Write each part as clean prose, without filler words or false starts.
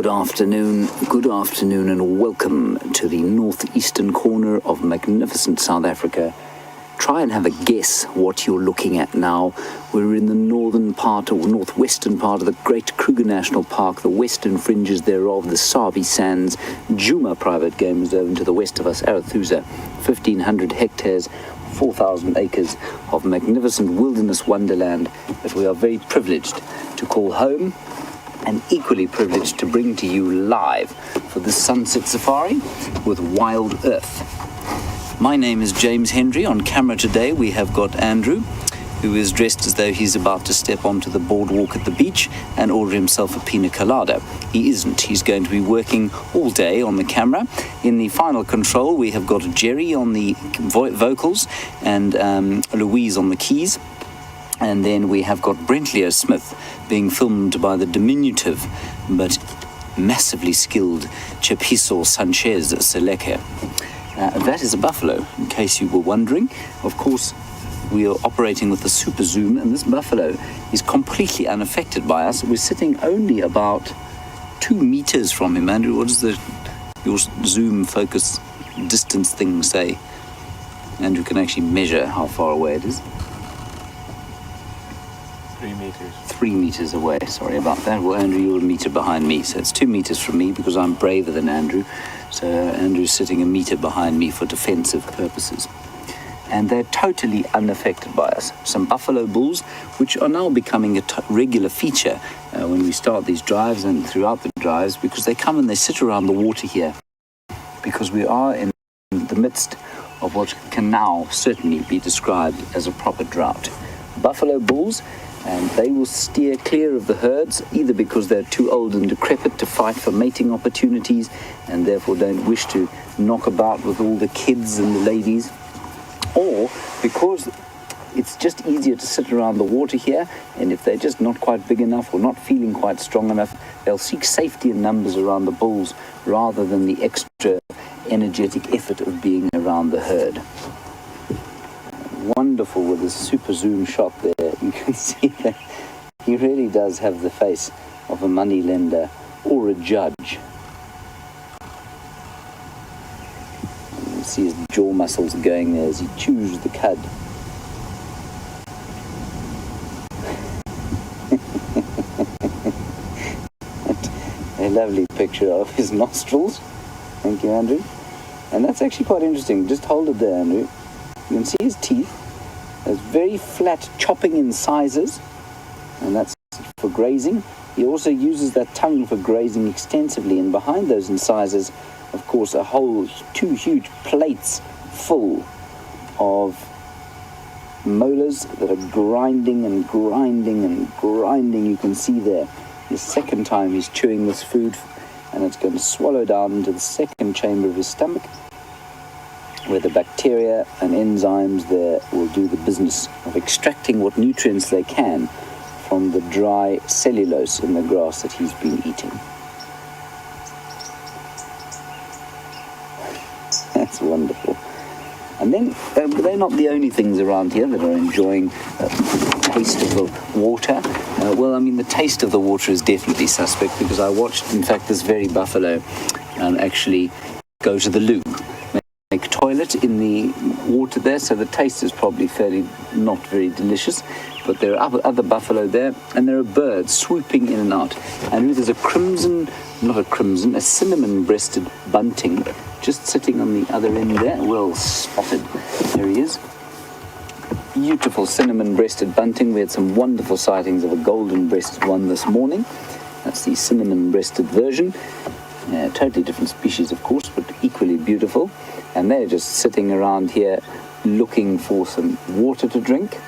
Good afternoon, and welcome to the northeastern corner of magnificent South Africa. Try and have a guess what you're looking at now. We're in the northern part or northwestern part of the Great Kruger National Park, the western fringes thereof, the Sabi Sands, Djuma Private Game Reserve, and to the west of us, Arathusa, 1,500 hectares, 4,000 acres of magnificent wilderness wonderland that we are very privileged to call home, and equally privileged to bring to you live for the Sunset Safari with Wild Earth. My name is James Hendry. On camera today we have got Andrew, who is dressed as though he's about to step onto the boardwalk at the beach and order himself a pina colada. He isn't. He's going to be working all day on the camera. In the final control we have got Jerry on the vocals and Louise on the keys. And then we have got Brentley Smith being filmed by the diminutive but massively skilled Chapiso Sanchez Seleke. That is a buffalo, in case you were wondering. Of course, we are operating with the super zoom, and this buffalo is completely unaffected by us. We're sitting only about 2 meters from him. Andrew, what does your zoom focus distance thing say? Andrew can actually measure how far away it is. 3 meters. 3 meters away, sorry about that. Well, Andrew, you're a meter behind me, so it's 2 meters from me because I'm braver than Andrew. So Andrew's sitting a meter behind me for defensive purposes. And they're totally unaffected by us. Some buffalo bulls, which are now becoming a regular feature when we start these drives and throughout the drives, because they come and they sit around the water here, because we are in the midst of what can now certainly be described as a proper drought. Buffalo bulls, and they will steer clear of the herds, either because they're too old and decrepit to fight for mating opportunities and therefore don't wish to knock about with all the kids and the ladies, or because it's just easier to sit around the water here, and if they're just not quite big enough or not feeling quite strong enough, they'll seek safety in numbers around the bulls rather than the extra energetic effort of being around the herd. Wonderful with this super zoom shot there. You can see that he really does have the face of a moneylender or a judge. You can see his jaw muscles going there as he chews the cud. A lovely picture of his nostrils. Thank you, Andrew. And that's actually quite interesting. Just hold it there, Andrew. You can see his teeth. It's very flat, chopping incisors, and that's for grazing. He also uses that tongue for grazing extensively, and behind those incisors, of course, a whole 2 huge plates full of molars that are grinding and grinding and grinding. You can see there, the second time he's chewing this food, and it's going to swallow down into the second chamber of his stomach, where the bacteria and enzymes there will do the business of extracting what nutrients they can from the dry cellulose in the grass that he's been eating. That's wonderful. And then they're not the only things around here that are enjoying the taste of the water. The taste of the water is definitely suspect, because I watched, in fact, this very buffalo actually go to the loo, make toilet in the water there, so the taste is probably fairly not very delicious, but there are other buffalo there, and there are birds swooping in and out. And there's a cinnamon-breasted bunting just sitting on the other end there. Well spotted. There he is. Beautiful cinnamon-breasted bunting. We had some wonderful sightings of a golden-breasted one this morning. That's the cinnamon-breasted version. Totally different species, of course, but equally beautiful. And they're just sitting around here looking for some water to drink.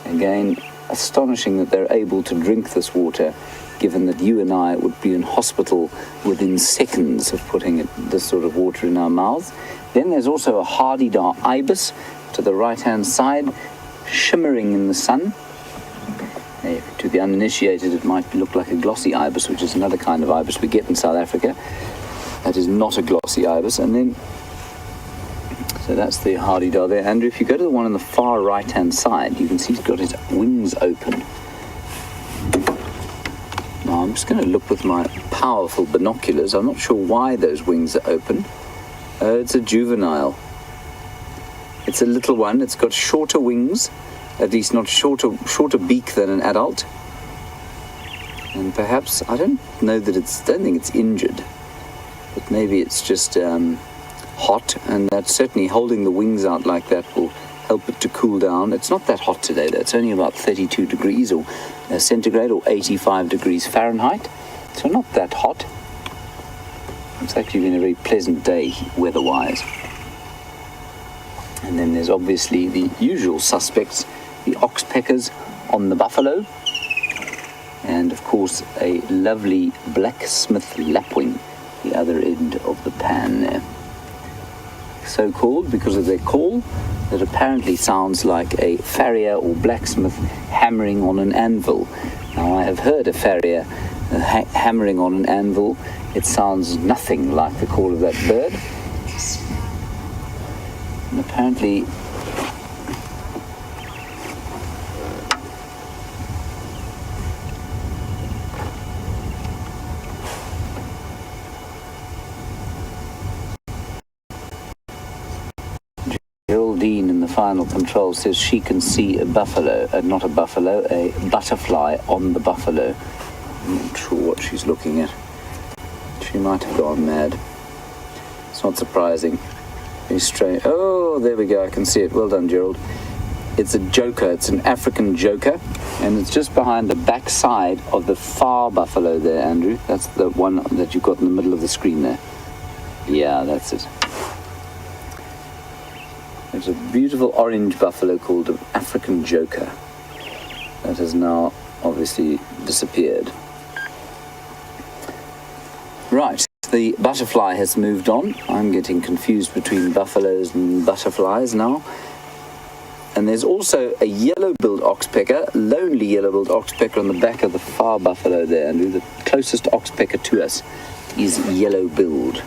Again, astonishing that they're able to drink this water, given that you and I would be in hospital within seconds of putting this sort of water in our mouths. Then there's also a hardy-dar ibis to the right-hand side, shimmering in the sun. To the uninitiated, it might look like a glossy ibis, which is another kind of ibis we get in South Africa. That is not a glossy ibis. And then, so that's the hardy-dar there. Andrew, if you go to the one on the far right-hand side, you can see he's got his wings open. Now, Now I'm just going to look with my powerful binoculars. I'm not sure why those wings are open. It's a juvenile. It's a little one. It's got shorter wings, at least not shorter beak than an adult. And perhaps, I don't think it's injured, but maybe it's just hot, and that's certainly holding the wings out like that will help it to cool down. It's not that hot today though. It's only about 32 degrees or centigrade or 85 degrees Fahrenheit. So not that hot. It's actually been a very pleasant day weather-wise. And then there's obviously the usual suspects, the oxpeckers on the buffalo, and of course a lovely blacksmith lapwing, the other end of the pan there. So called because of their call that apparently sounds like a farrier or blacksmith hammering on an anvil. Now I have heard a farrier hammering on an anvil. It sounds nothing like the call of that bird. And apparently Geraldine in the final control says she can see a buffalo, not a buffalo, a butterfly on the buffalo. I'm not sure what she's looking at. She might have gone mad. It's not surprising. Very strange. Oh, there we go. I can see it. Well done, Gerald. It's a joker. It's an African joker, and it's just behind the back side of the far buffalo there, Andrew. That's the one that you've got in the middle of the screen there. Yeah, that's it. There's a beautiful orange buffalo called an African joker that has now obviously disappeared. Right, the butterfly has moved on. I'm getting confused between buffaloes and butterflies now. And there's also a yellow-billed oxpecker, lonely yellow-billed oxpecker on the back of the far buffalo there, Andrew. The closest oxpecker to us is yellow-billed.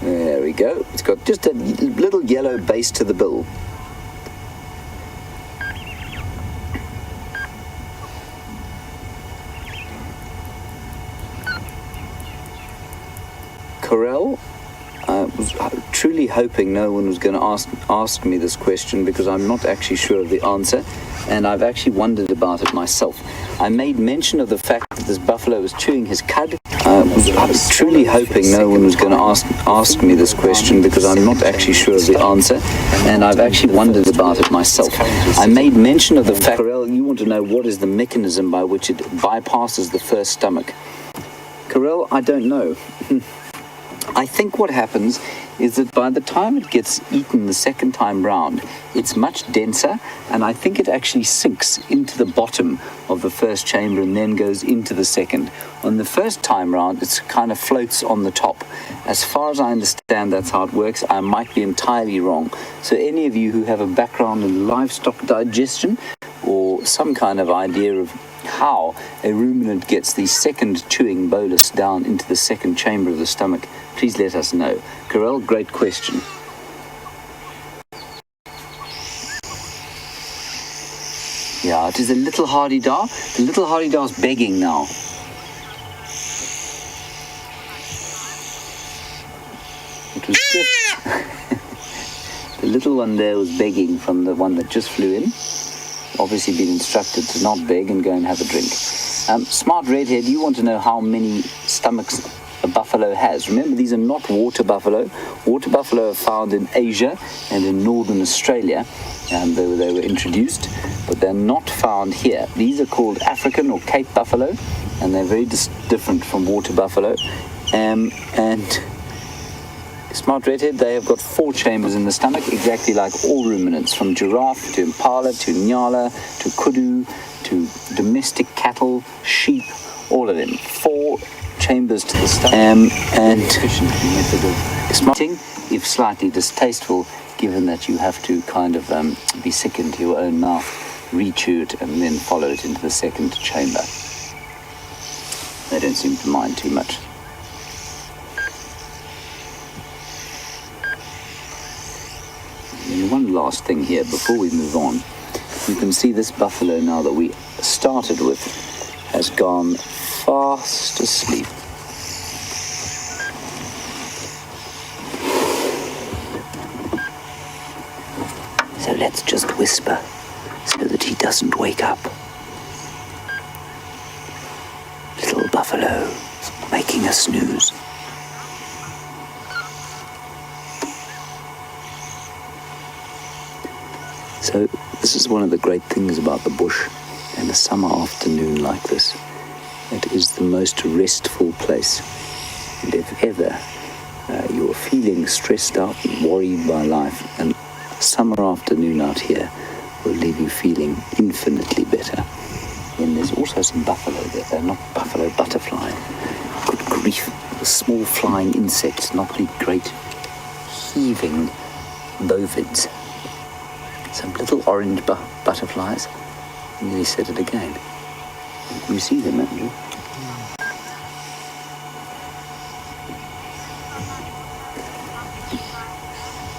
There we go. It's got just a little yellow base to the bill. Corel, I was truly hoping no one was going to ask me this question because I'm not actually sure of the answer, and I've actually wondered about it myself. I made mention of the fact that this buffalo was chewing his cud. I was truly hoping no one was going to ask me this question because I'm not actually sure of the answer, and I've actually wondered about it myself. I made mention of the fact, Corel, you want to know what is the mechanism by which it bypasses the first stomach. Corel, I don't know. I think what happens is that by the time it gets eaten the second time round, it's much denser, and I think it actually sinks into the bottom of the first chamber and then goes into the second. On the first time round, it kind of floats on the top. As far as I understand, that's how it works. I might be entirely wrong. So any of you who have a background in livestock digestion or some kind of idea of how a ruminant gets the second chewing bolus down into the second chamber of the stomach, please let us know. Corel, great question. Yeah, it is a little hardy-dar. The little hardy-dar's begging now. It was just... the little one there was begging from the one that just flew in. Obviously been instructed to not beg and go and have a drink. Smart Redhead, you want to know how many stomachs a buffalo has. Remember, these are not water buffalo. Water buffalo are found in Asia and in northern Australia, and they were introduced, but they're not found here. These are called African or Cape buffalo, and they're very different from water buffalo. And Smart Redhead, they have got 4 chambers in the stomach, exactly like all ruminants, from giraffe to impala to nyala to kudu to domestic cattle, sheep, all of them. 4 chambers to the stomach, and efficient method of smarting, if slightly distasteful, given that you have to kind of be sick into your own mouth, re-chew it, and then follow it into the second chamber. They don't seem to mind too much. And one last thing here before we move on. You can see this buffalo now that we started with has gone fast asleep. So let's just whisper so that he doesn't wake up. Little buffalo making a snooze. So this is one of the great things about the bush and a summer afternoon like this. It is the most restful place. And if ever you're feeling stressed out and worried by life, and a summer afternoon out here will leave you feeling infinitely better. And there's also some buffalo there. They're not buffalo, butterfly. Good grief, the small flying insects, not the great heaving bovids. Some little orange butterflies. I nearly said it again. You see them, Andrew?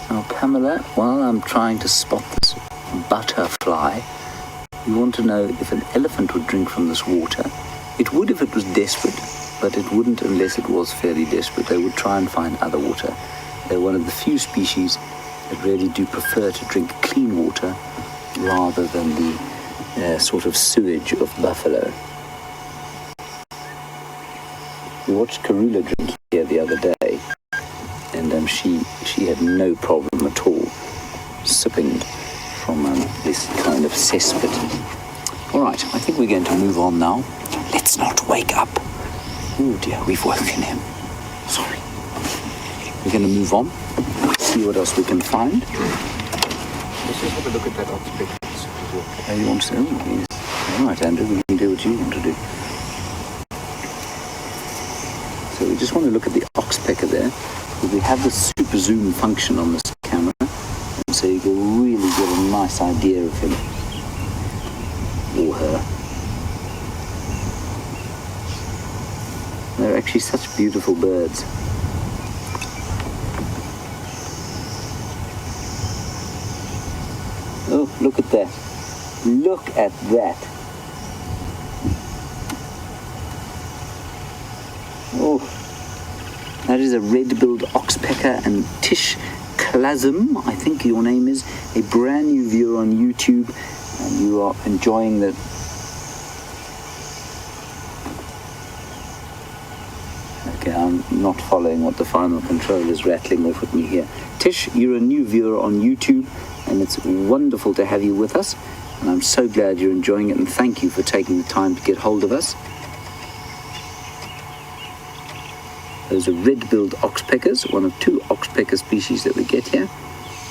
Now, Pamela, while I'm trying to spot this butterfly, you want to know if an elephant would drink from this water. It would if it was desperate, but it wouldn't unless it was fairly desperate. They would try and find other water. They're one of the few species that really do prefer to drink clean water rather than the sort of sewage of buffalo. We watched Karula drink here the other day, and she had no problem at all sipping from this kind of cesspit. All right, I think we're going to move on now. Let's not wake up. Oh dear, we've woken him. Sorry. We're going to move on, see what else we can find. Let's just have a look at that oxpecker. You want to? Oh, yes. All right, Andrew, we can do what you want to do. So we just want to look at the oxpecker there. We have the super zoom function on this camera, and so you can really get a nice idea of him or her. They're actually such beautiful birds. Oh, look at that. Look at that. Oh, that is a red-billed oxpecker and Tish Klasm, I think your name is, a brand new viewer on YouTube, and you are enjoying the... Okay, I'm not following what the final control is rattling off at me here. Tish, you're a new viewer on YouTube, and it's wonderful to have you with us, and I'm so glad you're enjoying it, and thank you for taking the time to get hold of us. Those are red-billed oxpeckers, one of two oxpecker species that we get here,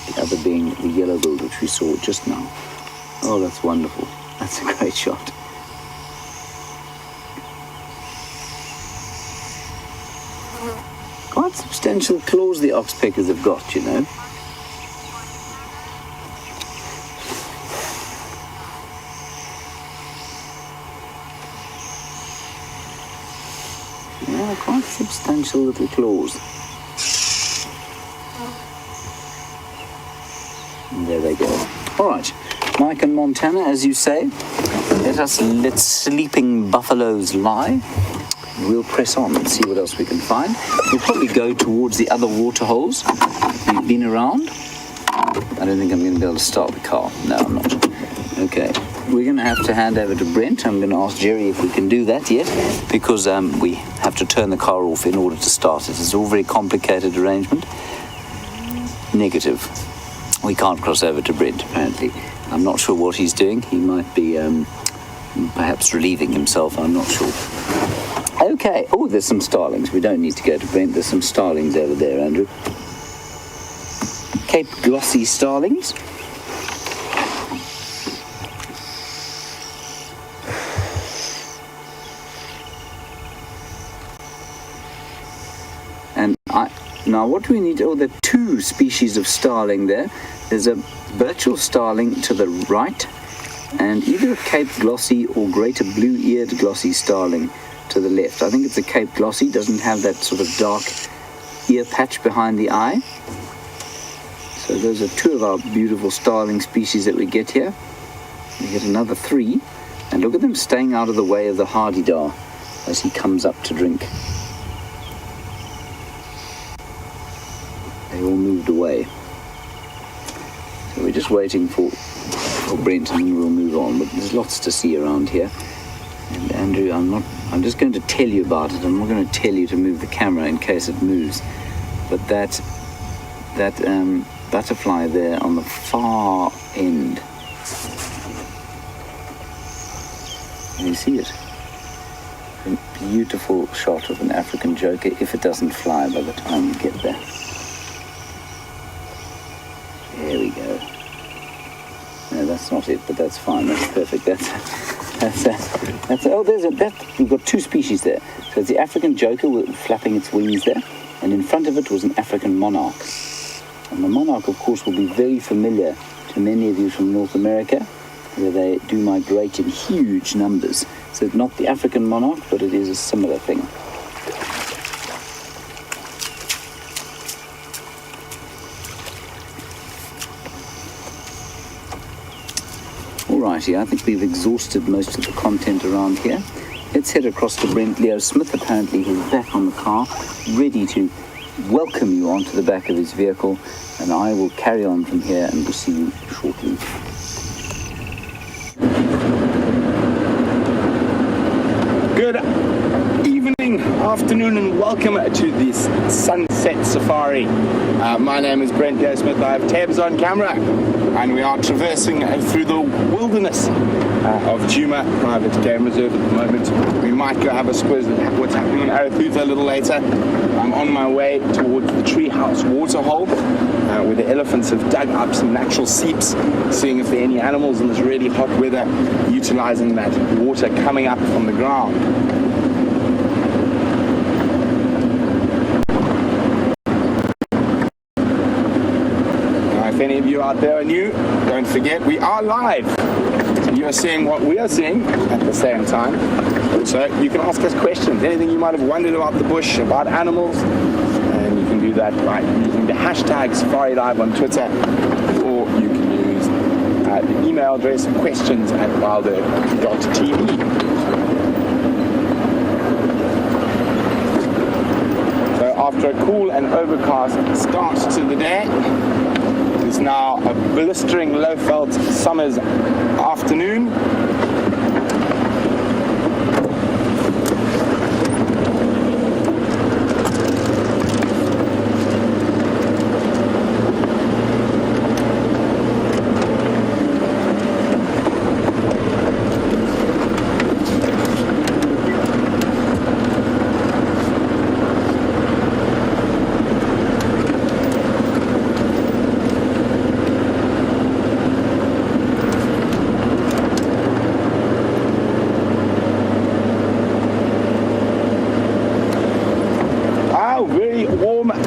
the other being the yellow-billed, which we saw just now. Oh, that's wonderful. That's a great shot. Quite substantial claws the oxpeckers have got, you know. Yeah, quite substantial little claws. And there they go. All right, Mike and Montana, as you say, let sleeping buffaloes lie. We'll press on and see what else we can find. We'll probably go towards the other water holes we've been around. I don't think I'm going to be able to start the car. No, I'm not. Okay. We're going to have to hand over to Brent. I'm going to ask Jerry if we can do that yet, because we have to turn the car off in order to start it. It's all very complicated arrangement. Negative. We can't cross over to Brent, apparently. I'm not sure what he's doing. He might be perhaps relieving himself. I'm not sure. Okay. Oh, there's some starlings. We don't need to go to Brent. There's some starlings over there, Andrew. Cape glossy starlings. Now, what do we need? Oh, there are two species of starling there. There's a Burchell starling to the right, and either a Cape glossy or greater blue-eared glossy starling to the left. I think it's a Cape glossy, doesn't have that sort of dark ear patch behind the eye. So those are two of our beautiful starling species that we get here. We get another three. And look at them staying out of the way of the Haridar as he comes up to drink. They all moved away. So we're just waiting for Brent and we'll move on. But there's lots to see around here. And Andrew, I'm just going to tell you about it. I'm not going to tell you to move the camera in case it moves. But that butterfly there on the far end. Can you see it? A beautiful shot of an African joker if it doesn't fly by the time you get there. There we go. No, that's not it, but that's fine. That's perfect. We've got two species there. So it's the African joker flapping its wings there, and in front of it was an African monarch. And the monarch, of course, will be very familiar to many of you from North America, where they do migrate in huge numbers. So it's not the African monarch, but it is a similar thing. Alrighty, I think we've exhausted most of the content around here. Let's head across to Brent Leo Smith. Apparently he's back on the car, ready to welcome you onto the back of his vehicle, and I will carry on from here and we'll see you shortly. Good evening, afternoon, and welcome to this Sunset Safari. My name is Brent Leo Smith. I have Tabs on camera, and we are traversing through the wilderness of Djuma Private Game Reserve at the moment. We might go have a squiz at what's happening on Arathusa a little later. I'm on my way towards the Treehouse Waterhole, where the elephants have dug up some natural seeps, seeing if there are any animals in this really hot weather, utilizing that water coming up from the ground. If any of you out there are new, don't forget we are live. So you are seeing what we are seeing at the same time. So you can ask us questions, anything you might have wondered about the bush, about animals, and you can do that by using the hashtag Safari Live on Twitter, or you can use the email address questions@wilder.tv. So after a cool and overcast start to the day, it's now a blistering low-felt summer's afternoon.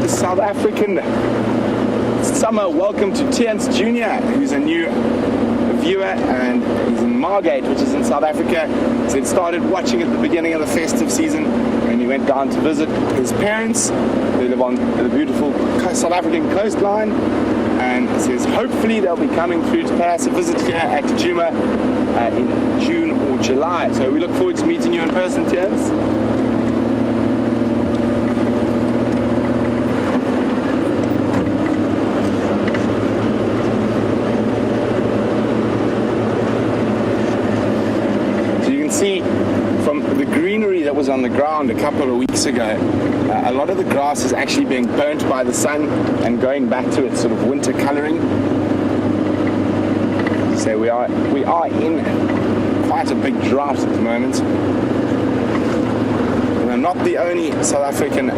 South African summer welcome to Terence Jr., who's a new viewer, and he's in Margate, which is in South Africa. So he started watching at the beginning of the festive season, and he went down to visit his parents who live on the beautiful South African coastline, and says hopefully they'll be coming through to pay us a visit here at Djuma in June or July. So we look forward to meeting you in person, Terence. See from the greenery that was on the ground a couple of weeks ago, a lot of the grass is actually being burnt by the sun and going back to its sort of winter coloring. So we are in quite a big drought at the moment. We're not the only South African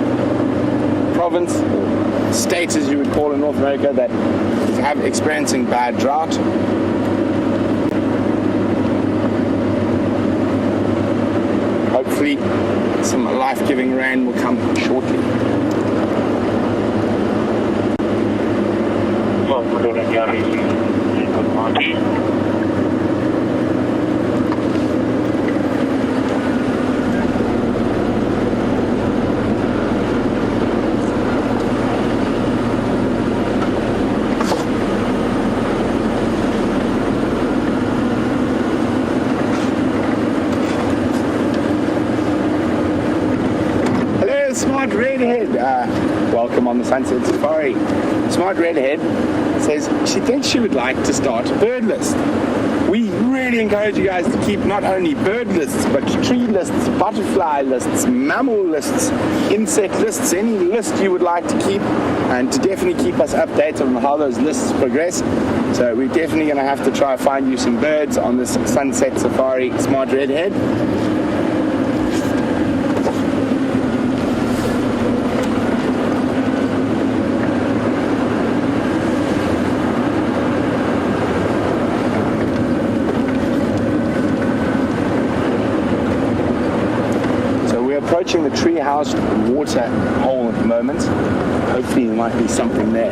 province, or state as you would call in North America, that is experiencing bad drought. Hopefully some life-giving rain will come shortly. the Sunset Safari. Smart Redhead says she thinks she would like to start a bird list. We really encourage you guys to keep not only bird lists, but tree lists, butterfly lists, mammal lists, insect lists, any list you would like to keep, and to definitely keep us updated on how those lists progress. So we're definitely going to have to try and find you some birds on this Sunset Safari Smart Redhead. Approaching the treehouse water hole at the moment. Hopefully there might be something there.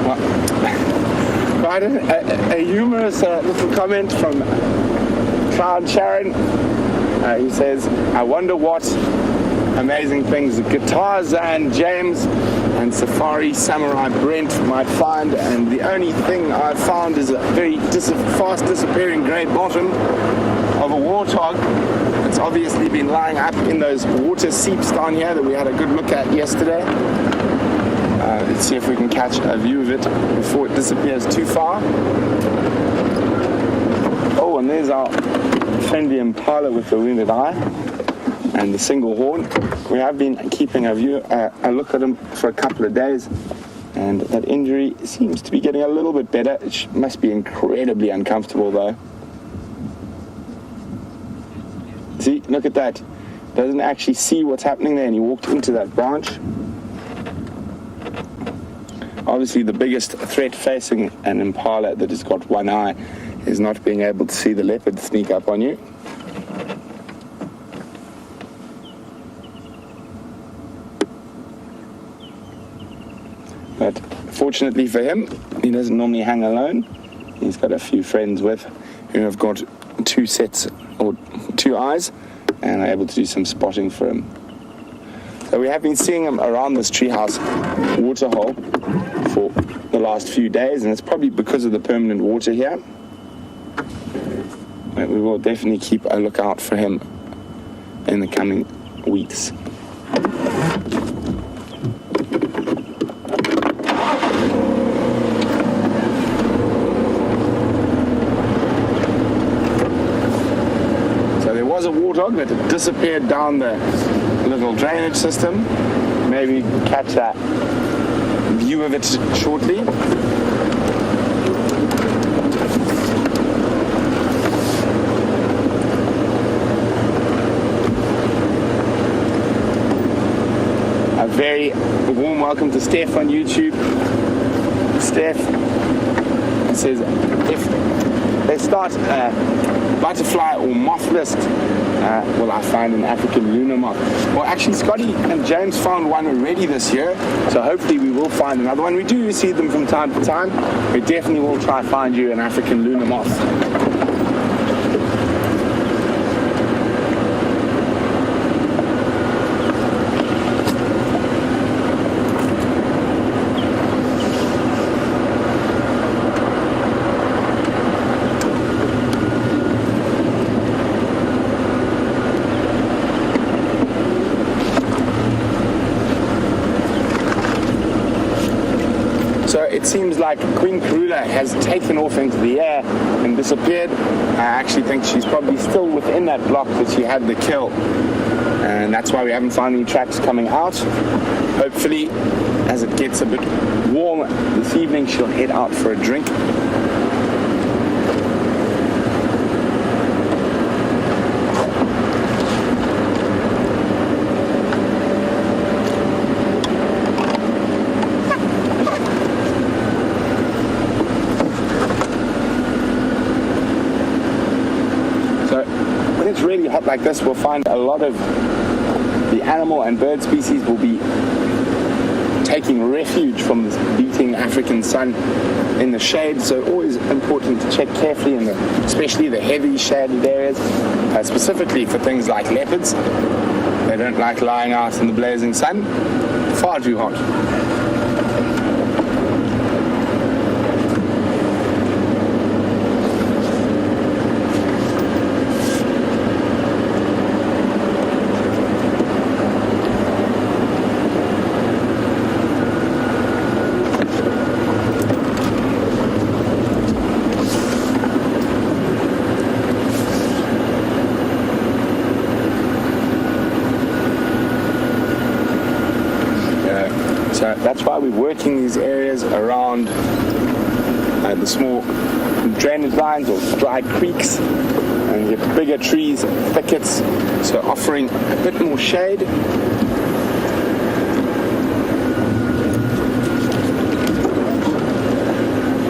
Well, quite a humorous little comment from Cloud Sharon. He says, I wonder what amazing things Guitars and James and Safari Samurai Brent might find, and the only thing I've found is a very fast disappearing grey bottom of a warthog. It's obviously been lying up in those water seeps down here that we had a good look at yesterday. Let's see if we can catch a view of it before it disappears too far. Oh, and there's our friendly impala with the wounded eye and the single horn. We have been keeping a look at him for a couple of days, and that injury seems to be getting a little bit better. It must be incredibly uncomfortable though. See, look at that. Doesn't actually see what's happening there, and he walked into that branch. Obviously the biggest threat facing an impala that has got one eye is not being able to see the leopard sneak up on you. But fortunately for him, he doesn't normally hang alone. He's got a few friends with who have got two sets or two eyes and are able to do some spotting for him. So we have been seeing him around this treehouse waterhole for the last few days, and it's probably because of the permanent water here. But we will definitely keep a lookout for him in the coming weeks. So there was a warthog that had disappeared down the little drainage system. Maybe catch a view of it shortly. A very warm welcome to Steph on YouTube. Steph says, if they start a butterfly or moth list, will I find an African lunar moth? Well, actually, Scotty and James found one already this year, so hopefully we will find another one. We do see them from time to time. We definitely will try to find you an African lunar moth. So it seems like Queen Karula has taken off into the air and disappeared. I actually think she's probably still within that block that she had the kill. And that's why we haven't found any tracks coming out. Hopefully, as it gets a bit warm this evening, she'll head out for a drink. When it's really hot like this, we'll find a lot of the animal and bird species will be taking refuge from this beating African sun in the shade. So always important to check carefully in especially the heavy shaded areas, specifically for things like leopards. They don't like lying out in the blazing sun. Far too hot. So that's why we're working these areas around the small drainage lines or dry creeks, and you get bigger trees and thickets, so offering a bit more shade.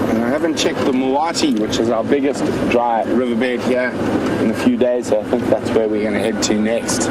And I haven't checked the Mulati, which is our biggest dry riverbed here, in a few days, so I think that's where we're going to head to next.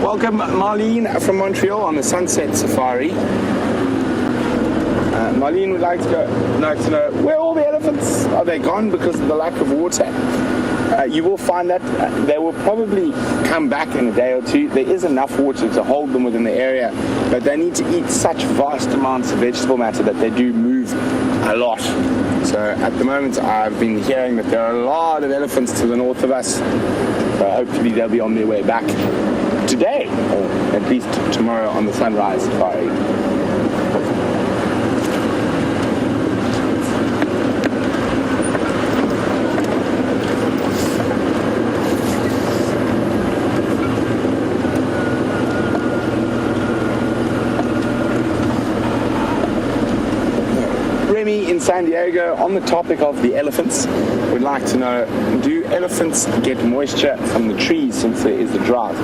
Welcome Marlene from Montreal on the Sunset Safari. Marlene would like to know where are all the elephants? Are they gone because of the lack of water? You will find that they will probably come back in a day or two. There is enough water to hold them within the area, but they need to eat such vast amounts of vegetable matter that they do move a lot. So at the moment I've been hearing that there are a lot of elephants to the north of us. So hopefully they'll be on their way back today, or at least tomorrow on the Sunrise Safari. Remy in San Diego, on the topic of the elephants, would like to know, do elephants get moisture from the trees since there is a drought?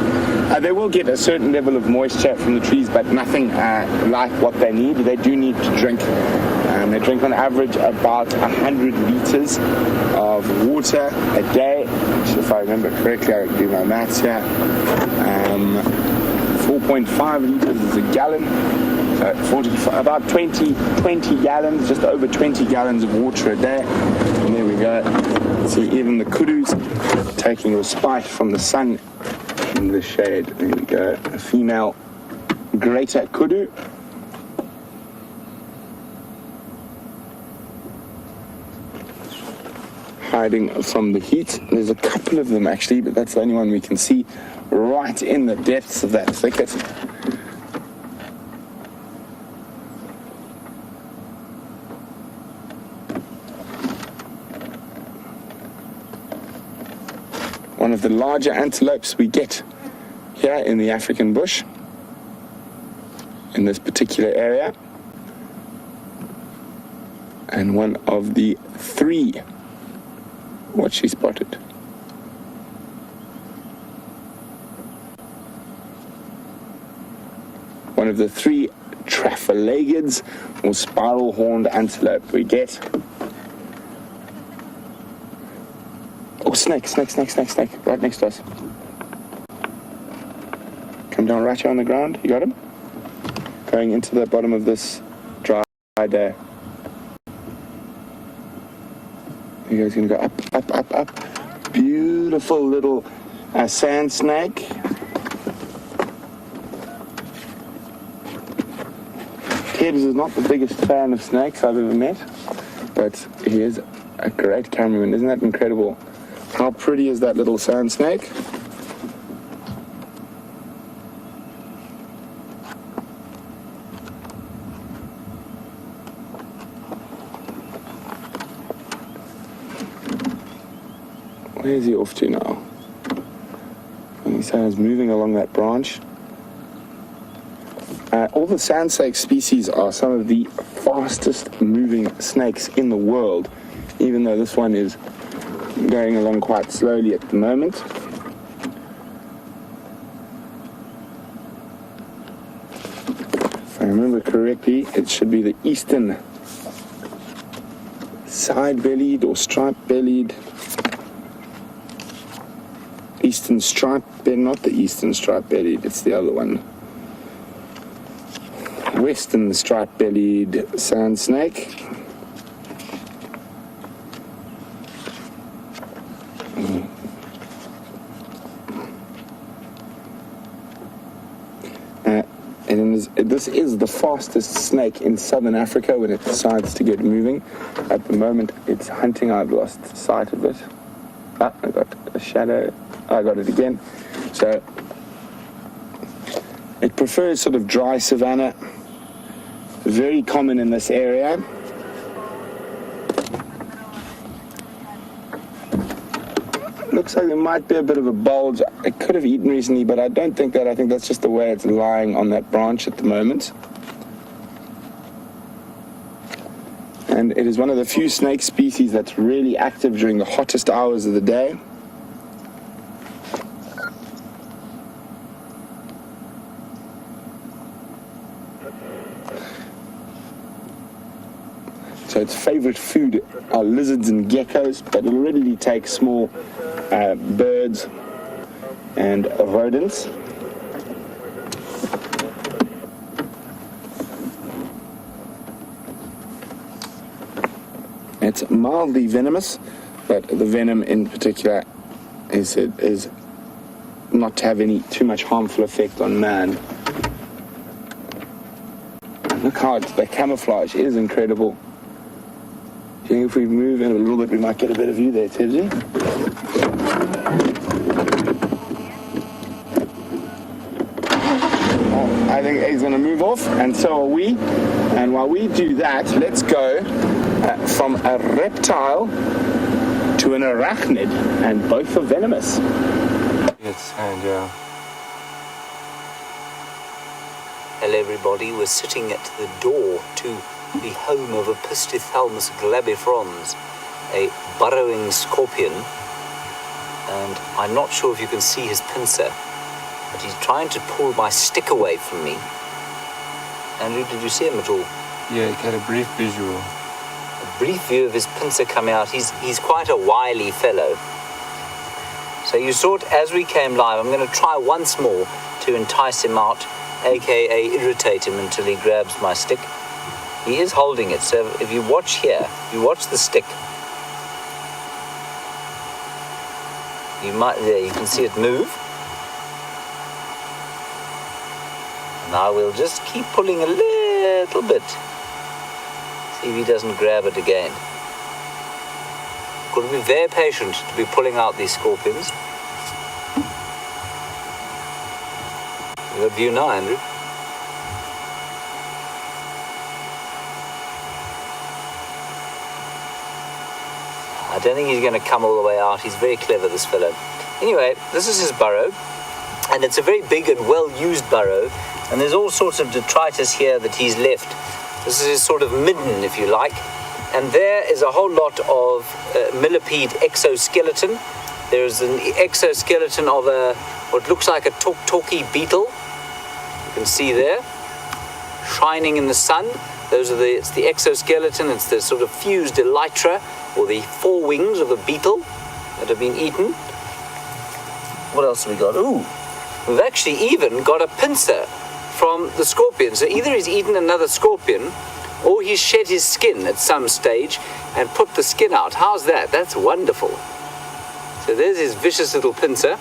They will get a certain level of moisture from the trees, but nothing like what they need. They do need to drink. They drink on average about 100 liters of water a day, which, if I remember correctly, I can do my maths here. 4.5 liters is a gallon. About 20 gallons, just over 20 gallons of water a day. And there we go. See, even the kudus taking respite from the sun in the shade. There we go. A female greater kudu. Hiding from the heat. There's a couple of them actually, but that's the only one we can see right in the depths of that thicket. One of the larger antelopes we get here in the African bush, in this particular area, and one of the three, what she spotted. One of the three traphalagids or spiral-horned antelope we get. Oh, snake, right next to us. Come down right here on the ground. You got him? Going into the bottom of this dry there. You guys gonna go up. Beautiful little sand snake. Tibbs is not the biggest fan of snakes I've ever met, but he is a great cameraman. Isn't that incredible? How pretty is that little sand snake? Where's he off to now? So he's moving along that branch. All the sand snake species are some of the fastest moving snakes in the world, even though this one is going along quite slowly at the moment. If I remember correctly, it should be the eastern side-bellied or stripe-bellied. Eastern stripe-bellied, not the eastern stripe-bellied, it's the other one. Western stripe-bellied sand snake. This is the fastest snake in southern Africa when it decides to get moving. At the moment, it's hunting. I've lost sight of it. I got a shadow. I got it again. So it prefers sort of dry savanna. Very common in this area. Looks like there might be a bit of a bulge. It could have eaten recently, but I don't think that. I think that's just the way it's lying on that branch at the moment. And it is one of the few snake species that's really active during the hottest hours of the day. So its favorite food are lizards and geckos, but it'll readily take small birds and rodents. It's mildly venomous, but the venom in particular is not to have any too much harmful effect on man. Look how the camouflage is incredible. Do you think if we move in a little bit, we might get a better view there, Tibsy? I think he's going to move off, and so are we. And while we do that, let's go from a reptile to an arachnid, and both are venomous. Yes, and yeah. Hello everybody, we're sitting at the door to the home of a Pistithalmus glabifrons, a burrowing scorpion, and I'm not sure if you can see his pincer, but he's trying to pull my stick away from me. Andrew, did you see him at all? Yeah, you had a brief visual. A brief view of his pincer coming out. He's quite a wily fellow. So you saw it as we came live. I'm going to try once more to entice him out, aka irritate him until he grabs my stick. He is holding it, so if you watch here, you watch the stick. There, you can see it move. Now we'll just keep pulling a little bit. See if he doesn't grab it again. Got to be very patient to be pulling out these scorpions. You got view now, Andrew? I don't think he's going to come all the way out. He's very clever, this fellow. Anyway, this is his burrow, and it's a very big and well-used burrow, and there's all sorts of detritus here that he's left. This is his sort of midden, if you like, and there is a whole lot of millipede exoskeleton. There's an exoskeleton of what looks like a talky beetle. You can see there, shining in the sun. It's the exoskeleton, it's the sort of fused elytra, or the forewings of a beetle that have been eaten. What else have we got? Ooh, we've actually even got a pincer from the scorpion. So either he's eaten another scorpion, or he's shed his skin at some stage and put the skin out. How's that? That's wonderful. So there's his vicious little pincer.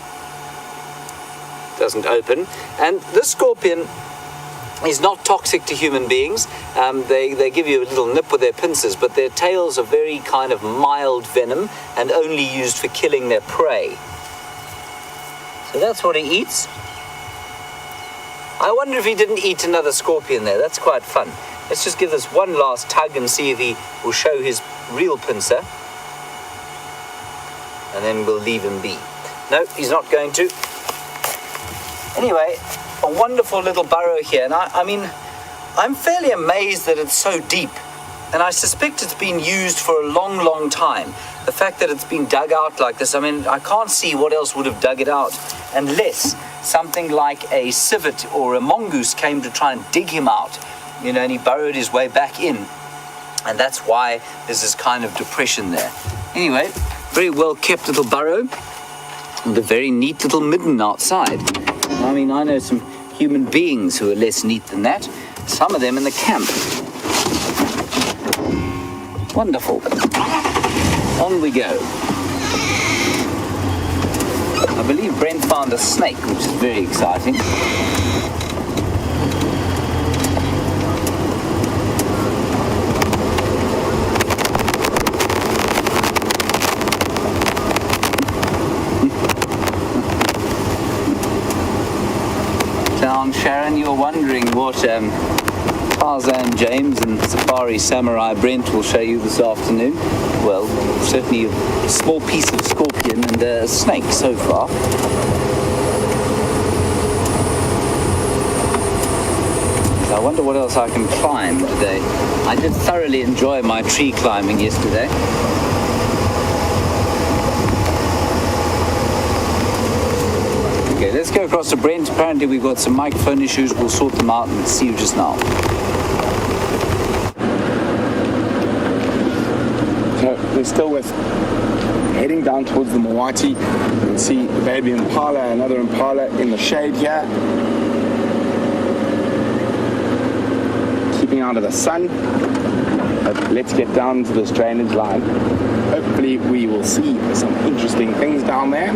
Doesn't open. And this scorpion is not toxic to human beings. They give you a little nip with their pincers, but their tails are very kind of mild venom and only used for killing their prey. So that's what he eats. I wonder if he didn't eat another scorpion there. That's quite fun. Let's just give this one last tug and see if he will show his real pincer. and then we'll leave him be. No, he's not going to. Anyway, a wonderful little burrow here, and I mean, I'm fairly amazed that it's so deep, and I suspect it's been used for a long, long time. The fact that it's been dug out like this, I mean, I can't see what else would have dug it out unless something like a civet or a mongoose came to try and dig him out, you know, and he burrowed his way back in, and that's why there's this kind of depression there. Anyway, very well kept little burrow with a very neat little midden outside. I mean, I know some human beings who are less neat than that, some of them in the camp. Wonderful. On we go. I believe Brent found a snake, which is very exciting. Down, Sharon, you're wondering what Tarzan James and Safari Samurai Brent will show you this afternoon. Well, certainly a small piece of scorpion and a snake so far. So I wonder what else I can climb today. I did thoroughly enjoy my tree climbing yesterday. Okay, let's go across to Brent. Apparently we've got some microphone issues. We'll sort them out and see you just now. So we're still with heading down towards the Mawati. You can see the baby impala, another impala in the shade here. Keeping out of the sun. But let's get down to this drainage line. Hopefully we will see some interesting things down there.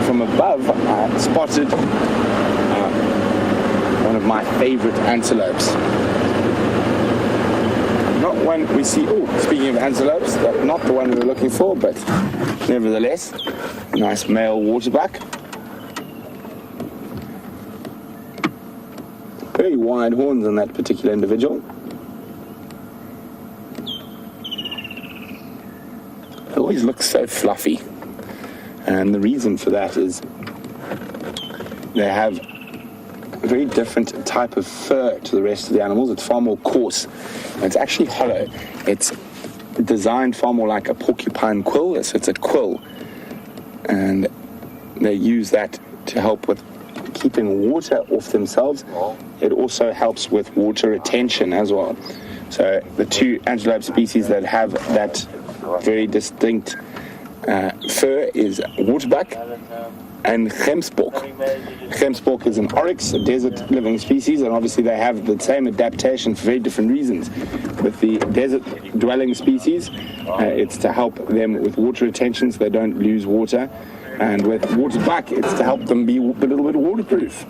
From above, I spotted one of my favorite antelopes. Not one we see, speaking of antelopes, not the one we were looking for, but nevertheless, a nice male waterbuck. Very wide horns on that particular individual. It always looks so fluffy. And the reason for that is they have a very different type of fur to the rest of the animals. It's far more coarse. And it's actually hollow. It's designed far more like a porcupine quill. So it's a quill. And they use that to help with keeping water off themselves. It also helps with water retention as well. So the two antelope species that have that very distinct fur is waterbuck and gemsbok. Gemsbok is an oryx, a desert living species, and obviously they have the same adaptation for very different reasons. With the desert dwelling species, it's to help them with water retention so they don't lose water, and with waterbuck, it's to help them be a little bit waterproof.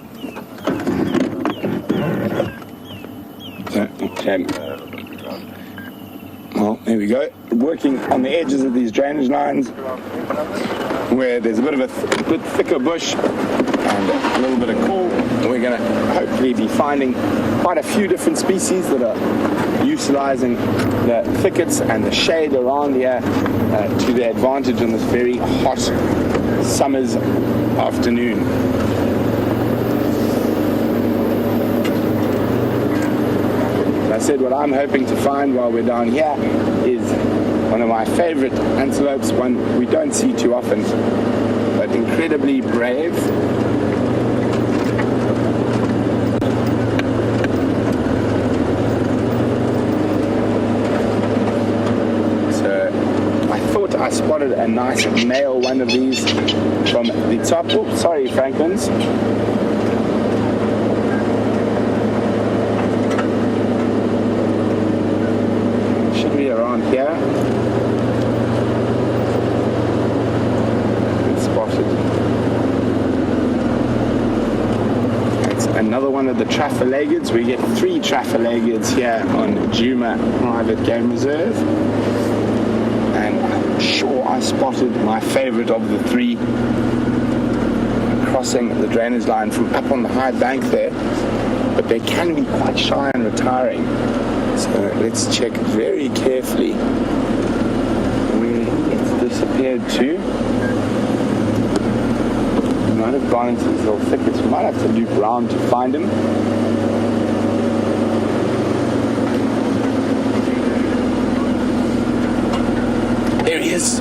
Well, there we go. Working on the edges of these drainage lines where there's a bit of a bit thicker bush and a little bit of cool. We're going to hopefully be finding quite a few different species that are utilizing the thickets and the shade around here to their advantage in this very hot summer's afternoon. I said what I'm hoping to find while we're down here is one of my favorite antelopes, one we don't see too often, but incredibly brave. So I thought I spotted a nice male one of these from the top. Oh, sorry, Franklins. Around here. It's spotted. It's another one of the Trafalgarids. We get 3 Trafalgarids here on Djuma Private Game Reserve. And I'm sure I spotted my favorite of the 3 crossing the drainage line from up on the high bank there. But they can be quite shy and retiring. So let's check very carefully where it's disappeared to. We might have gone into these little thickets. We might have to loop around to find him. There he is.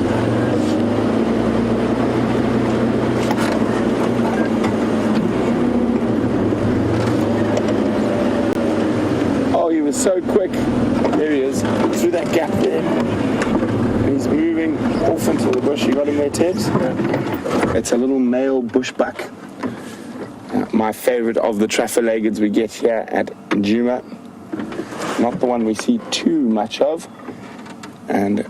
Oh, he was so quick. There he is, through that gap there. He's moving off into the bush. You got him there, Tebs? It's a little male bushbuck. My favorite of the traffiligades we get here at Djuma. Not the one we see too much of. And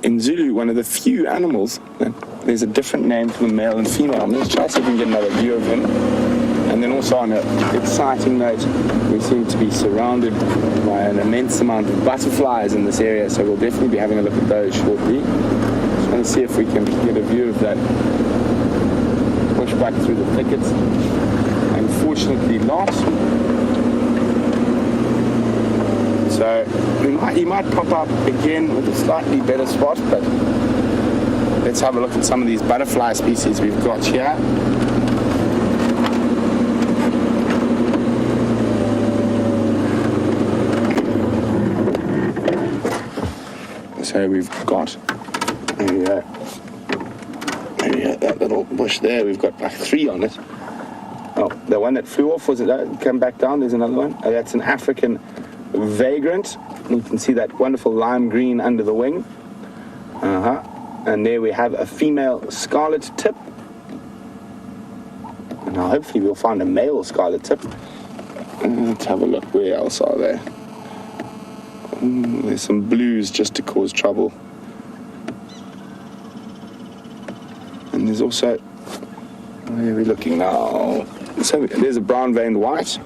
in Zulu, one of the few animals that there's a different name for the male and female. Let's try to see if we can get another view of him. And then also on an exciting note, we seem to be surrounded by an immense amount of butterflies in this area, so we'll definitely be having a look at those shortly. Just want to see if we can get a view of that bushbuck through the thickets. Unfortunately not. So he might pop up again with a slightly better spot, but let's have a look at some of these butterfly species we've got here. So we've got, there we go, that little bush there, we've got like 3 on it. Oh, the one that flew off, was it that? Come back down, there's another one. Oh, that's an African vagrant. You can see that wonderful lime green under the wing. And there we have a female scarlet tip. And now hopefully we'll find a male scarlet tip. Let's have a look, where else are there? There's some blues just to cause trouble. And there's also, where are we looking now? So there's a brown-veined white.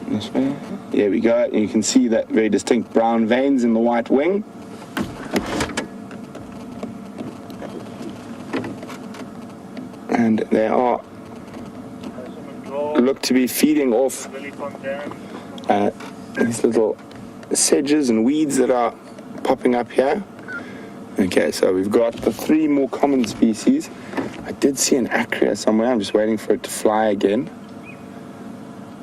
This way. There we go. And you can see that very distinct brown veins in the white wing. And they are look to be feeding off these little sedges and weeds that are popping up here. Okay, so we've got the 3 more common species. I did see an acrea somewhere. I'm just waiting for it to fly again.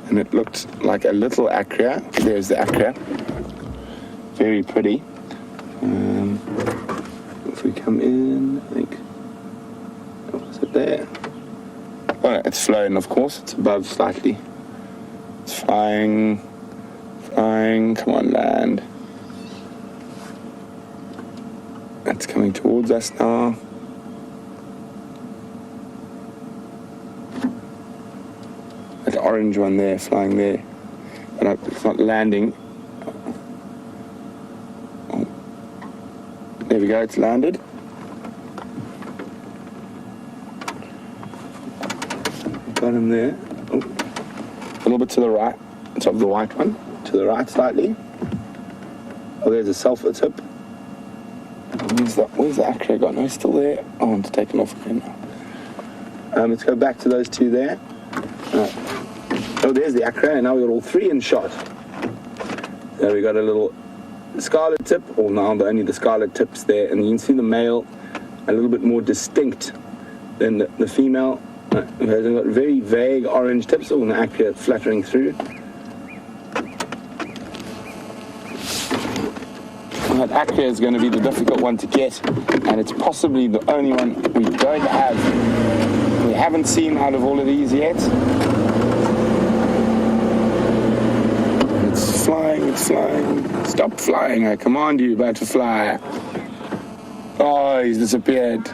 And it looked like a little acrea. There's the acrea. Very pretty. If we come in, I think, what is it there? Oh, it's flown, of course. It's above slightly. It's flying. Come on, land. It's coming towards us now. That orange one there, flying there. But it's not landing. Oh. There we go, it's landed. Got him there. Oh. A little bit to the right. It's of the white one. To the right slightly. Oh, there's a sulfur tip. Where's the acrea gone? No, he's still there. Oh, it's taken off again now. Let's go back to those 2 there. Oh, there's the acrea, and now we've got all 3 in shot. There we got a little scarlet tip, or now only the scarlet tips there, and you can see the male a little bit more distinct than the female. It has got very vague orange tips, all the acrea fluttering through. That acrea is going to be the difficult one to get, and it's possibly the only one we don't have. We haven't seen out of all of these yet. It's flying. Stop flying, I command you, about to fly. Oh, he's disappeared.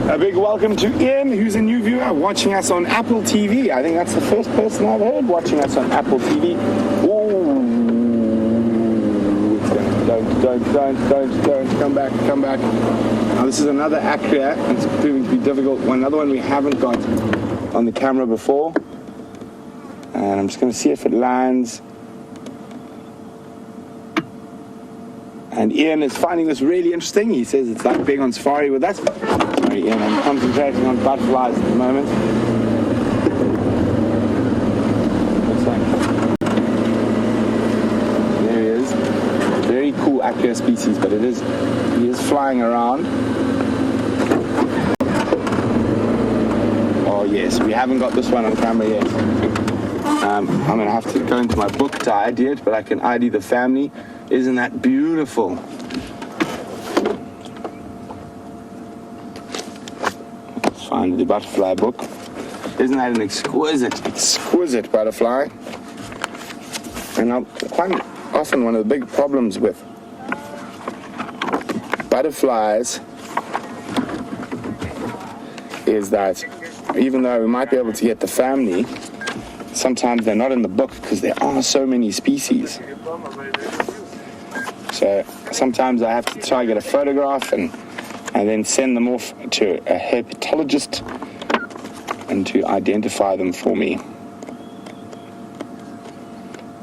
A big welcome to Ian, who's a new viewer watching us on Apple TV. I think that's the first person I've heard watching us on Apple TV. Ooh. Don't. Come back. Now this is another acrea. It's proving to be difficult. Another one we haven't got on the camera before. And I'm just going to see if it lands. And Ian is finding this really interesting. He says it's like being on safari with us. Sorry, Ian, I'm concentrating on butterflies at the moment. Looks like there he is. Very cool Acria species, but he is flying around. Oh yes, we haven't got this one on camera yet. I'm going to have to go into my book to ID it, but I can ID the family. Isn't that beautiful? Let's find the butterfly book. Isn't that an exquisite butterfly? And quite often one of the big problems with butterflies is that even though we might be able to get the family, sometimes they're not in the book because there are so many species. So sometimes I have to try and get a photograph and then send them off to a herpetologist and to identify them for me.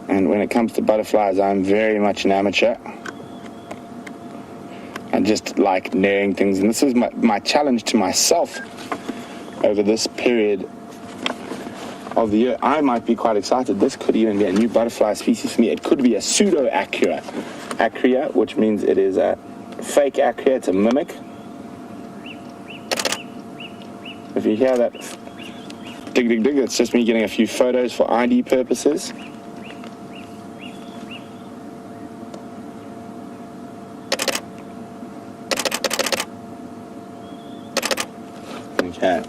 And when it comes to butterflies, I'm very much an amateur. I just like knowing things, and this is my challenge to myself over this period of the year. I might be quite excited. This could even be a new butterfly species for me. It could be a pseudo-acria. Acria, which means it is a fake acria, it's a mimic. If you hear that dig, dig, dig, it's just me getting a few photos for ID purposes. Okay.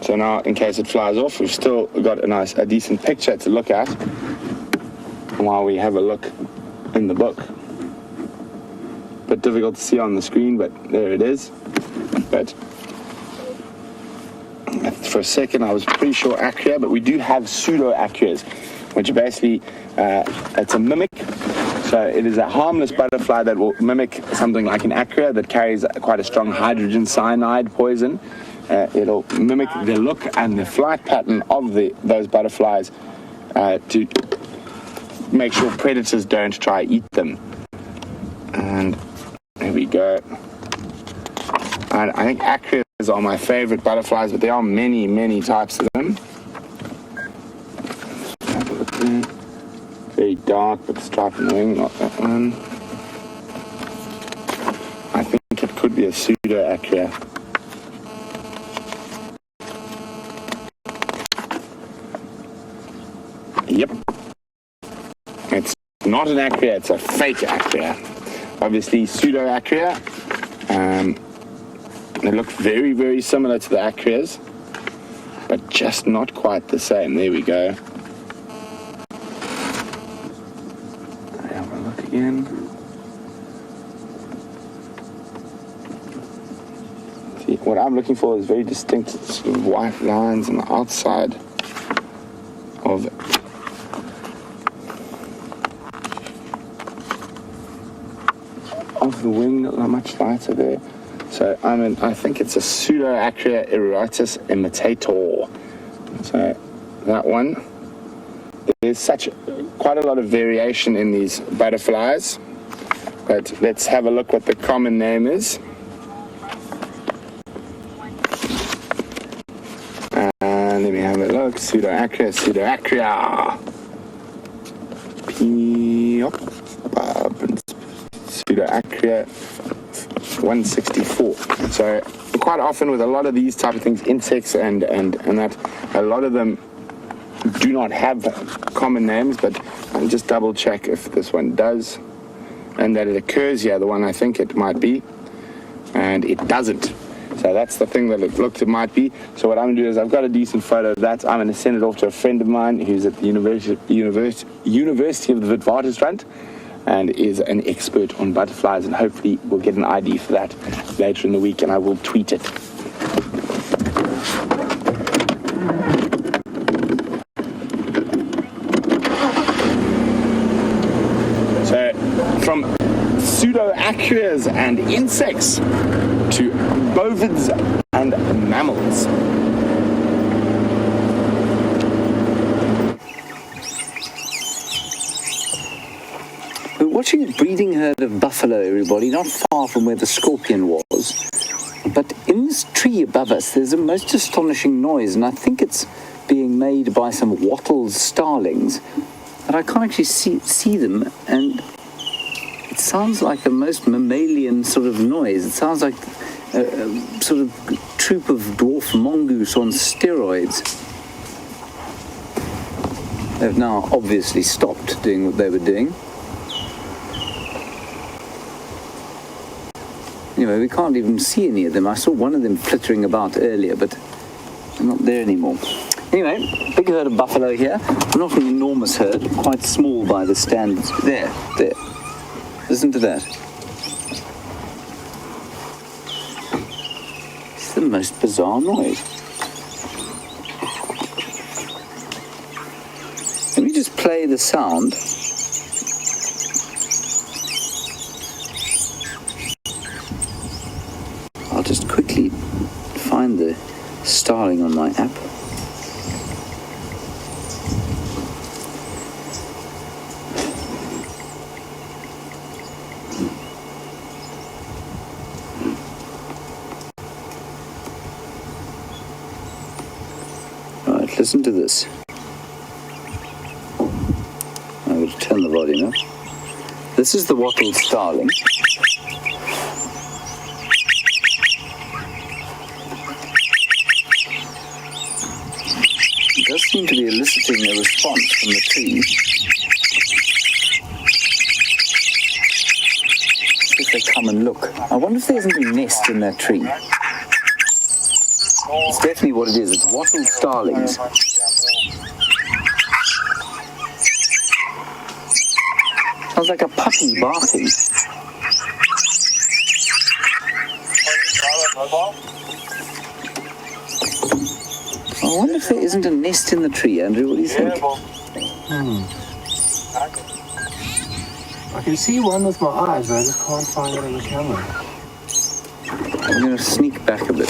So now, in case it flies off, we've still got a decent picture to look at while we have a look in the book. Bit difficult to see on the screen, but there it is. But for a second, I was pretty sure acria, but we do have pseudo-acrias, which basically, it's a mimic. So it is a harmless butterfly that will mimic something like an acria that carries quite a strong hydrogen cyanide poison. It'll mimic the look and the flight pattern of those butterflies to make sure predators don't try to eat them. And there we go. And I think acrias are my favorite butterflies, but there are many, many types of them. Have a look there. Very dark, but stripe in the wing, not that one. I think it could be a pseudo-acria. Yep. It's not an acria, it's a fake acria. Obviously, pseudo-acria. They look very, very similar to the acrias, but just not quite the same. There we go. Have a look again. See, what I'm looking for is very distinct sort of white lines on the outside of the wing, not much lighter there. So I think it's a pseudo-acria iritis imitator. So that one. There's quite a lot of variation in these butterflies, but let's have a look what the common name is. And let me have a look. Pseudo-acria. Pseudo-acria 164. So quite often with a lot of these type of things, insects and that, a lot of them do not have common names, but I'll just double check if this one does, and that it occurs here, the one I think it might be, and it doesn't. So that's the thing that it looked it might be. So what I'm going to do is I've got a decent photo of that. I'm going to send it off to a friend of mine who's at the University of the Witwatersrand and is an expert on butterflies, and hopefully we'll get an ID for that later in the week, and I will tweet it. So from pseudo-acrias and insects to bovids and mammals. watching a breeding herd of buffalo, everybody, not far from where the scorpion was. But in this tree above us, there's a most astonishing noise, and I think it's being made by some wattled starlings. But I can't actually see them, and it sounds like a most mammalian sort of noise. It sounds like a sort of troop of dwarf mongoose on steroids. They've now obviously stopped doing what they were doing. Anyway, we can't even see any of them. I saw one of them flittering about earlier, but they're not there anymore. Anyway, big herd of buffalo here. Not an enormous herd, quite small by the standards. There. Listen to that. It's the most bizarre noise. Let me just play the sound. I'll just quickly find the starling on my app. Right, listen to this. I'm going to turn the volume up. This is the wattled starling. It does seem to be eliciting a response from the tree. See if they come and look. I wonder if there isn't a nest in that tree. It's definitely what it is. It's wattled starlings. Sounds like a puppy barking. I wonder if there isn't a nest in the tree, Andrew. What do you think? I can see one with my eyes, but I just can't find it on the camera. I'm going to sneak back a bit.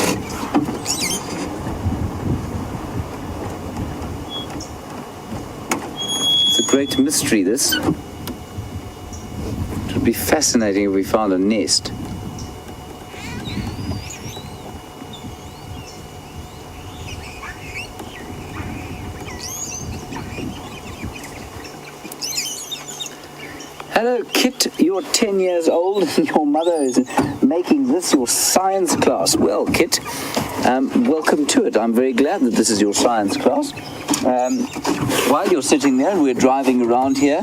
It's a great mystery, this. It would be fascinating if we found a nest. Hello, Kit. You're 10 years old and your mother is making this your science class. Well, Kit, welcome to it. I'm very glad that this is your science class. While you're sitting there and we're driving around here,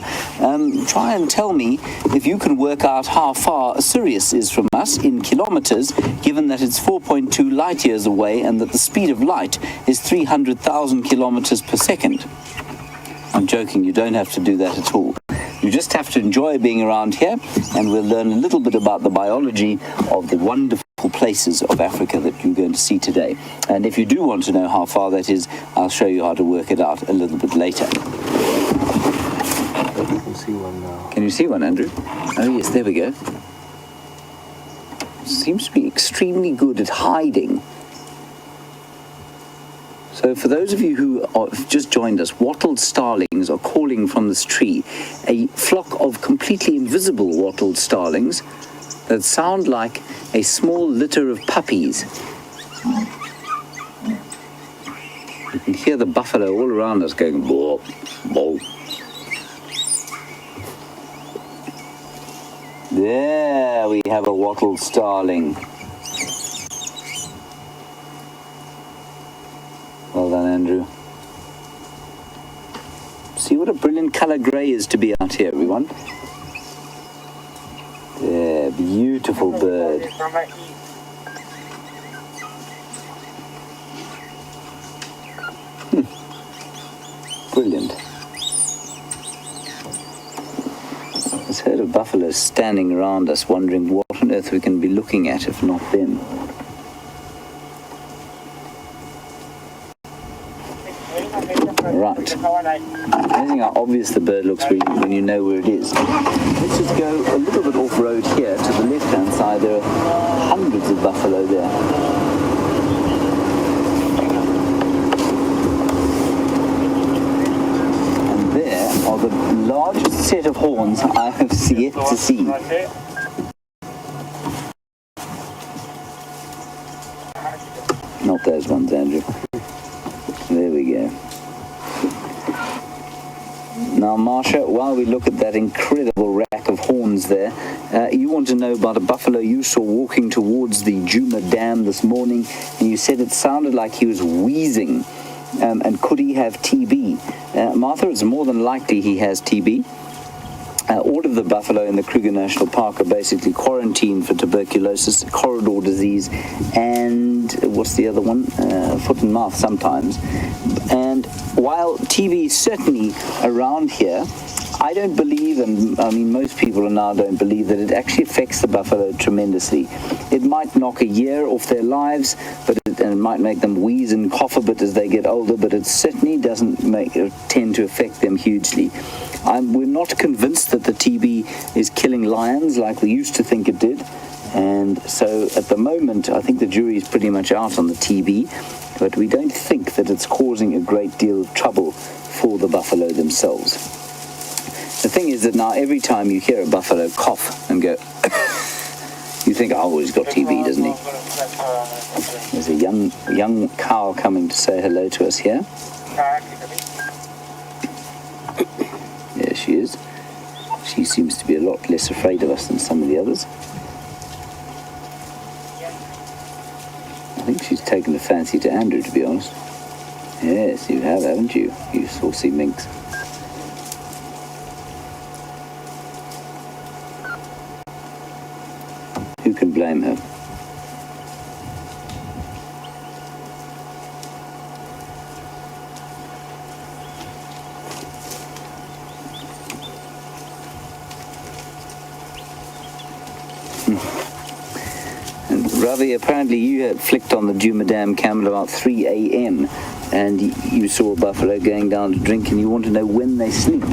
try and tell me if you can work out how far Sirius is from us in kilometers, given that it's 4.2 light years away and that the speed of light is 300,000 kilometers per second. I'm joking, you don't have to do that at all. You just have to enjoy being around here, and we'll learn a little bit about the biology of the wonderful places of Africa that you're going to see today. And if you do want to know how far that is, I'll show you how to work it out a little bit later. I can see one now. Can you see one, Andrew? Oh yes, there we go. Seems to be extremely good at hiding. So for those of you who have just joined us, wattled starlings are calling from this tree. A flock of completely invisible wattled starlings that sound like a small litter of puppies. You can hear the buffalo all around us going, "Boo, boo." There we have a wattled starling. Well done, Andrew. See what a brilliant colour grey is to be out here, everyone. There, beautiful bird. Brilliant. This herd of buffaloes standing around us, wondering what on earth we can be looking at if not them. Right. Amazing how obvious the bird looks when you know where it is. Let's just go a little bit off-road here to the left-hand side. There are hundreds of buffalo there. And there are the largest set of horns I have yet to see. Not those ones, Andrew. There we go. Now, Marsha, while we look at that incredible rack of horns there, you want to know about a buffalo you saw walking towards the Djuma Dam this morning, and you said it sounded like he was wheezing. And could he have TB? Martha, it's more than likely he has TB. All of the buffalo in the Kruger National Park are basically quarantined for tuberculosis, corridor disease, and what's the other one? Foot and mouth sometimes. And while TB is certainly around here, I don't believe, and I mean most people now don't believe, that it actually affects the buffalo tremendously. It might knock a year off their lives, and it might make them wheeze and cough a bit as they get older, but it certainly doesn't tend to affect them hugely. We're not convinced that the TB is killing lions like we used to think it did, and so at the moment I think the jury is pretty much out on the TB, but we don't think that it's causing a great deal of trouble for the buffalo themselves. The thing is that now every time you hear a buffalo cough and go, you think, oh, well, he's got TB, doesn't he? There's a young cow coming to say hello to us here. There she is. She seems to be a lot less afraid of us than some of the others. I think she's taken a fancy to Andrew, to be honest. Yes, you have, haven't you, you saucy minx? Who can blame her? And Ravi, apparently you had flicked on the Djuma Dam camera about 3 a.m. and you saw a buffalo going down to drink, and you want to know when they sleep.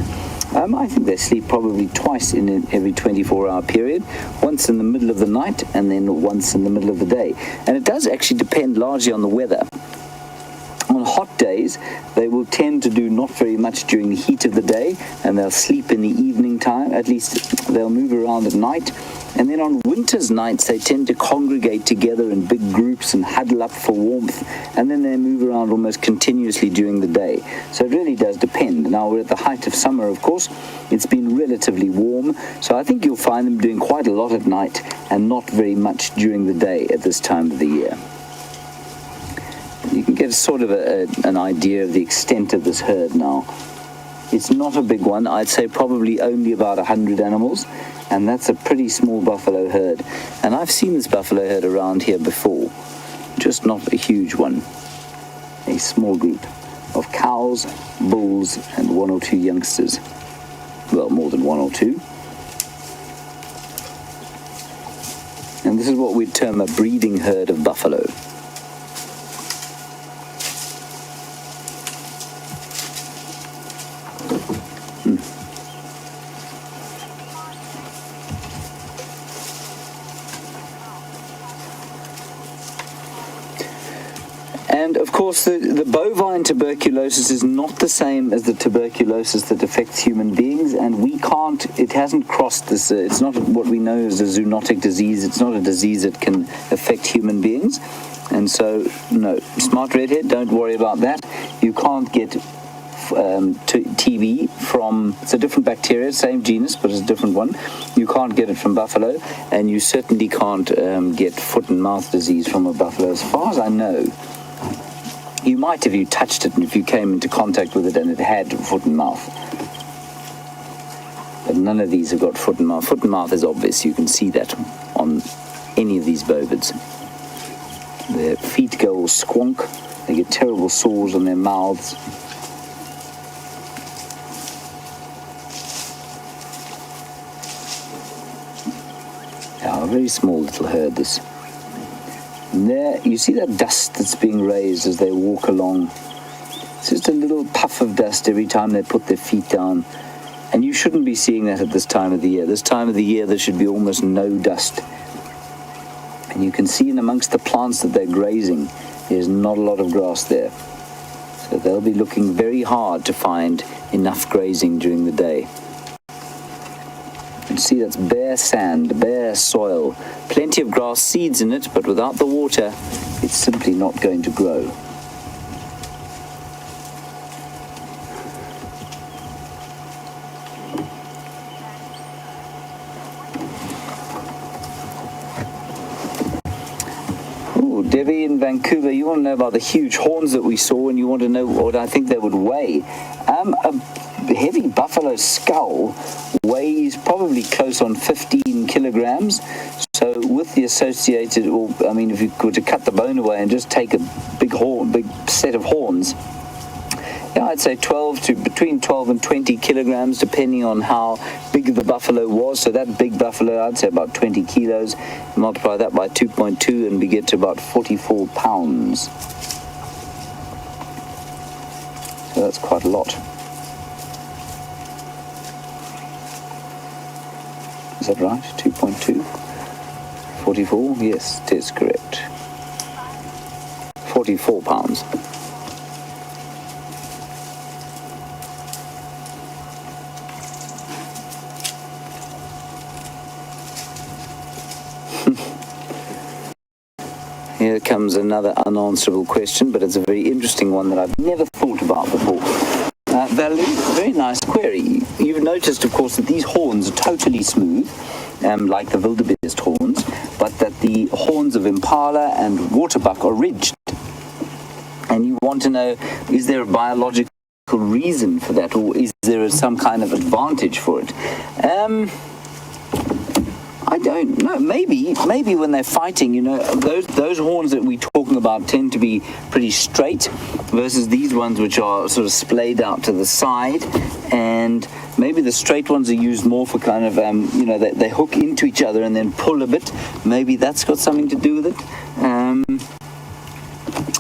I think they sleep probably twice in every 24-hour period, once in the middle of the night and then once in the middle of the day. And it does actually depend largely on the weather. On hot days, they will tend to do not very much during the heat of the day, and they'll sleep in the evening time. At least they'll move around at night. And then on winter's nights, they tend to congregate together in big groups and huddle up for warmth, and then they move around almost continuously during the day. So it really does depend. Now, we're at the height of summer, of course. It's been relatively warm, so I think you'll find them doing quite a lot at night and not very much during the day at this time of the year. You can get sort of an idea of the extent of this herd now. It's not a big one. I'd say probably only about 100 animals, and that's a pretty small buffalo herd. And I've seen this buffalo herd around here before, just not a huge one. A small group of cows, bulls, and one or two youngsters. Well, more than one or two. And this is what we'd term a breeding herd of buffalo. And of course, the bovine tuberculosis is not the same as the tuberculosis that affects human beings, and it hasn't crossed this, it's not what we know as a zoonotic disease. It's not a disease that can affect human beings. And so, no, smart redhead, don't worry about that. You can't get TB from, it's a different bacteria, same genus, but it's a different one. You can't get it from buffalo, and you certainly can't get foot and mouth disease from a buffalo, as far as I know. You might if you touched it and if you came into contact with it and it had foot and mouth. But none of these have got foot and mouth. Foot and mouth is obvious. You can see that on any of these bovids. Their feet go all squonk. They get terrible sores on their mouths. Yeah, a very small little herd, this. And there, you see that dust that's being raised as they walk along. It's just a little puff of dust every time they put their feet down. And you shouldn't be seeing that at this time of the year. This time of the year, there should be almost no dust. And you can see in amongst the plants that they're grazing, there's not a lot of grass there. So So they'll be looking very hard to find enough grazing during the day. You can see that's bare sand, bare soil. Plenty of grass seeds in it, but without the water, it's simply not going to grow. Debbie in Vancouver, you want to know about the huge horns that we saw, and you want to know what I think they would weigh. A heavy buffalo skull weighs probably close on 15 kilograms. So with the associated, if you were to cut the bone away and just take a big set of horns, yeah, I'd say between 12 and 20 kilograms, depending on how big the buffalo was. So that big buffalo, I'd say about 20 kilos. Multiply that by 2.2 and we get to about 44 pounds. So that's quite a lot. Is that right? 2.2? 44? Yes, it is correct. 44 pounds. Here comes another unanswerable question, but it's a very interesting one that I've never thought about before. Valerie, very nice query. You've noticed, of course, that these horns are totally smooth, like the wildebeest horns, but that the horns of impala and waterbuck are ridged. And you want to know, is there a biological reason for that, or is there some kind of advantage for it? I don't know. Maybe when they're fighting, those horns that we're talking about tend to be pretty straight, versus these ones which are sort of splayed out to the side, and maybe the straight ones are used more for kind of, they hook into each other and then pull a bit. Maybe that's got something to do with it.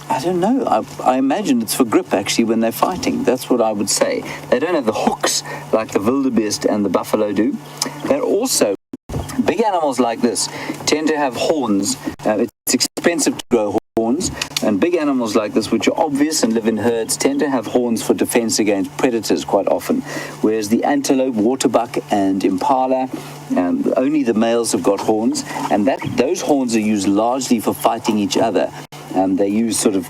I don't know. I imagine it's for grip, actually, when they're fighting. That's what I would say. They don't have the hooks like the wildebeest and the buffalo do. They're also big animals like this tend to have horns. It's expensive to grow horns, and big animals like this, which are obvious and live in herds, tend to have horns for defense against predators quite often. Whereas the antelope, waterbuck, and impala, only the males have got horns, and those horns are used largely for fighting each other. They use sort of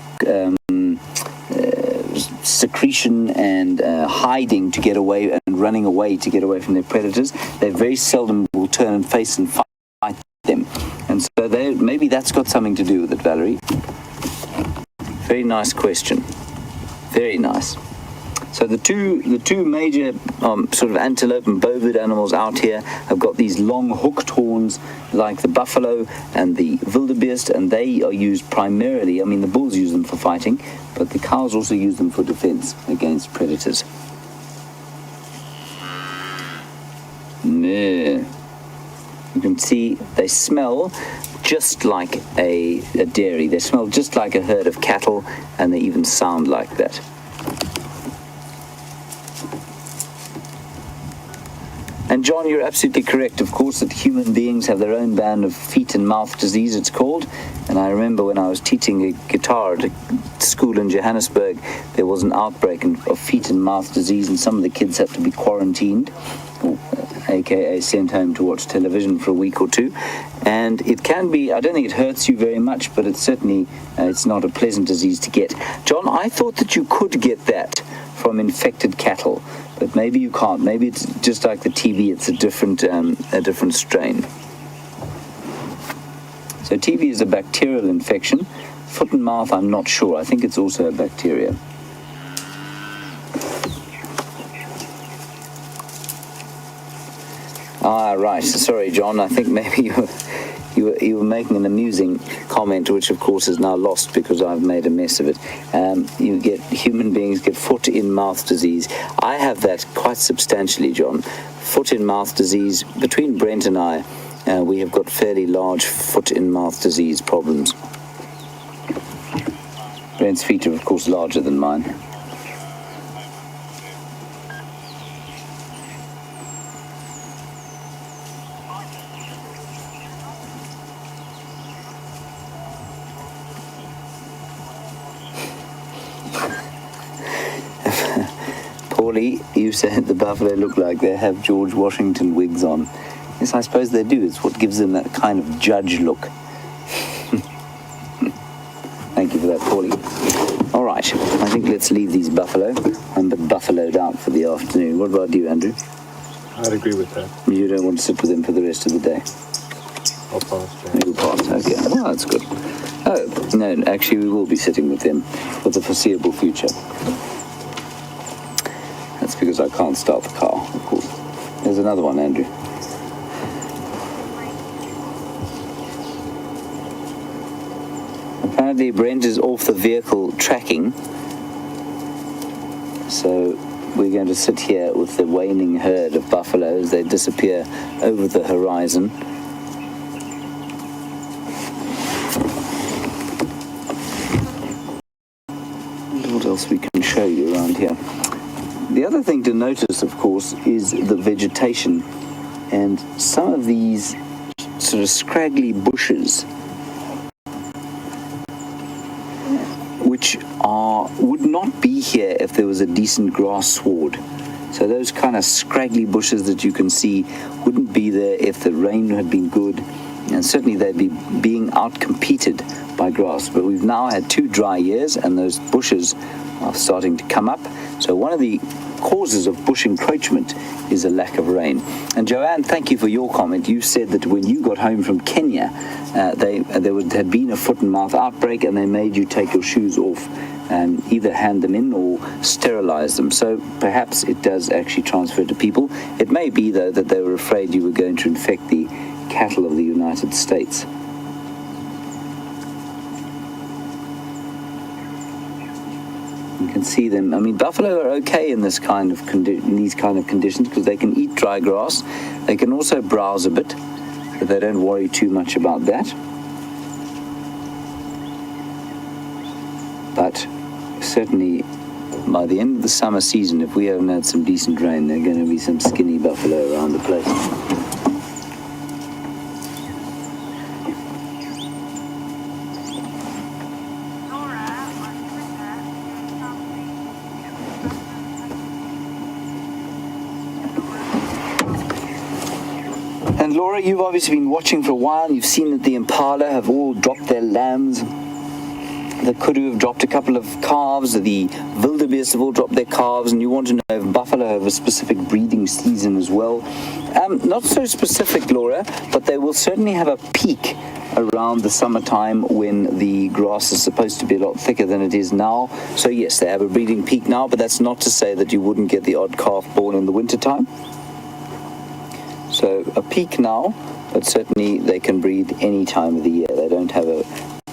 secretion and hiding to get away, and running away to get away from their predators. They very seldom will turn and face and fight them. And so maybe that's got something to do with it, Valerie. Very nice question. Very nice. So the two major sort of antelope and bovid animals out here have got these long hooked horns like the buffalo and the wildebeest, and they are used primarily, the bulls use them for fighting, but the cows also use them for defense against predators. Yeah. You can see they smell just like a dairy. They smell just like a herd of cattle, and they even sound like that. And John, you're absolutely correct, of course, that human beings have their own band of feet and mouth disease, it's called. And I remember when I was teaching guitar at a school in Johannesburg, there was an outbreak of feet and mouth disease, and some of the kids had to be quarantined, aka sent home to watch television for a week or two. And it can be, I don't think it hurts you very much, but it's certainly, it's not a pleasant disease to get. John, I thought that you could get that from infected cattle, but maybe you can't. Maybe it's just like the TB, it's a different strain. So TB is a bacterial infection. Foot and mouth, I'm not sure. I think it's also a bacteria. Right. Sorry, John. I think maybe you were making an amusing comment, which of course is now lost because I've made a mess of it. Human beings get foot in mouth disease. I have that quite substantially, John. Foot in mouth disease. Between Brent and I, we have got fairly large foot in mouth disease problems. Brent's feet are of course larger than mine. Paulie, you said the buffalo look like they have George Washington wigs on. Yes, I suppose they do. It's what gives them that kind of judge look. Thank you for that, Paulie. All right, I think let's leave these buffalo. I'm but buffaloed out for the afternoon. What about you, Andrew? I'd agree with that. You don't want to sit with them for the rest of the day? I'll pass, James. You'll pass, okay. Well, that's good. Oh, no, actually we will be sitting with them for the foreseeable future. That's because I can't start the car, of course. There's another one, Andrew. Apparently Brent is off the vehicle tracking, so we're going to sit here with the waning herd of buffalo as they disappear over the horizon. What else we can show you around here? The other thing to notice, of course, is the vegetation, and some of these sort of scraggly bushes which would not be here if there was a decent grass sward. So those kind of scraggly bushes that you can see wouldn't be there if the rain had been good, and certainly they'd be being outcompeted by grass. But we've now had 2 dry years and those bushes are starting to come up. So one of the causes of bush encroachment is a lack of rain. And Joanne, thank you for your comment. You said that when you got home from Kenya, there had been a foot and mouth outbreak and they made you take your shoes off and either hand them in or sterilize them. So perhaps it does actually transfer to people. It may be, though, that they were afraid you were going to infect the cattle of the United States. You can see them. I mean, buffalo are okay in this kind of these kind of conditions because they can eat dry grass. They can also browse a bit, but they don't worry too much about that. But certainly, by the end of the summer season, if we haven't had some decent rain, there are going to be some skinny buffalo around the place. And Laura, you've obviously been watching for a while. You've seen that the impala have all dropped their lambs. The kudu have dropped a couple of calves. The wildebeest have all dropped their calves. And you want to know if buffalo have a specific breeding season as well. Not so specific, Laura, but they will certainly have a peak around the summertime when the grass is supposed to be a lot thicker than it is now. So yes, they have a breeding peak now, but that's not to say that you wouldn't get the odd calf born in the wintertime. So a peak now, but certainly they can breed any time of the year. They don't have a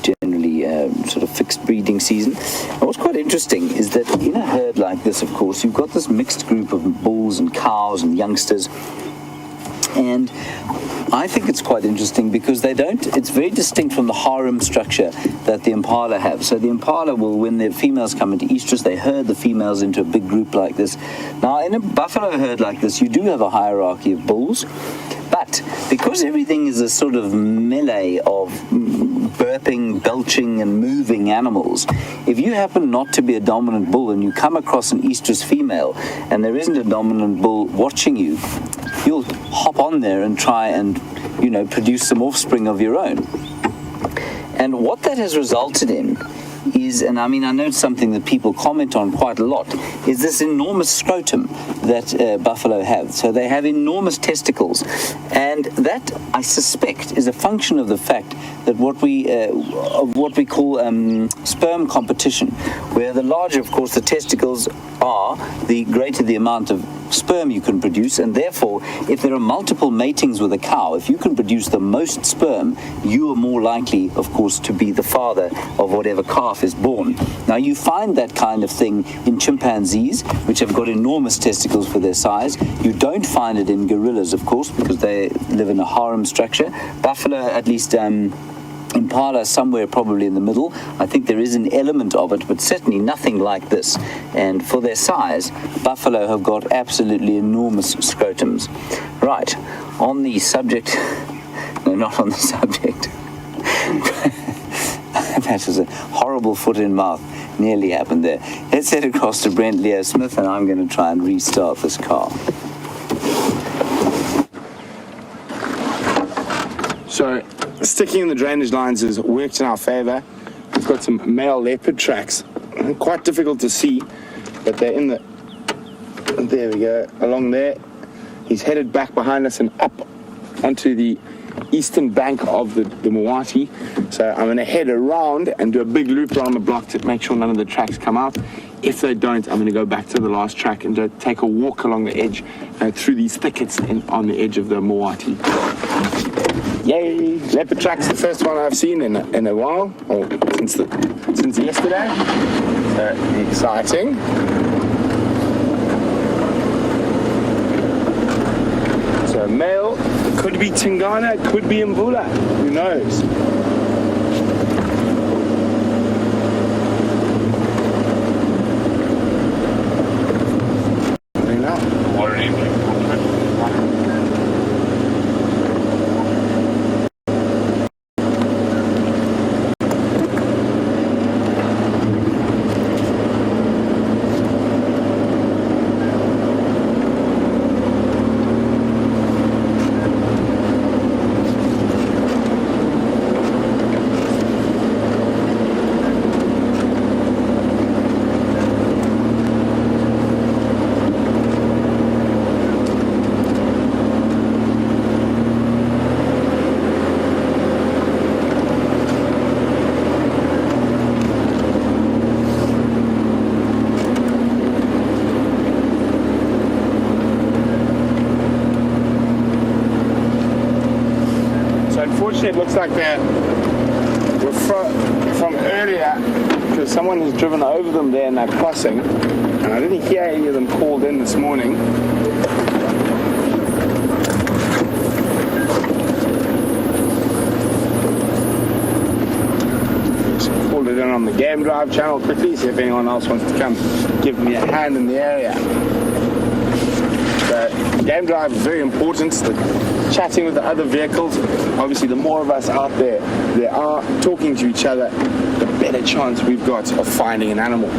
generally sort of fixed breeding season. And what's quite interesting is that in a herd like this, of course, you've got this mixed group of bulls and cows and youngsters. And I think it's quite interesting because it's very distinct from the harem structure that the impala have. So the impala will, when their females come into estrus, they herd the females into a big group like this. Now, in a buffalo herd like this, you do have a hierarchy of bulls, but because everything is a sort of melee of burping, belching, and moving animals, if you happen not to be a dominant bull and you come across an estrus female and there isn't a dominant bull watching you, you'll hop on there and try and, produce some offspring of your own. And what that has resulted in is, and I mean, I know it's something that people comment on quite a lot, is this enormous scrotum that buffalo have. So they have enormous testicles. And that, I suspect, is a function of the fact that what we call sperm competition, where the larger, of course, the testicles are, the greater the amount of sperm you can produce, and therefore, if there are multiple matings with a cow, if you can produce the most sperm, you are more likely, of course, to be the father of whatever calf is born. Now, you find that kind of thing in chimpanzees, which have got enormous testicles for their size. You don't find it in gorillas, of course, because they live in a harem structure. Buffalo, at least, impala somewhere probably in the middle. I think there is an element of it, but certainly nothing like this. And for their size, buffalo have got absolutely enormous scrotums. Right, on the subject, no, not on the subject. That was a horrible foot in mouth. Nearly happened there. Let's head across to Brent Leo Smith, and I'm going to try and restart this car. So, sticking in the drainage lines has worked in our favor. We've got some male leopard tracks. Quite difficult to see, but they're in the... There we go, along there. He's headed back behind us and up onto the eastern bank of the Moati. So I'm going to head around and do a big loop around the block to make sure none of the tracks come out. If they don't, I'm going to go back to the last track and take a walk along the edge through these thickets on the edge of the Moati. Yay! Leopard tracks, the first one I've seen in a while, or since yesterday. So exciting. So male, could be Tingana, could be Mvula, who knows? It looks like they're from earlier, because someone has driven over them there and they're crossing, and I didn't hear any of them called in this morning. Just called it in on the Game Drive channel quickly, see if anyone else wants to come give me a hand in the area. So, Game Drive is very important. Chatting with the other vehicles, obviously the more of us out there are talking to each other, the better chance we've got of finding an animal.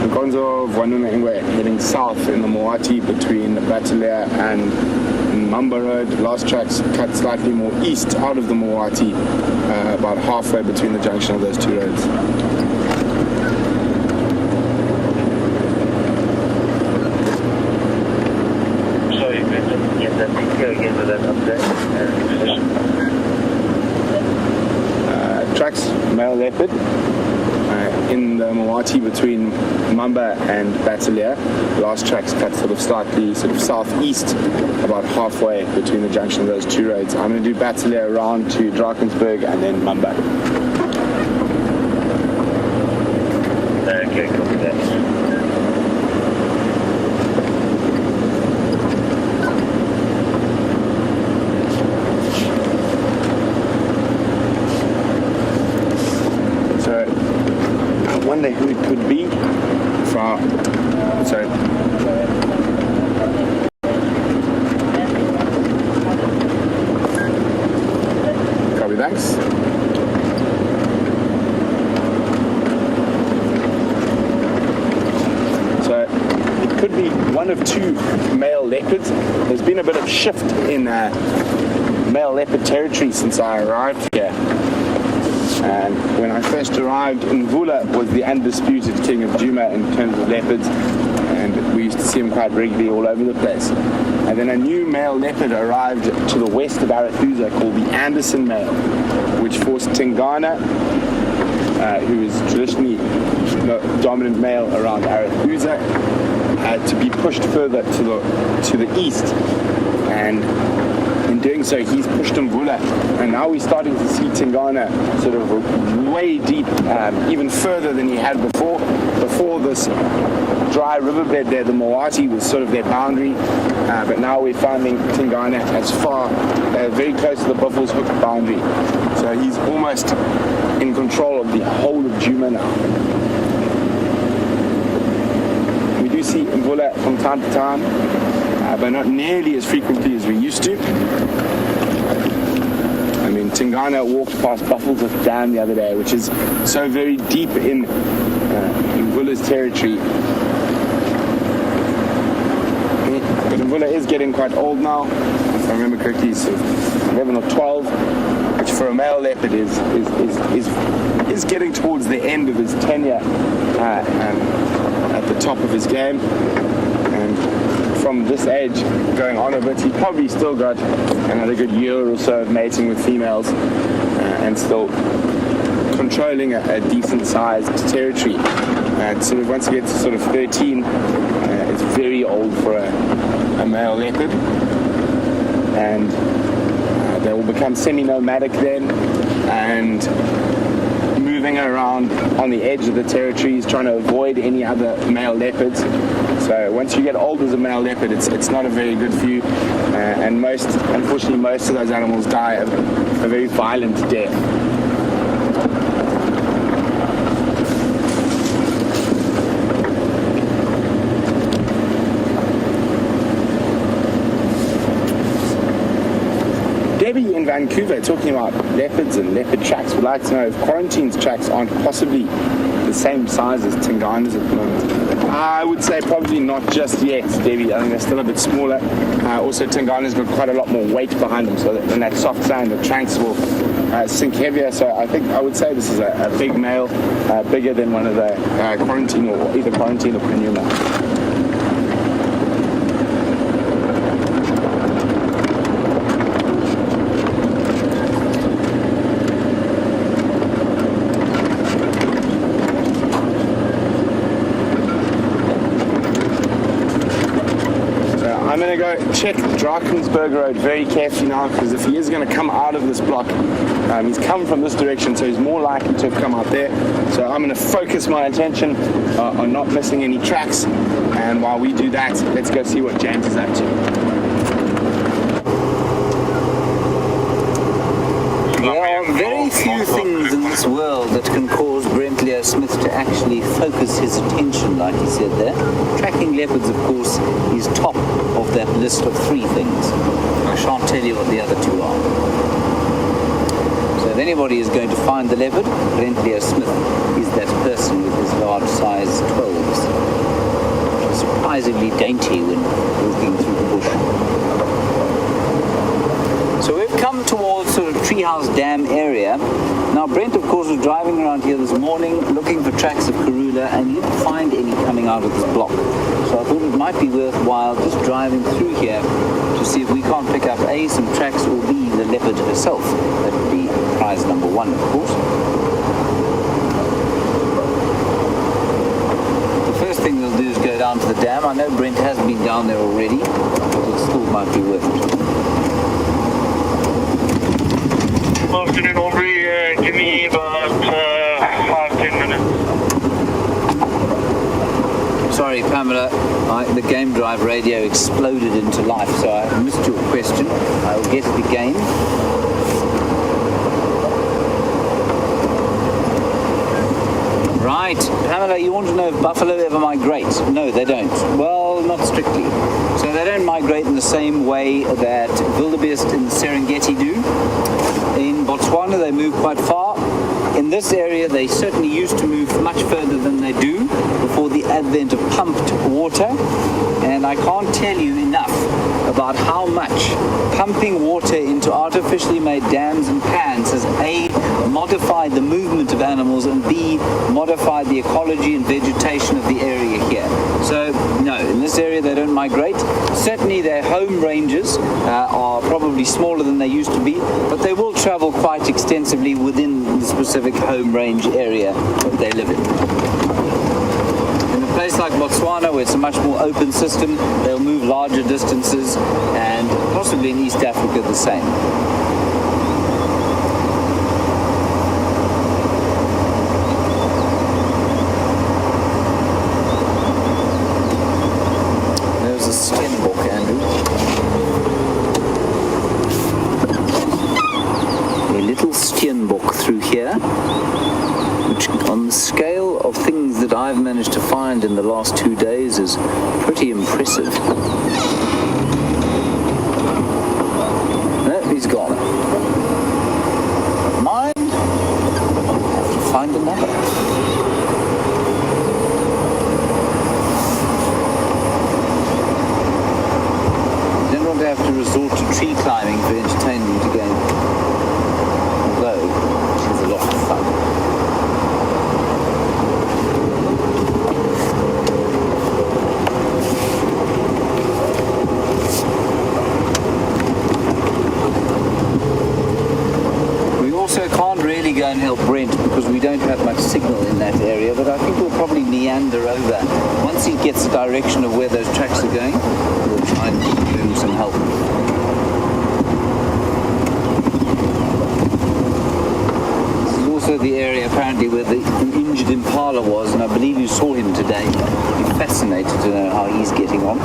Nkonzo Vanuna Ingwe heading south in the Moati between Batalia and Mamba Road. Last tracks cut slightly more east out of the Moati, about halfway between the junction of those two roads. Sorry, Brendan, get that picture again with that update. Tracks, male leopard, in the Moati between Mamba and Batalia. Last tracks cut sort of southeast, about halfway between the junction of those two roads. I'm going to do Batalia around to Drakensberg and then Mamba. Okay, copy that. Who it could be from. Sorry. Copy, thanks. So it could be one of two male leopards. There's been a bit of shift in male leopard territory since I arrived here. And when I first arrived, Mvula was the undisputed king of Djuma in terms of leopards, and we used to see him quite regularly all over the place. And then a new male leopard arrived to the west of Arathusa called the Anderson male, which forced Tingana, who is traditionally the dominant male around Arathusa, to be pushed further to the east. And in doing so he's pushed Mvula, and now we're starting to see Tingana sort of way deep, even further than he had before. Before this dry riverbed there, the Moati was sort of their boundary, but now we're finding Tingana as far, very close to the Buffalo's Hook boundary. So he's almost in control of the whole of Djuma now. We do see Mvula from time to time, but not nearly as frequently as we used to. I mean, Tingana walked past Buffalo's Hook Dam the other day, which is so very deep in Mvula's territory. But Mvula is getting quite old now. If I remember correctly, he's 11 or 12, which for a male leopard is getting towards the end of his tenure at the top of his game. And from this age going on a bit, he's probably still got another good year or so of mating with females and still controlling a decent sized territory. Sort of once you get to sort of 13, it's very old for a male leopard, and they will become semi-nomadic then, and moving around on the edge of the territories, trying to avoid any other male leopards. So once you get old as a male leopard, it's not a very good view, and unfortunately most of those animals die a very violent death. Debbie in Vancouver, talking about leopards and leopard tracks, would like to know if Quarantine's tracks aren't possibly the same size as Tingana's at the moment. I would say probably not just yet, Debbie. I think they're still a bit smaller. Also, Tingana's got quite a lot more weight behind them, so that in that soft sand, the tracks will sink heavier. So I would say this is a big male, bigger than one of the Quarantine, or either Quarantine or Prenuma. I'm going to go check Drakensberg Road very carefully now, because if he is going to come out of this block, he's come from this direction, so he's more likely to have come out there. So I'm going to focus my attention on not missing any tracks, and while we do that, let's go see what James is up to. There are very few things in this world that can cause Brent Leo Smith to actually focus his attention, like he said there. Tracking leopards, of course, is top of that list of three things. I shan't tell you what the other two are. So if anybody is going to find the leopard, Brent Leo Smith is that person with his large size 12s. Surprisingly dainty when walking through the bush. So we've come towards sort of Treehouse Dam area. Now Brent, of course, was driving around here this morning looking for tracks of Karula, and he didn't find any coming out of this block. So I thought it might be worthwhile just driving through here to see if we can't pick up A, some tracks, or B, the leopard herself. That would be prize number one, of course. The first thing we'll do is go down to the dam. I know Brent has been down there already, but it still might be worth it. Afternoon, Aubrey. Give me about 5-10 minutes. Sorry, Pamela, the Game Drive radio exploded into life, so I missed your question. I will get it again. Right, Pamela, you want to know if buffalo ever migrate? No, they don't. Well, not strictly. So they don't migrate in the same way that wildebeest in the Serengeti do. In Botswana, they move quite far. In this area, they certainly used to move much further than they do before the advent of pumped water. And I can't tell you enough about how much pumping water into artificially made dams and pans has A, modified the movement of animals, and B, modified the ecology and vegetation of the area here. So, no, in this area they don't migrate. Certainly their home ranges are probably smaller than they used to be, but they will travel quite extensively within the specific home range area that they live in. And of place like Botswana, where it's a much more open system, they'll move larger distances, and possibly in East Africa the same. There's a Steenbok, Andrew. A little Steenbok through here, which on the scale of things that I've managed to find in the last 2 days is pretty impressive. No, he's gone. Mine? Have to find another. Don't want to have to resort to tree climbing for entertainment again. Although, it's a lot of fun. Can't really go and help Brent because we don't have much signal in that area, but I think we'll probably meander over. Once he gets the direction of where those tracks are going, we'll try and give him some help. This is also the area apparently where the injured impala was, and I believe you saw him today. You'd be fascinated to know how he's getting on.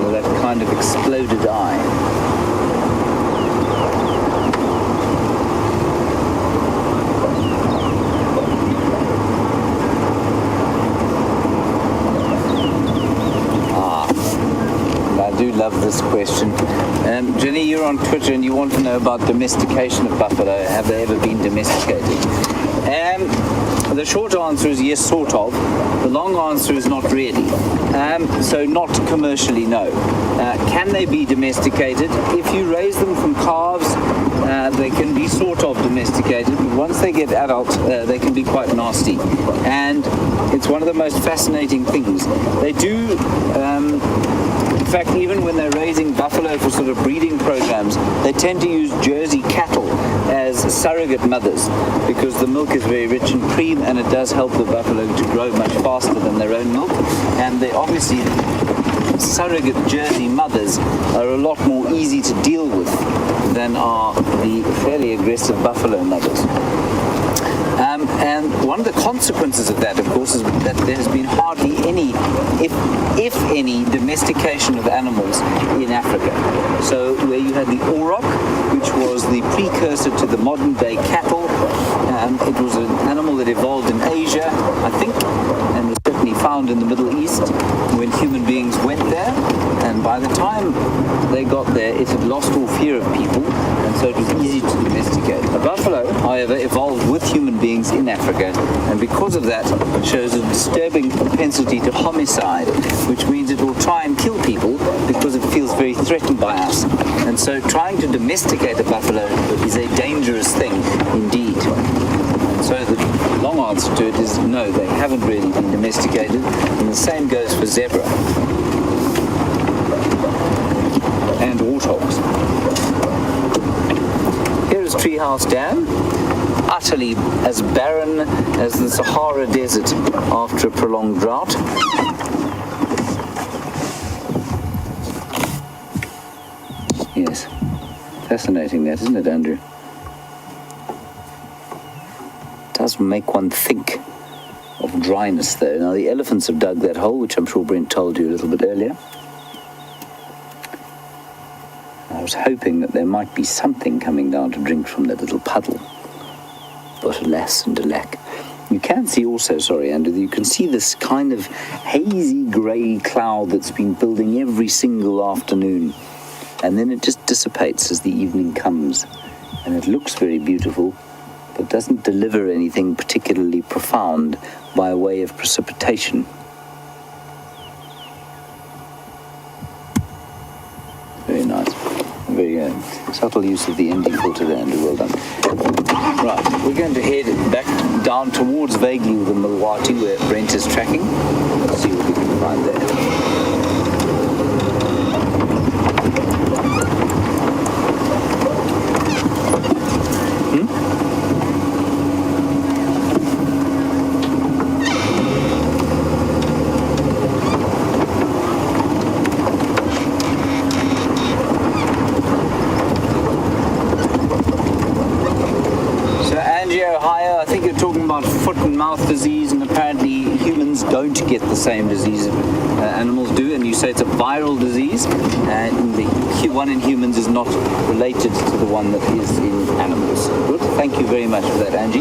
With that kind of exploded eye. Love this question. Jenny, you're on Twitter and you want to know about domestication of buffalo. Have they ever been domesticated? The short answer is yes, sort of. The long answer is not really. So not commercially, no. Can they be domesticated? If you raise them from calves, they can be sort of domesticated, but once they get adult, they can be quite nasty. And it's one of the most fascinating things. They do in fact, even when they're raising buffalo for sort of breeding programs, they tend to use Jersey cattle as surrogate mothers because the milk is very rich in cream and it does help the buffalo to grow much faster than their own milk. And they obviously, surrogate Jersey mothers are a lot more easy to deal with than are the fairly aggressive buffalo mothers. And one of the consequences of that, of course, is that there has been hardly any, if any, domestication of animals in Africa. So where you had the auroch, which was the precursor to the modern day cattle, it was an animal that evolved in Asia, I think, and was certainly found in the Middle East when human beings went there. And by the time they got there, it had lost all fear of people, and so it was easy to domesticate. A buffalo, however, evolved with human beings in Africa, and because of that, shows a disturbing propensity to homicide, which means it will try and kill people because it feels very threatened by us. And so trying to domesticate a buffalo is a dangerous thing indeed. So the long answer to it is no, they haven't really been domesticated, and the same goes for zebra and warthogs. Here is Treehouse Dam, utterly as barren as the Sahara Desert after a prolonged drought. Yes, fascinating that, isn't it, Andrew? Does make one think of dryness though. Now the elephants have dug that hole, which I'm sure Brent told you a little bit earlier. I was hoping that there might be something coming down to drink from that little puddle, but alas and alack. You can see also, sorry Andrew, you can see this kind of hazy grey cloud that's been building every single afternoon, and then it just dissipates as the evening comes, and it looks very beautiful, but doesn't deliver anything particularly profound by way of precipitation. Very nice. Very subtle use of the ND filter there, Andrew. Well done. Right, we're going to head back down towards vaguely the Milwati where Brent is tracking. Let's see what we can find there. foot and mouth disease, and apparently humans don't get the same disease animals do, and you say it's a viral disease, and the one in humans is not related to the one that is in animals. Good, thank you very much for that, Angie.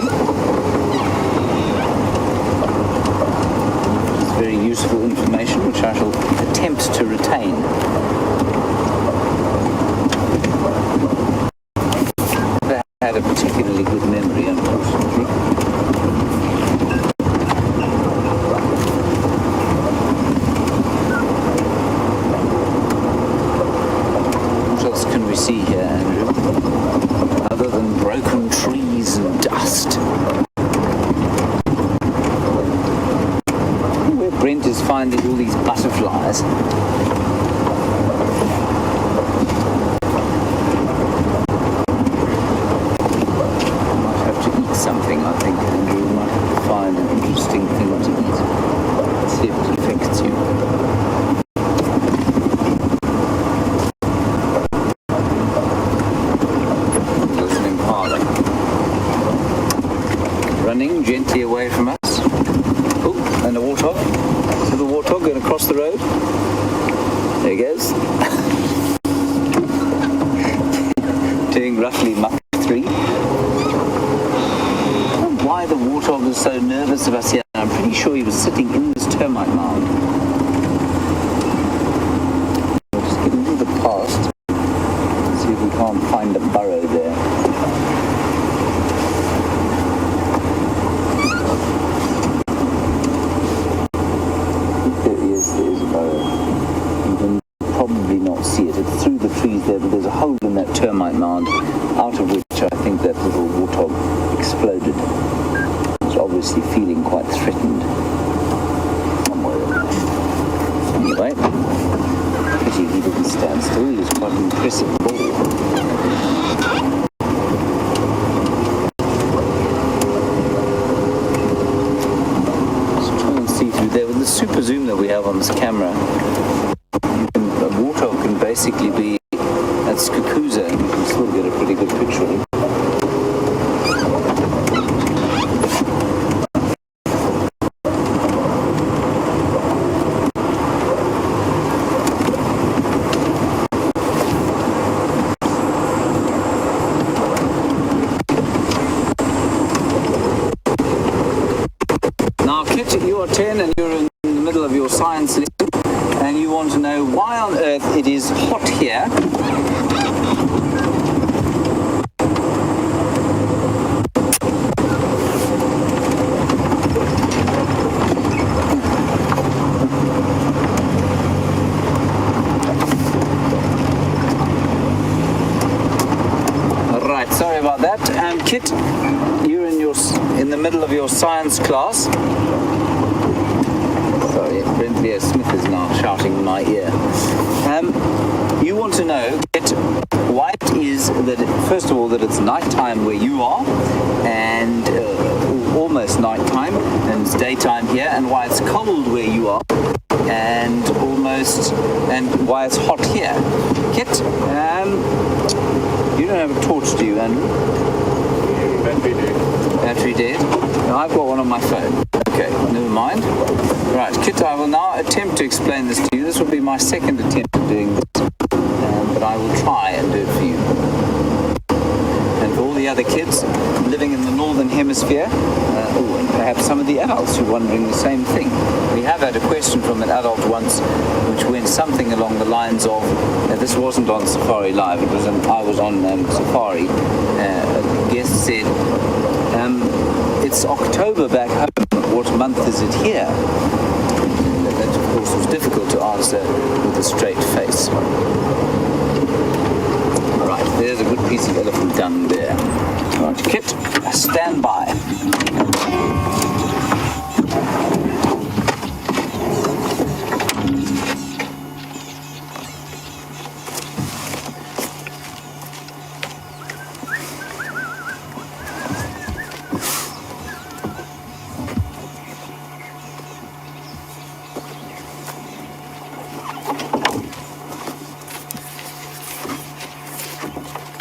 It's very useful information, which I shall attempt to retain. They had a particularly good memory, unfortunately. We see here, Andrew, other than broken trees and dust. Where Brent is finding all these butterflies. Might have to eat something, I think, Andrew. Might have to find an interesting thing to eat. See if it affects you. Running gently away from us. Oh, and a warthog. Little warthog going across the road. There he goes. Doing roughly Mach 3. I don't know why the warthog was so nervous of us here. I'm pretty sure he was sitting in this termite mound. We'll just get a little bit past. See if we can't find a burrow there. See it. It's through the trees there, but there's a hole in that termite mound, out of which I think that little warthog exploded. It's obviously feeling quite threatened. Anyway, pity he didn't stand still. He was quite an impressive ball. Let's try and see through there. With the super zoom that we have on this camera, basically be at Skukuza, and you can still get a pretty good picture of him. Now, Kit, you are 10 and you're in the middle of your science lesson. And you want to know why on earth it is hot here. Right, sorry about that. Kit, you're in the middle of your science class. Sorry, Brent Leo Smith is now shouting in my ear. You want to know why it is that, first of all, that it's nighttime where you are, and almost nighttime, and it's daytime here, and why it's cold where you are, and why it's hot here. Kit, you don't have a torch, do you, Andrew? Battery dead. Battery dead? No, I've got one on my phone. Okay, never mind. Right, Kit, I will now attempt to explain this to you. This will be my second attempt at doing this, but I will try and do it for you. And for all the other kids living in the northern hemisphere, and perhaps some of the adults who are wondering the same thing. We have had a question from an adult once, which went something along the lines of, this wasn't on Safari Live, I was on Safari. A guest said, it's October back home. What month is it here? That, of course, was difficult to answer with a straight face. Right, there's a good piece of elephant dung there. Right, Kit, stand by.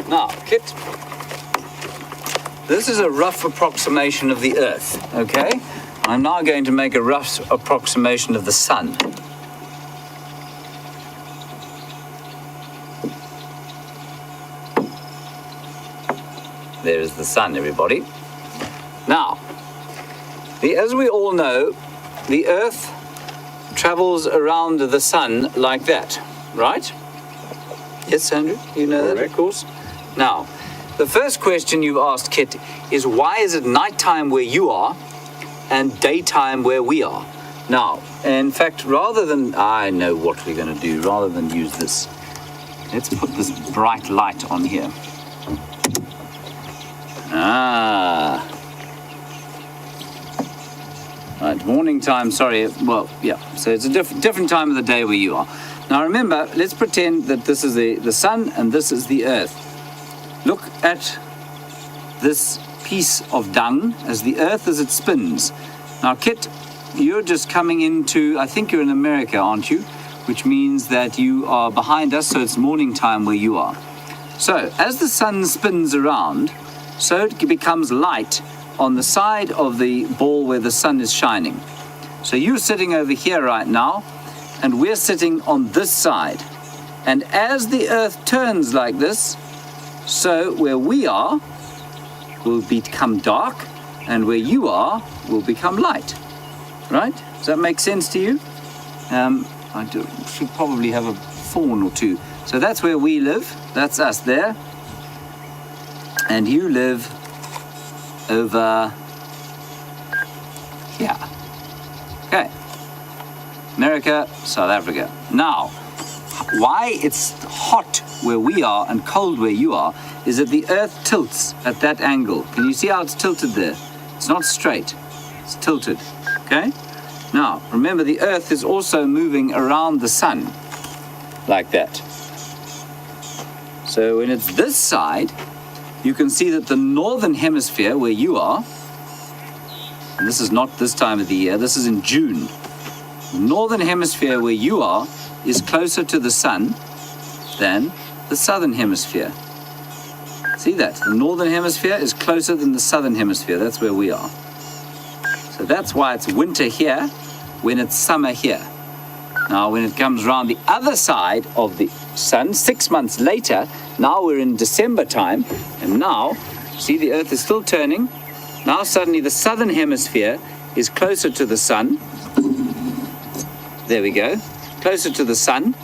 Now, Kit, this is a rough approximation of the Earth, okay? I'm now going to make a rough approximation of the Sun. There is the Sun, everybody. Now, as we all know, the Earth travels around the Sun like that, right? Yes, Andrew, you know that, of course. Now, the first question you've asked, Kit, is why is it nighttime where you are and daytime where we are? Now, in fact, rather than, I know what we're going to do, rather than use this, let's put this bright light on here. Right, morning time, sorry, well, yeah, so it's a different time of the day where you are. Now remember, let's pretend that this is the Sun and this is the Earth. Look at this piece of dung as the Earth as it spins. Now, Kit, you're just coming into, I think you're in America, aren't you? Which means that you are behind us, so it's morning time where you are. So, as the Sun spins around, so it becomes light on the side of the ball where the Sun is shining. So you're sitting over here right now, and we're sitting on this side. And as the Earth turns like this, so where we are will become dark, and where you are will become light. Right? Does that make sense to you? Should probably have a fawn or two. So that's where we live. That's us there. And you live over here. Okay. America, South Africa. Now, why it's hot where we are and cold where you are is that the Earth tilts at that angle. Can you see how it's tilted there? It's not straight. It's tilted. Okay? Now, remember the Earth is also moving around the Sun like that. So when it's this side, you can see that the northern hemisphere where you are, and this is not this time of the year, this is in June. The northern hemisphere where you are is closer to the Sun than the southern hemisphere. See that? The northern hemisphere is closer than the southern hemisphere. That's where we are. So that's why it's winter here when it's summer here. Now, when it comes around the other side of the Sun, 6 months later, now we're in December time, and now, see, the Earth is still turning. Now suddenly the southern hemisphere is closer to the Sun. There we go. Closer to the Sun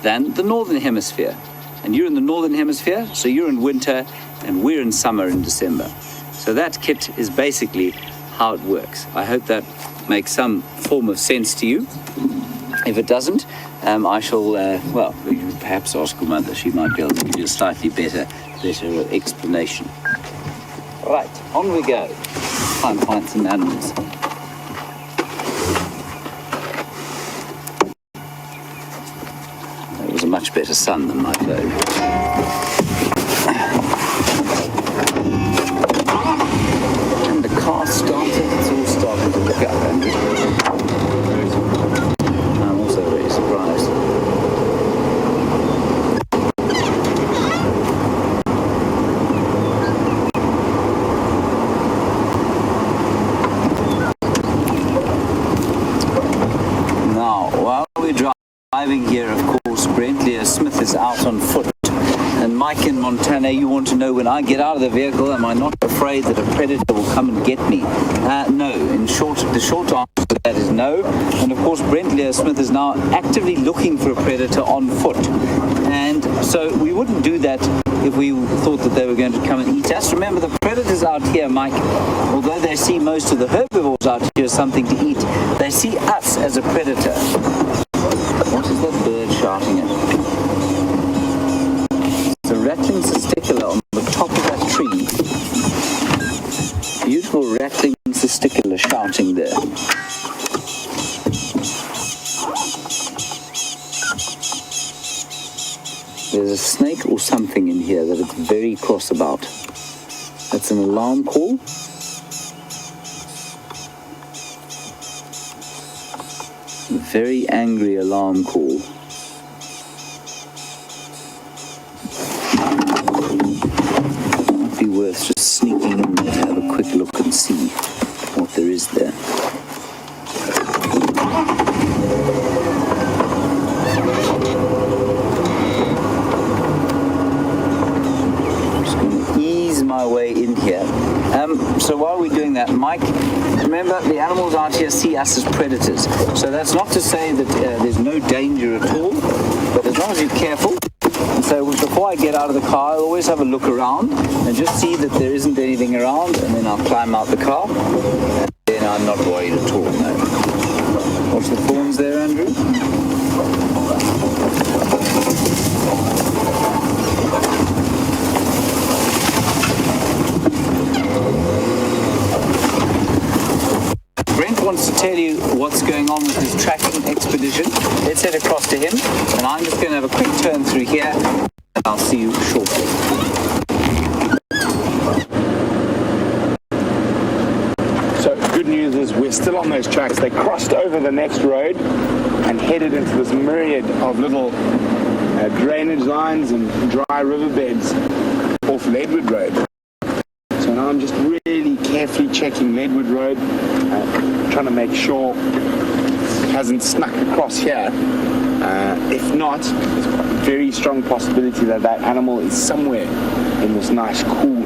than the northern hemisphere. And you're in the northern hemisphere, so you're in winter, and we're in summer in December. So that, Kit, is basically how it works. I hope that makes some form of sense to you. If it doesn't, I shall, well, perhaps ask your mother. She might be able to give you a slightly better explanation. Right, on we go. Try and find some animals. It was a much better sun than my phone. And the car started. It's all starting to look up, Andrew. I'm also very surprised. Now, while we're driving here, of course, Brent Leo Smith is out on foot. And Mike in Montana, you want to know, when I get out of the vehicle, am I not afraid that a predator will come and get me? No. In short, the short answer to that is no. And of course, Brent Leo Smith is now actively looking for a predator on foot. And so we wouldn't do that if we thought that they were going to come and eat us. Remember, the predators out here, Mike, although they see most of the herbivores out here as something to eat, they see us as a predator. What is that bird shouting at? It's a rattling cisticola on the top of that tree. Beautiful rattling cisticola shouting there. There's a snake or something in here that it's very cross about. That's an alarm call. Very angry alarm call. Might be worth worth just sneaking in there to have a quick look and see what there is there. Just going to ease my way in here. So while we're doing that, Mike, remember the animals out here see us as predators. So that's not to say that there's no danger at all, but as long as you're careful. And so before I get out of the car, I'll always have a look around and just see that there isn't anything around, and then I'll climb out the car. And then I'm not worried at all, no. Watch the thorns there, Andrew. Brent wants to tell you what's going on with his tracking expedition. Let's head across to him, and I'm just going to have a quick turn through here, and I'll see you shortly. So good news is we're still on those tracks. They crossed over the next road and headed into this myriad of little drainage lines and dry riverbeds off Leadwood Road. So now I'm just really carefully checking Leadwood Road, trying to make sure it hasn't snuck across here. If not, there's a very strong possibility that that animal is somewhere in this nice cool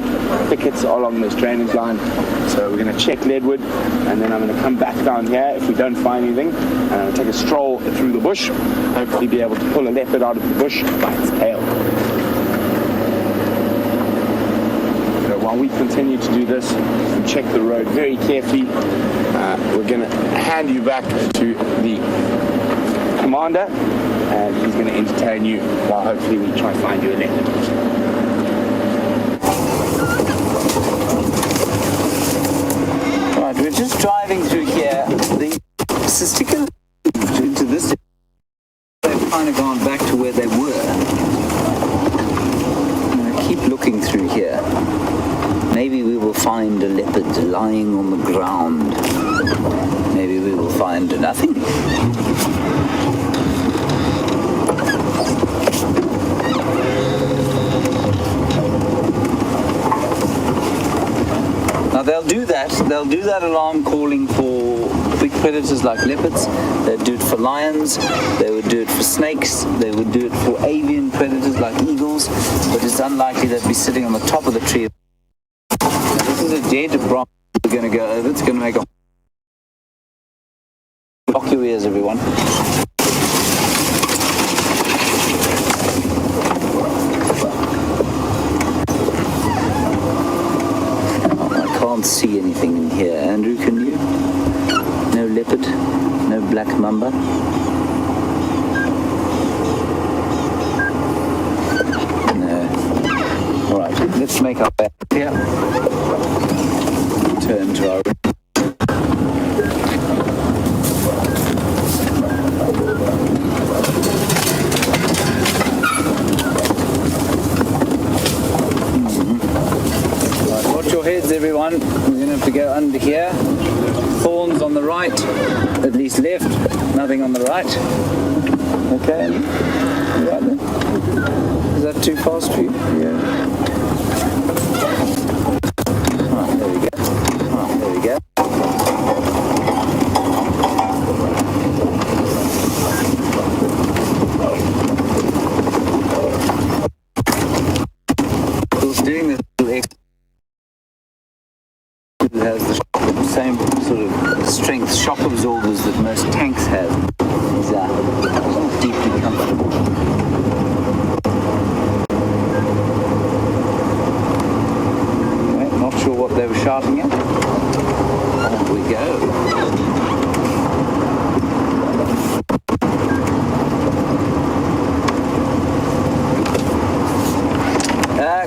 thickets along this drainage line. So we're going to check Leadwood, and then I'm going to come back down here if we don't find anything, and I'm going to take a stroll through the bush, hopefully be able to pull a leopard out of the bush by its tail. So while we continue to do this and check the road very carefully, we're going to hand you back to the commander, and he's going to entertain you while hopefully we try to find you a leopard. Right, we're just driving through here. The testicular into this, they've kind of gone back to where they were. I'm going to keep looking through here. Maybe we will find a leopard lying on the ground. Maybe we will find nothing. Now they'll do that alarm calling for big predators like leopards. They'd do it for lions, they would do it for snakes, they would do it for avian predators like eagles, but it's unlikely they'd be sitting on the top of the tree. Now, this is a dead bronc we're going to go over. It's going to make a... Lock your ears, everyone. I can't see anything in here. Andrew, can you? No leopard? No black mamba? No. Alright, let's make our way here. Turn to our... Heads, everyone. We're going to have to go under here. Thorns on the right, at least left. Nothing on the right. Okay. Right then. Is that too fast for you? Yeah. Right, there we go. Right, there we go. Doing this has the same sort of strength shock absorbers that most tanks have. These are deeply comfortable. Okay, not sure what they were shouting at. On we go.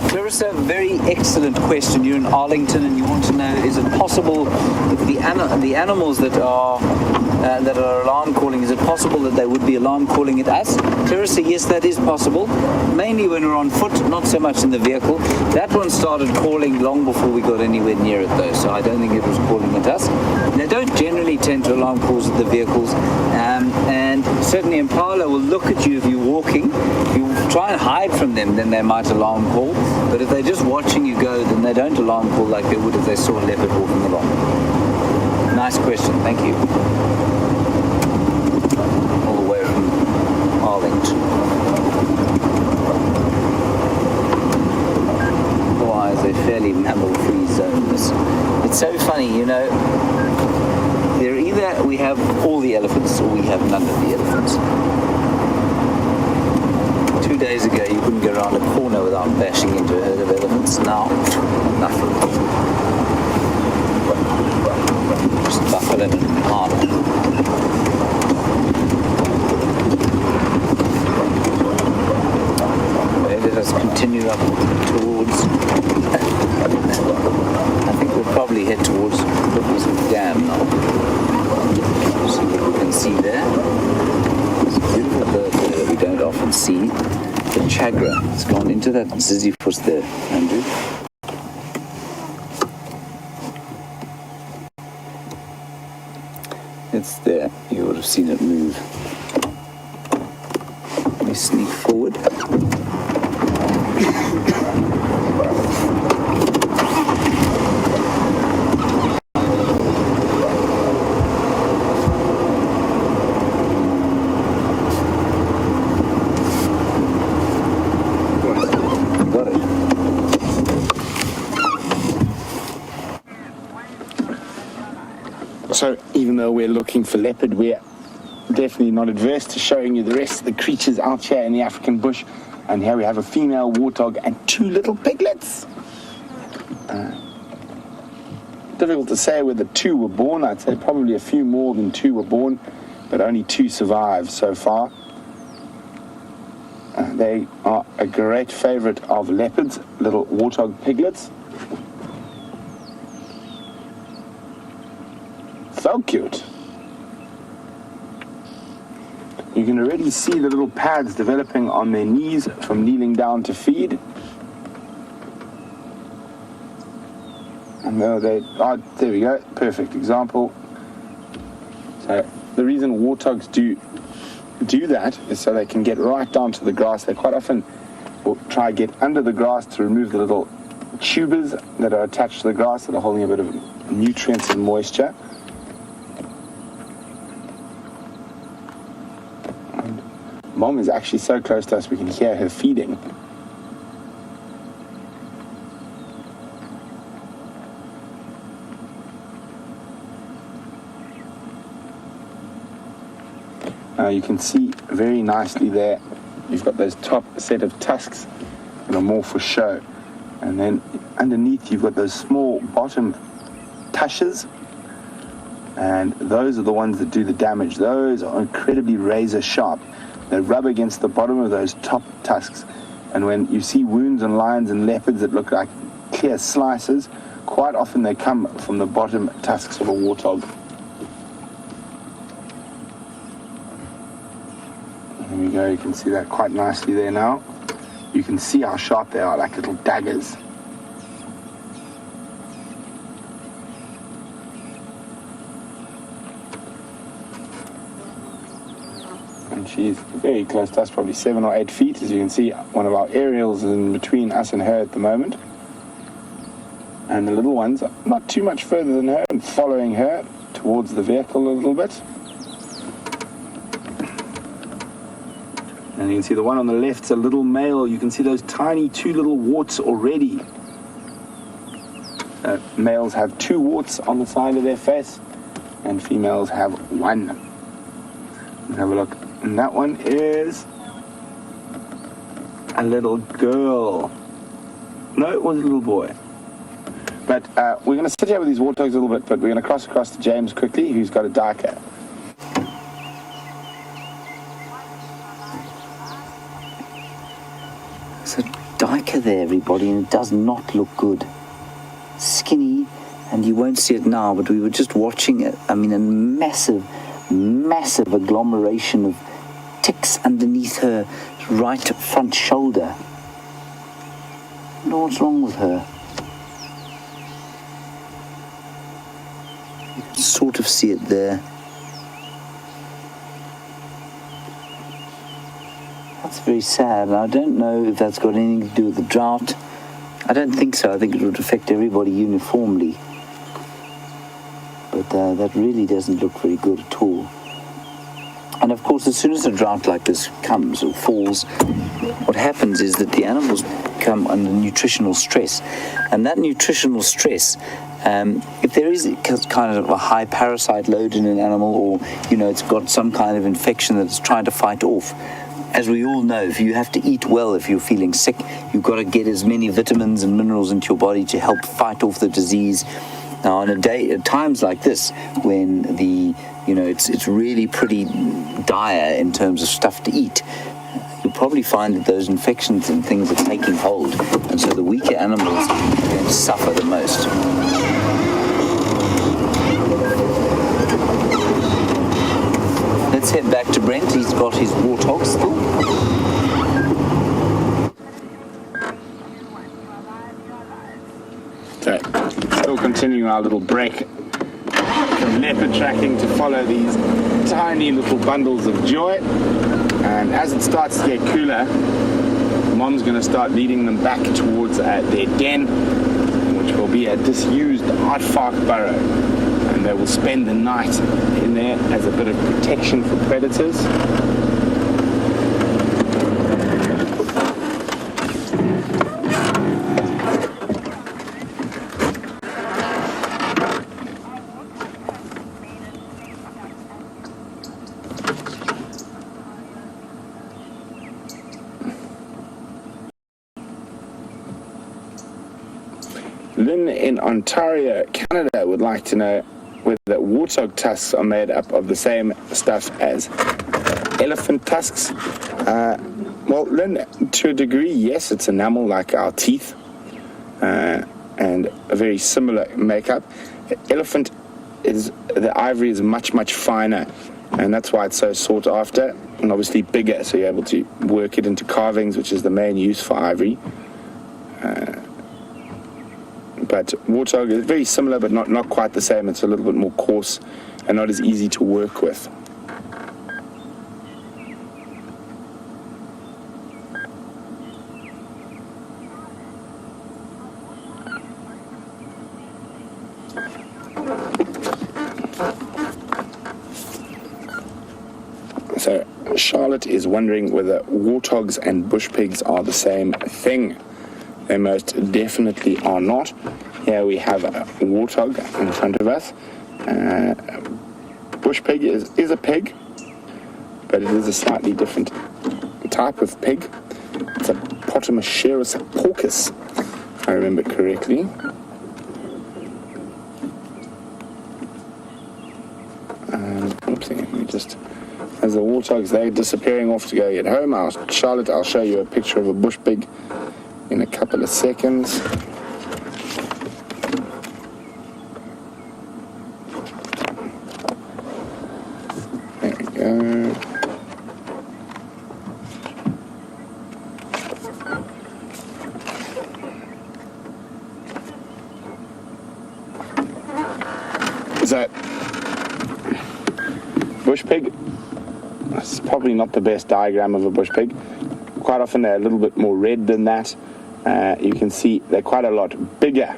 Clarissa, very excellent question. You're in Arlington and you want to know, is it possible if the animals that are alarm calling, is it possible that they would be alarm calling at us? Clarissa, yes, that is possible. Mainly when we're on foot, not so much in the vehicle. That one started calling long before we got anywhere near it though, so I don't think it was calling at us. They don't generally tend to alarm calls at the vehicles, and certainly Impala will look at you if you're walking. If you try and hide from them, then they might alarm call. But if they're just watching you go, then they don't alarm call like they would if they saw a leopard walking along. Nice question, thank you. All the way from Arlington. Otherwise, they're fairly mammal-free zones. It's so funny, you know. They're either we have all the elephants or we have none of the elephants. 2 days ago, you couldn't go around a corner without bashing into a herd of elephants. Now, nothing. Just buffalo and harder. Let us continue up towards. I think we'll probably head towards the Dam now. See what we can see there. It's a beautiful bird there that we don't often see. The chagra has gone into that Ziziphus there, Andrew. It's there. You would have seen it move. Let me sneak forward. So even though we're looking for leopard, we're definitely not adverse to showing you the rest of the creatures out here in the African bush. And here we have a female warthog and 2 little piglets. Difficult to say whether 2 were born. I'd say probably a few more than 2 were born, but only 2 survived so far. They are a great favorite of leopards, little warthog piglets. So cute. You can already see the little pads developing on their knees from kneeling down to feed. And there we go, perfect example. So the reason warthogs do that is so they can get right down to the grass. They quite often will try to get under the grass to remove the little tubers that are attached to the grass that are holding a bit of nutrients and moisture. Mom is actually so close to us we can hear her feeding. You can see very nicely there, you've got those top set of tusks that are more for show. And then underneath you've got those small bottom tushes, and those are the ones that do the damage. Those are incredibly razor sharp. They rub against the bottom of those top tusks, and when you see wounds on lions and leopards that look like clear slices, quite often they come from the bottom tusks of a warthog. There we go, you can see that quite nicely there now. You can see how sharp they are, like little daggers. And she's very close to us, probably 7 or 8 feet. As you can see, one of our aerials is in between us and her at the moment. And the little ones are not too much further than her and following her towards the vehicle a little bit. And you can see the one on the left's a little male. You can see those tiny 2 little warts already. Males have 2 warts on the side of their face, and females have 1. Let's have a look. And that one is a little girl. No, it was a little boy. But we're going to sit here with these warthogs a little bit, but we're going to cross across to James quickly, who's got a duiker. There's a duiker there, everybody, and it does not look good. Skinny, and you won't see it now, but we were just watching it. I mean, a massive agglomeration of ticks underneath her right front shoulder. I wonder what's wrong with her. sort of see it there. That's very sad. I don't know if that's got anything to do with the drought. I don't think so. I think it would affect everybody uniformly. But that really doesn't look very good at all. And of course, as soon as a drought like this comes or falls, what happens is that the animals come under nutritional stress. And that nutritional stress, if there is kind of a high parasite load in an animal, or, it's got some kind of infection that it's trying to fight off, as we all know, if you have to eat well, if you're feeling sick, you've got to get as many vitamins and minerals into your body to help fight off the disease. Now, at times like this, when it's really pretty dire in terms of stuff to eat, you'll probably find that those infections and things are taking hold, and so the weaker animals are going to suffer the most. Let's head back to Brent. He's got his warthog still. So, still continuing our little break from leopard tracking to follow these tiny little bundles of joy. And as it starts to get cooler, Mom's going to start leading them back towards their den, which will be a disused aardvark burrow. And they will spend the night in there as a bit of protection for predators. Lynn in Ontario, Canada would like to know whether warthog tusks are made up of the same stuff as elephant tusks. Well, Lynn, to a degree, yes, it's enamel like our teeth, and a very similar makeup. The ivory is much, much finer, and that's why it's so sought after, and obviously bigger, so you're able to work it into carvings, which is the main use for ivory. But warthog is very similar, but not quite the same. It's a little bit more coarse and not as easy to work with. So Charlotte is wondering whether warthogs and bush pigs are the same thing. They most definitely are not. Here we have a warthog in front of us. Bush pig is a pig, but it is a slightly different type of pig. It's a Potamocerus porcus, if I remember correctly. Oopsie, let me just... As the warthogs, they're disappearing off to go get home. Charlotte, I'll show you a picture of a bush pig in a couple of seconds. There we go. So, bush pig, that's probably not the best diagram of a bush pig. Quite often they're a little bit more red than that. You can see they're quite a lot bigger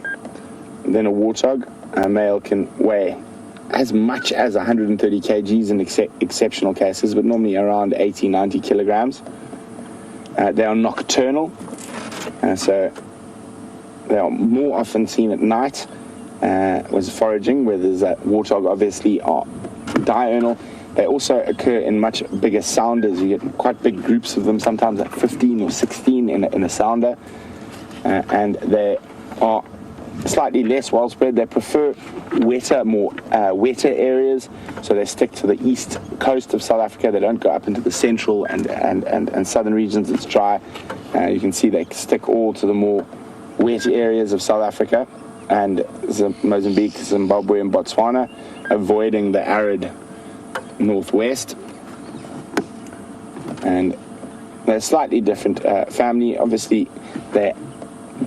than a warthog. A male can weigh as much as 130 kgs in exceptional cases, but normally around 80-90 kilograms. They are nocturnal, so they are more often seen at night with foraging, whereas a warthog obviously are diurnal. They also occur in much bigger sounders. You get quite big groups of them, sometimes like 15 or 16 in a sounder. And they are slightly less well spread. They prefer wetter areas, so they stick to the east coast of South Africa. They don't go up into the central and southern regions. It's dry. You can see they stick all to the more wet areas of South Africa and Mozambique, Zimbabwe, and Botswana, avoiding the arid northwest. And they're a slightly different family. Obviously, they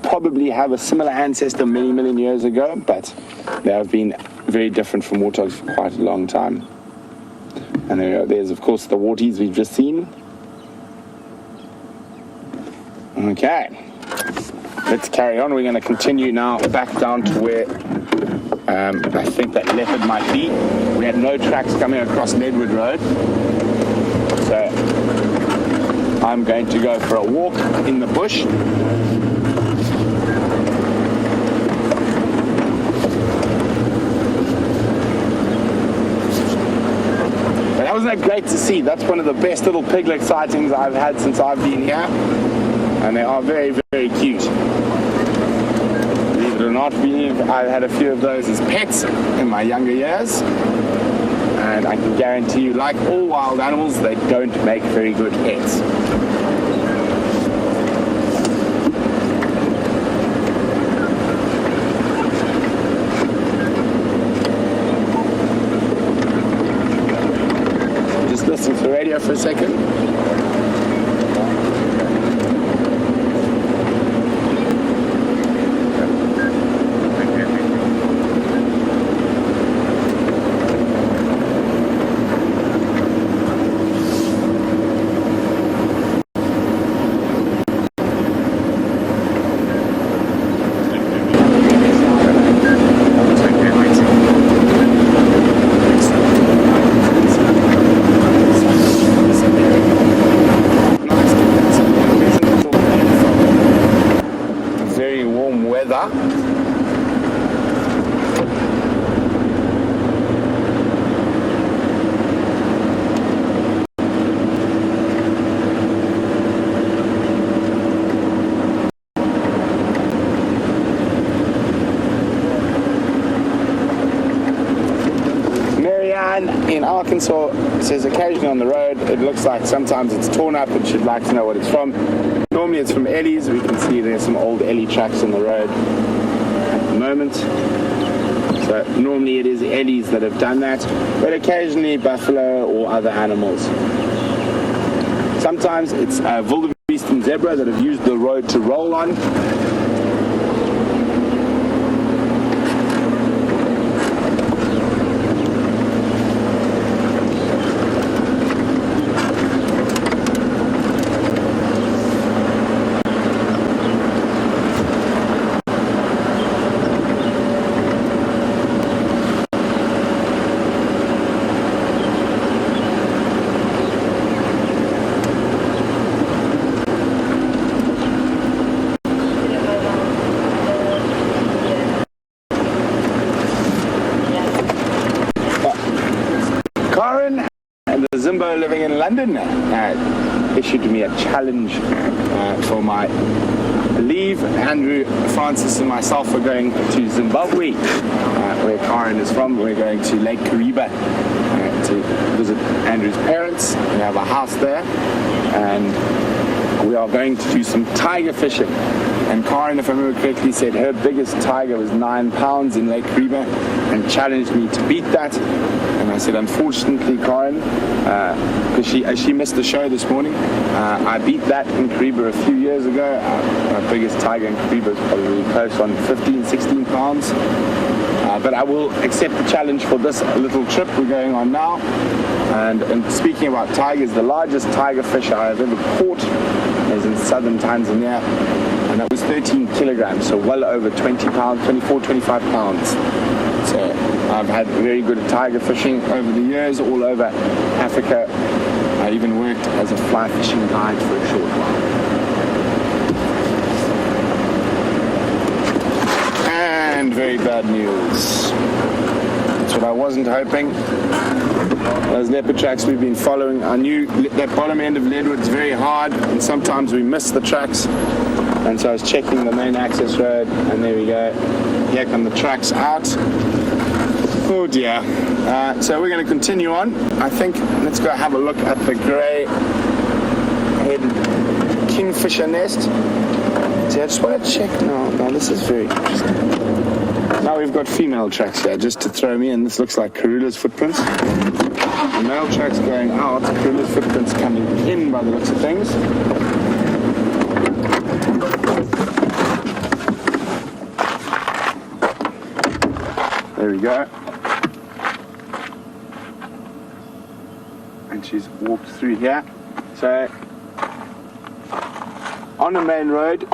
probably have a similar ancestor many million years ago, but they have been very different from warthogs for quite a long time. And there's of course the warties we've just seen. Okay, let's carry on. We're going to continue now back down to where I think that leopard might be. We had no tracks coming across Nedwood Road, so I'm going to go for a walk in the bush. But wasn't that great to see? That's one of the best little piglet sightings I've had since I've been here. And they are very, very cute. Believe it or not, I've had a few of those as pets in my younger years. And I can guarantee you, like all wild animals, they don't make very good pets. Just listening to the radio for a second. In Arkansas, says occasionally on the road, it looks like sometimes it's torn up and she'd like to know what it's from. Normally it's from Ellie's. We can see there's some old Ellie tracks on the road at the moment. So normally it is Ellie's that have done that, but occasionally buffalo or other animals. Sometimes it's wildebeest and zebra that have used the road to roll on. Zimbo living in London issued me a challenge for my leave. Andrew, Francis and myself are going to Zimbabwe, where Karen is from. We're going to Lake Kariba to visit Andrew's parents. We have a house there, and we are going to do some tiger fishing. And Karen, if I remember correctly, said her biggest tiger was 9 pounds in Lake Kariba and challenged me to beat that. And I said, unfortunately, Karen, because she missed the show this morning, I beat that in Kariba a few years ago. My biggest tiger in Kariba is probably close on 15, 16 pounds. But I will accept the challenge for this little trip we're going on now. And speaking about tigers, the largest tiger fish I have ever caught is in southern Tanzania. And that was 13 kilograms, so well over 20 pounds, 24, 25 pounds. So I've had very good tiger fishing over the years all over Africa. I even worked as a fly fishing guide for a short while. And very bad news. That's what I wasn't hoping. Those leopard tracks we've been following, I knew that bottom end of Leadwood's very hard, and sometimes we miss the tracks. And so I was checking the main access road, and there we go. Here come the tracks out. Oh dear. So we're going to continue on. I think let's go have a look at the grey-headed kingfisher nest. See, I just want to check. No, this is very interesting. Now we've got female tracks here, just to throw me in. This looks like Karula's footprints. The male tracks going out, Karula's footprints coming in by the looks of things. There we go. she's walked through here. So on a main road,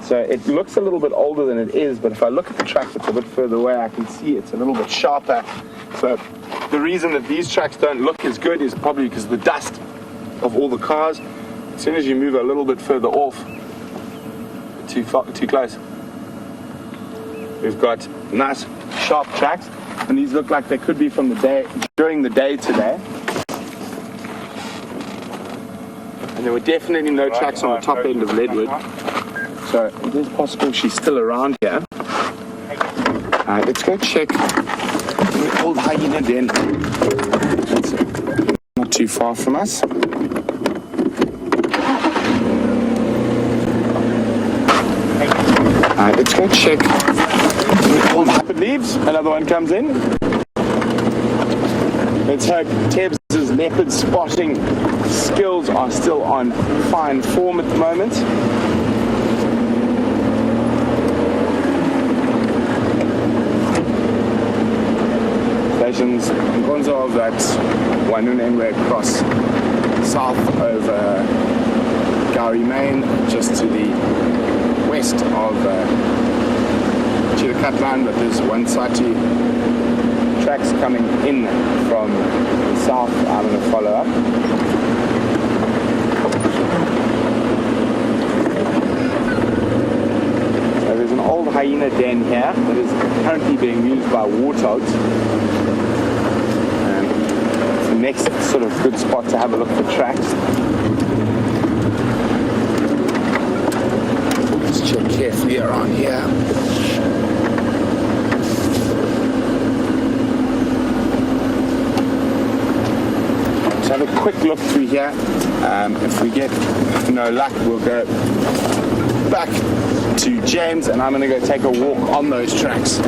so it looks a little bit older than it is, but if I look at the track that's a bit further away, I can see it's a little bit sharper. So the reason that these tracks don't look as good is probably because of the dust of all the cars. As soon as you move a little bit further off, too close, we've got nice sharp tracks, and these look like they could be from the day, during the day today. And there were definitely no tracks on the top end of Leadwood. So it is possible she's still around here. Let's go check the old hyena den. It's not too far from us. Let's go check the old hyena. It leaves, another one comes in. Let's hope Tebs' leopard spotting skills are still on fine form at the moment. Stations Nkonzo of that Wanunengwe cross south over Gowrie Main, just to the west of Chilakatlan, but there's Wansati tracks coming in from the south. I'm going to follow up. So there's an old hyena den here that is currently being used by warthogs. It's the next sort of good spot to have a look for tracks. Let's check carefully around here. Have a quick look through here. If we get no luck, we'll go back to James, and I'm going to go take a walk on those tracks. So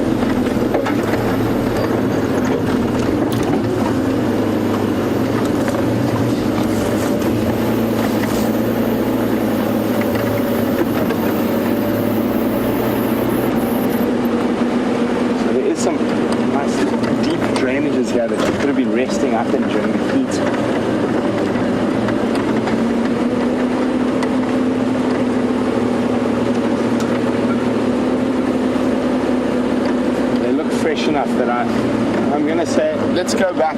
there is some nice deep drainages here that you could have been resting up in during the heat. Fresh enough that I'm going to say, let's go back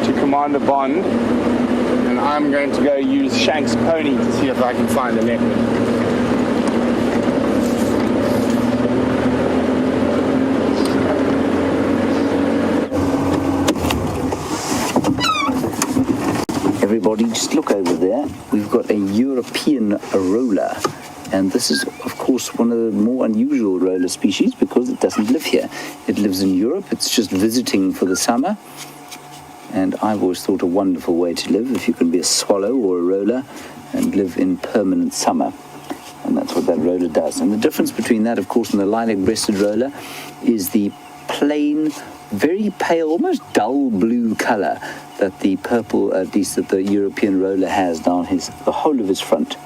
to Commander Bond, and I'm going to go use Shank's pony to see if I can find a leopard. Everybody, just look over there. We've got a European roller. And this is, of course, one of the more unusual roller species because it doesn't live here. It lives in Europe. It's just visiting for the summer. And I've always thought a wonderful way to live, if you can be a swallow or a roller and live in permanent summer. And that's what that roller does. And the difference between that, of course, and the lilac-breasted roller is the plain, very pale, almost dull blue color that the purple, at least that the European roller has down the whole of his front.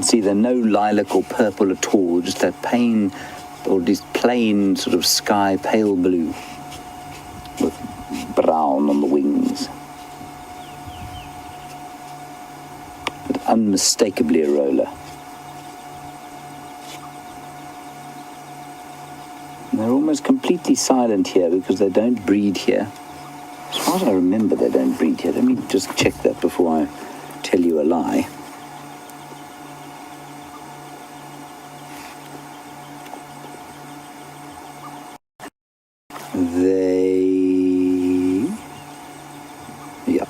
See, there's no lilac or purple at all, just that plain, or this plain sort of sky pale blue with brown on the wings. But unmistakably a roller. And they're almost completely silent here because they don't breed here. As far as I remember, they don't breed here. Let me just check that before I tell you a lie.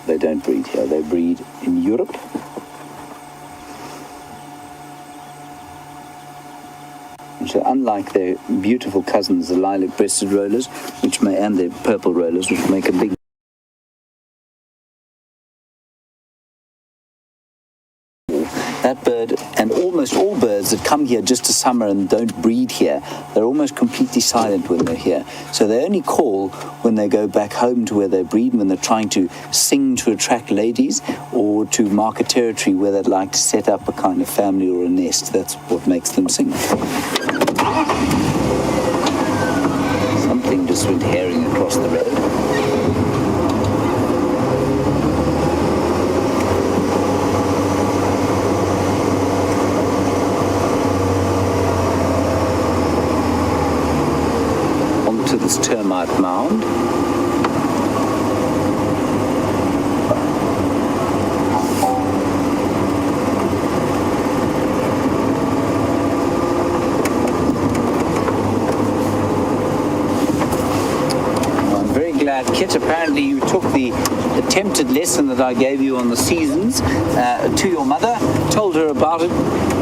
They don't breed here. They breed in Europe. And so unlike their beautiful cousins, the lilac-breasted rollers, and the purple rollers, which make a big that bird, and almost all birds that come here just to summer and don't breed here, they're almost completely silent when they're here. So they only call when they go back home to where they breed, when they're trying to sing to attract ladies, or to mark a territory where they'd like to set up a kind of family or a nest. That's what makes them sing. Something just went herring across the road. termite mound. Kit, apparently you took the attempted lesson that I gave you on the seasons to your mother, told her about it,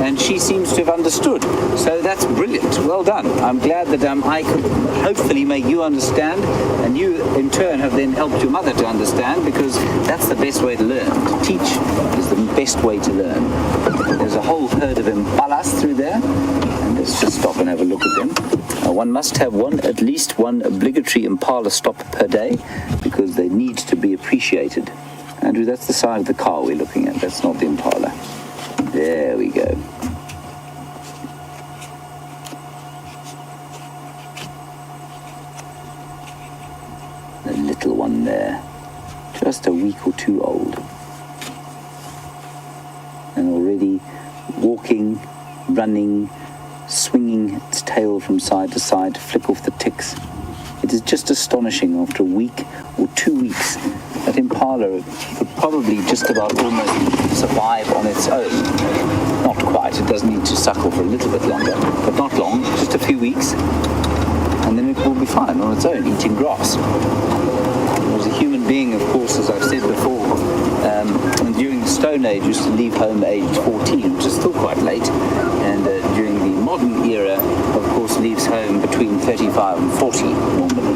and she seems to have understood. So that's brilliant. Well done. I'm glad that I could hopefully make you understand, and you in turn have then helped your mother to understand, because that's the best way to learn. To teach is the best way to learn. There's a whole herd of impalas through there, and let's just stop and have a look at them. One must have at least one obligatory impala stop per day, because they need to be appreciated. Andrew, that's the side of the car we're looking at. That's not the impala. There we go. The little one there, just a week or two old, and already walking, running, swinging its tail from side to side to flick off the ticks. It is just astonishing. After a week or 2 weeks, that impala could probably just about almost survive on its own. Not quite, it does need to suckle for a little bit longer, but not long, just a few weeks, and then it will be fine on its own, eating grass. As a human being, of course, as I've said before, and during the Stone Age used to leave home aged 14, which is still quite late, and during the modern era, of course, leaves home between 35 and 40 normally.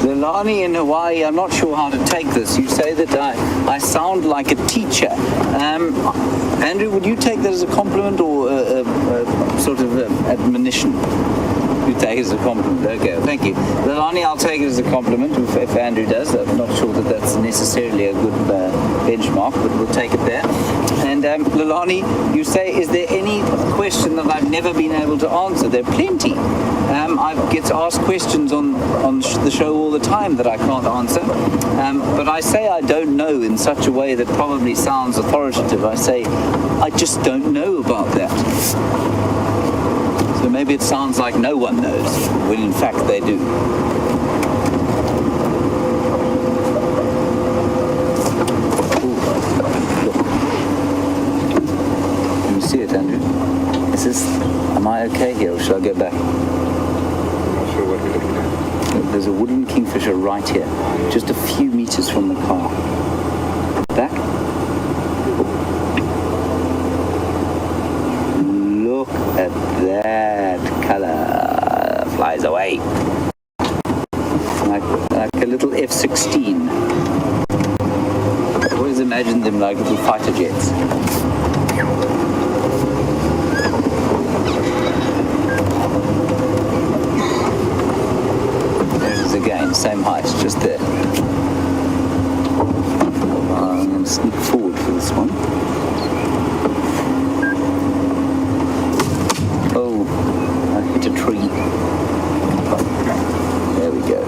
Lilani in Hawaii, I'm not sure how to take this. You say that I sound like a teacher. Andrew, would you take that as a compliment or a sort of admonition? You take it as a compliment. Okay, thank you. Lilani, I'll take it as a compliment if Andrew does. I'm not sure that that's necessarily a good benchmark, but we'll take it there. And Lilani, you say, is there any question that I've never been able to answer? There are plenty. I get asked questions on the show all the time that I can't answer. But I say I don't know in such a way that probably sounds authoritative. I say, I just don't know about that. So maybe it sounds like no one knows, when in fact they do. See it, Andrew? Am I okay here, or should I go back? I'm not sure what you're looking at. There's a woodland kingfisher right here, just a few meters from the car. Back. Look at that color. Flies away. Like a little F-16. I always imagined them like little fighter jets. Again, same height, just there. I'm going to sneak forward for this one. Oh, I hit a tree. There we go.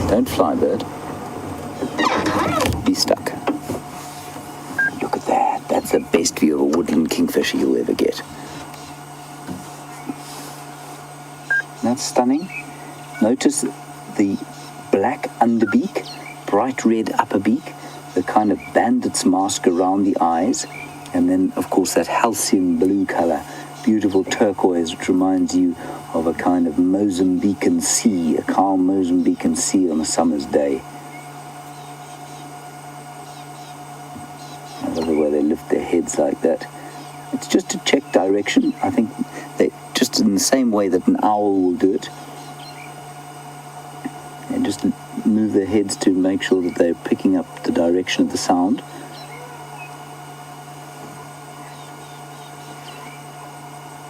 Don't fly, bird. Be stuck. Look at that. That's the best view of a woodland kingfisher you'll ever get. That's stunning. Notice the black underbeak, bright red upper beak, the kind of bandit's mask around the eyes, and then, of course, that halcyon blue color, beautiful turquoise, which reminds you of a kind of Mozambican sea, a calm Mozambican sea on a summer's day. I love the way they lift their heads like that. It's just to check direction. I think they just in the same way that an owl will do it. And just move their heads to make sure that they're picking up the direction of the sound.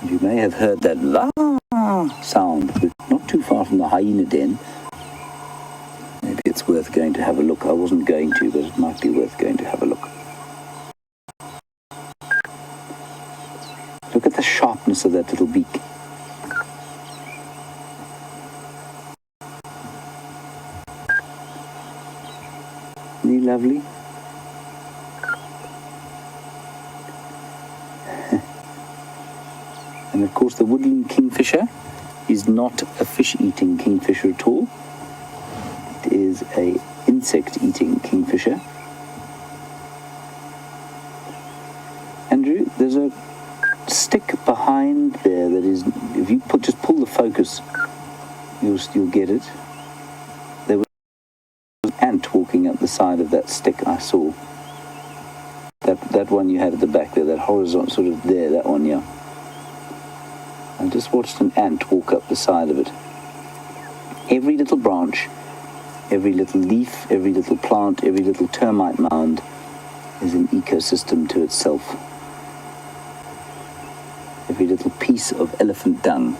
You may have heard that la sound, not too far from the hyena den. Maybe it's worth going to have a look. I wasn't going to, but it might be worth going to have a look. Look at the that little beak. Isn't he lovely? And of course the woodland kingfisher is not a fish-eating kingfisher at all. It is a insect-eating kingfisher. Andrew, there's a stick behind there that is, if you just pull the focus, you'll get it. There was an ant walking up the side of that stick I saw. That one you had at the back there, that horizontal sort of there, that one, yeah. I just watched an ant walk up the side of it. Every little branch, every little leaf, every little plant, every little termite mound is an ecosystem to itself. Every little piece of elephant dung.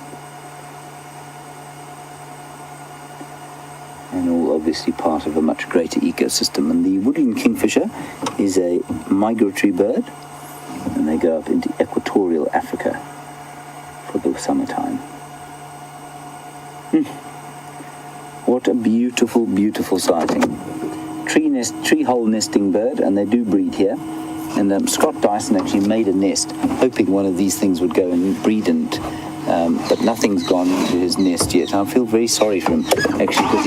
And all obviously part of a much greater ecosystem. And the woodland kingfisher is a migratory bird, and they go up into equatorial Africa for the summertime. What a beautiful, beautiful sighting. Tree hole nesting bird, and they do breed here. And Scott Dyson actually made a nest, hoping one of these things would go and breed, but nothing's gone into his nest yet. I feel very sorry for him, actually, because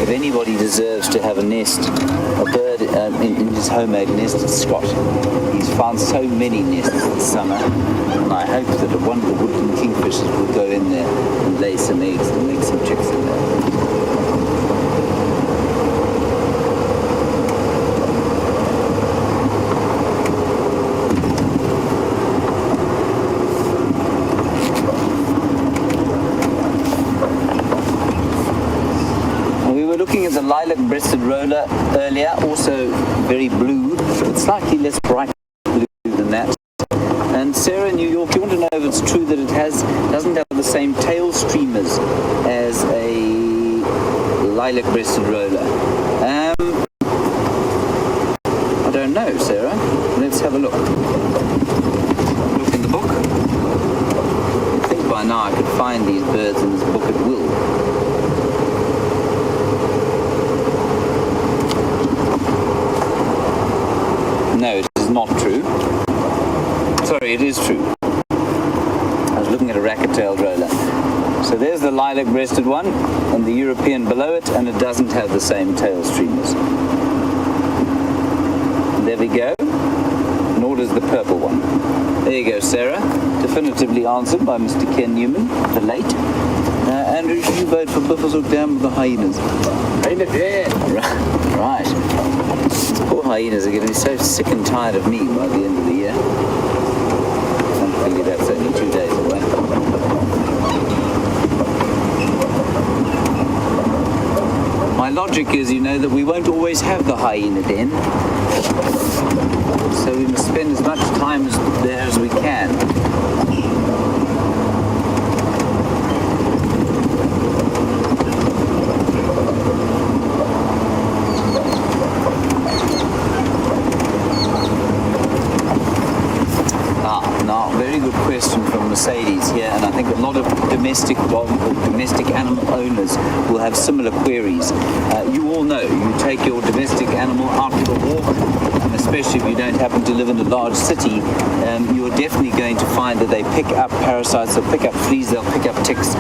if anybody deserves to have a nest, a bird in his homemade nest, it's Scott. He's found so many nests this summer, and I hope that one of the woodland kingfishers will go in there and lay some eggs and make some chicks in there. Looking at the lilac-breasted roller earlier, also very blue, but slightly less bright blue than that. And Sarah in New York, you want to know if it's true that it doesn't have the same tail streamers as a lilac-breasted roller. I don't know, Sarah. Let's have a look. Look in the book. I think by now I could find these birds in this book at will. No, it is not true. Sorry, it is true. I was looking at a racket-tailed roller. So there's the lilac-breasted one, and the European below it, and it doesn't have the same tail streamers. There we go. Nor does the purple one. There you go, Sarah. Definitively answered by Mr. Ken Newman, the late. Andrew, should you vote for Buffelshoek Dam or the hyenas? Hyena dead. Right. These poor hyenas are going to be so sick and tired of me by the end of the year. Thankfully, that's only 2 days away. My logic is, you know, that we won't always have the hyena den. So we must spend as much time there as we can. Question from Mercedes here, and I think a lot of domestic animal owners will have similar queries. You all know, you take your domestic animal out for a walk, and especially if you don't happen to live in a large city, you're definitely going to find that they pick up parasites, they'll pick up fleas, they'll pick up ticks,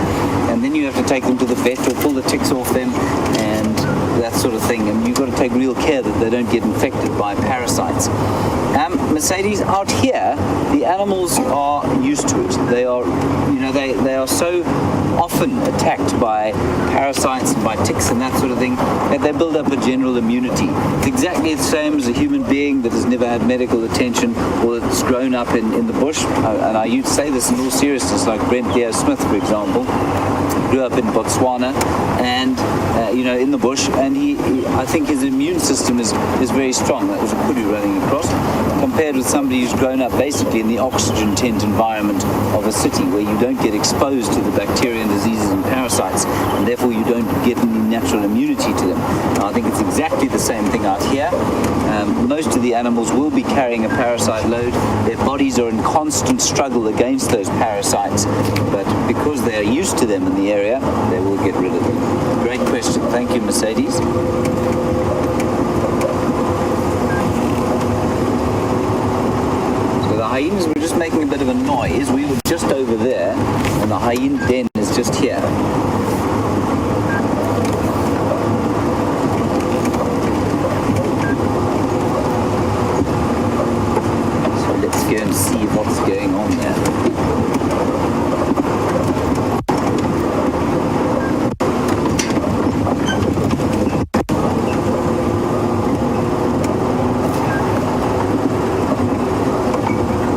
and then you have to take them to the vet or pull the ticks off them and that sort of thing, and you've got to take real care that they don't get infected by parasites. Mercedes, out here, the animals are used to it. They are, you know, they are so often attacked by parasites and by ticks and that sort of thing that they build up a general immunity. It's exactly the same as a human being that has never had medical attention or that's grown up in the bush. And I used to say this in all seriousness, like Brent Leo Smith, for example, grew up in Botswana and, you know, in the bush, and I think his immune system is very strong. That was a kudu running across, compared with somebody who's grown up basically in the oxygen tent environment of a city where you don't get exposed to the bacteria and diseases and parasites, and therefore you don't get any natural immunity to them. Now, I think it's exactly the same thing out here. Most of the animals will be carrying a parasite load. Their bodies are in constant struggle against those parasites, but because they are used to them in the area, they will get rid of them. Great question. Thank you, Mercedes. So the hyenas were just making a bit of a noise. We were just over there, and the hyena den is just here. Go and see what's going on there.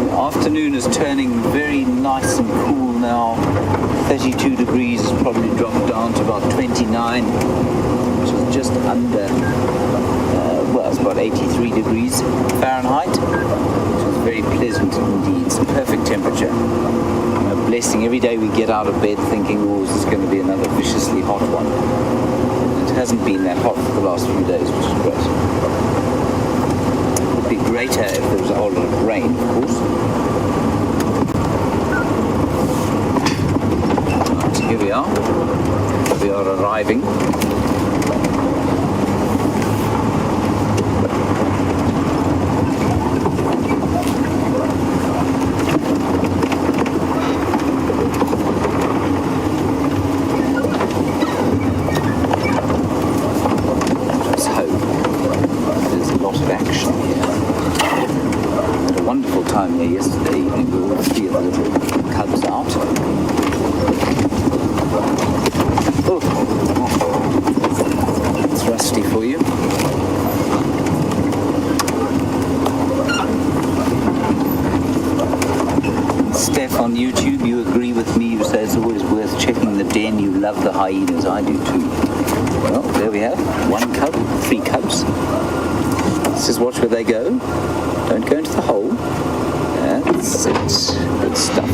The afternoon is turning very nice and cool now. 32 degrees has probably dropped down to about 29, which is just under, well, it's about 83 degrees Fahrenheit. Very pleasant indeed. It's a perfect temperature. A blessing. Every day we get out of bed thinking, oh, this is going to be another viciously hot one. It hasn't been that hot for the last few days, which is great. It would be greater if there was a whole lot of rain, of course. Right, here we are. We are arriving. Yesterday evening we all see the little cubs out. Oh, it's rusty for you. Steph on YouTube, you agree with me, you say it's always worth checking the den. You love the hyenas, I do too. Well, there we have 1 cub, 3 cubs. Let's just watch where they go. Don't go into the hole. That's it. Good stuff.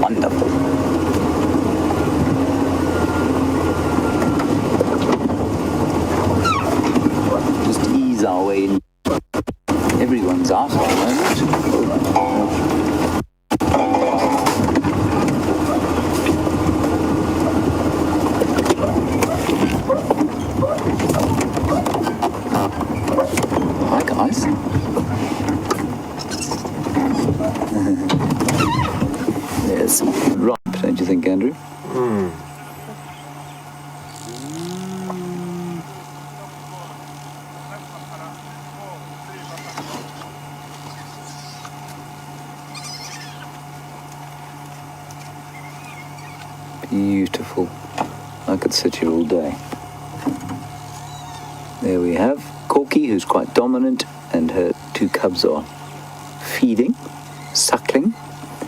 Wonderful. Just ease our way in. Everyone's out at the moment. Hi guys. There's ripe, don't you think, Andrew? Beautiful. I could sit here all day. There we have Corky, who's quite dominant, and her 2 cubs are feeding, suckling.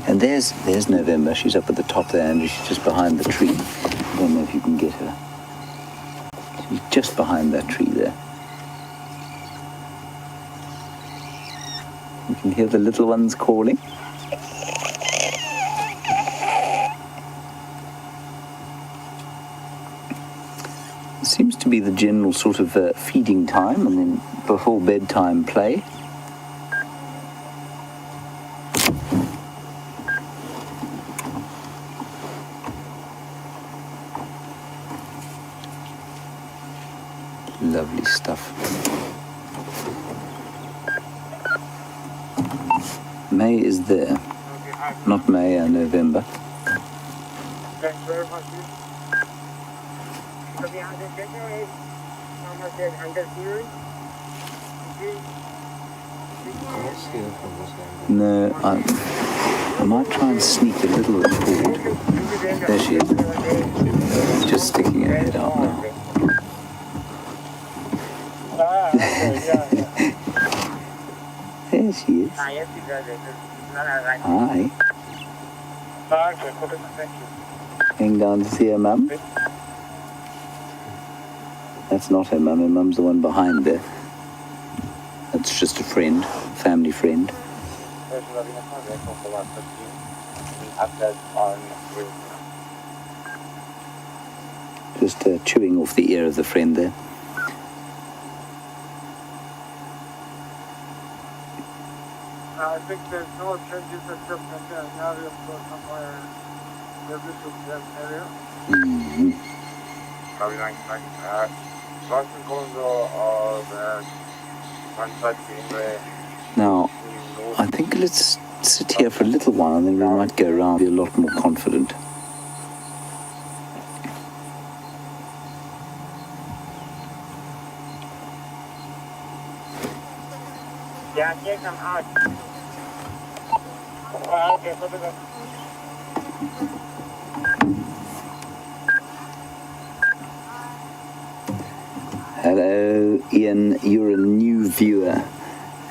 And there's November. She's up at the top there, Andrew. She's just behind the tree. I don't know if you can get her. She's just behind that tree there. You can hear the little ones calling. It seems to be the general sort of feeding time, and then before bedtime play. Lovely stuff. May is there. Not May, November. No, I might try and sneak a little bit forward. There she is. Just sticking her head out now. There she is. Hi. Going down to see her mum? That's not her mum. Her mum's the one behind there. That's just a friend, family friend. Just chewing off the ear of the friend there. I think there's no changes except that the area for somewhere in this area. Probably 99. Boston Condo or the sunset in the Now, I think let's sit here for a little while and then we might go around and be a lot more confident. Yeah, take them out. Okay, put it up. Hello, Ian. You're a new viewer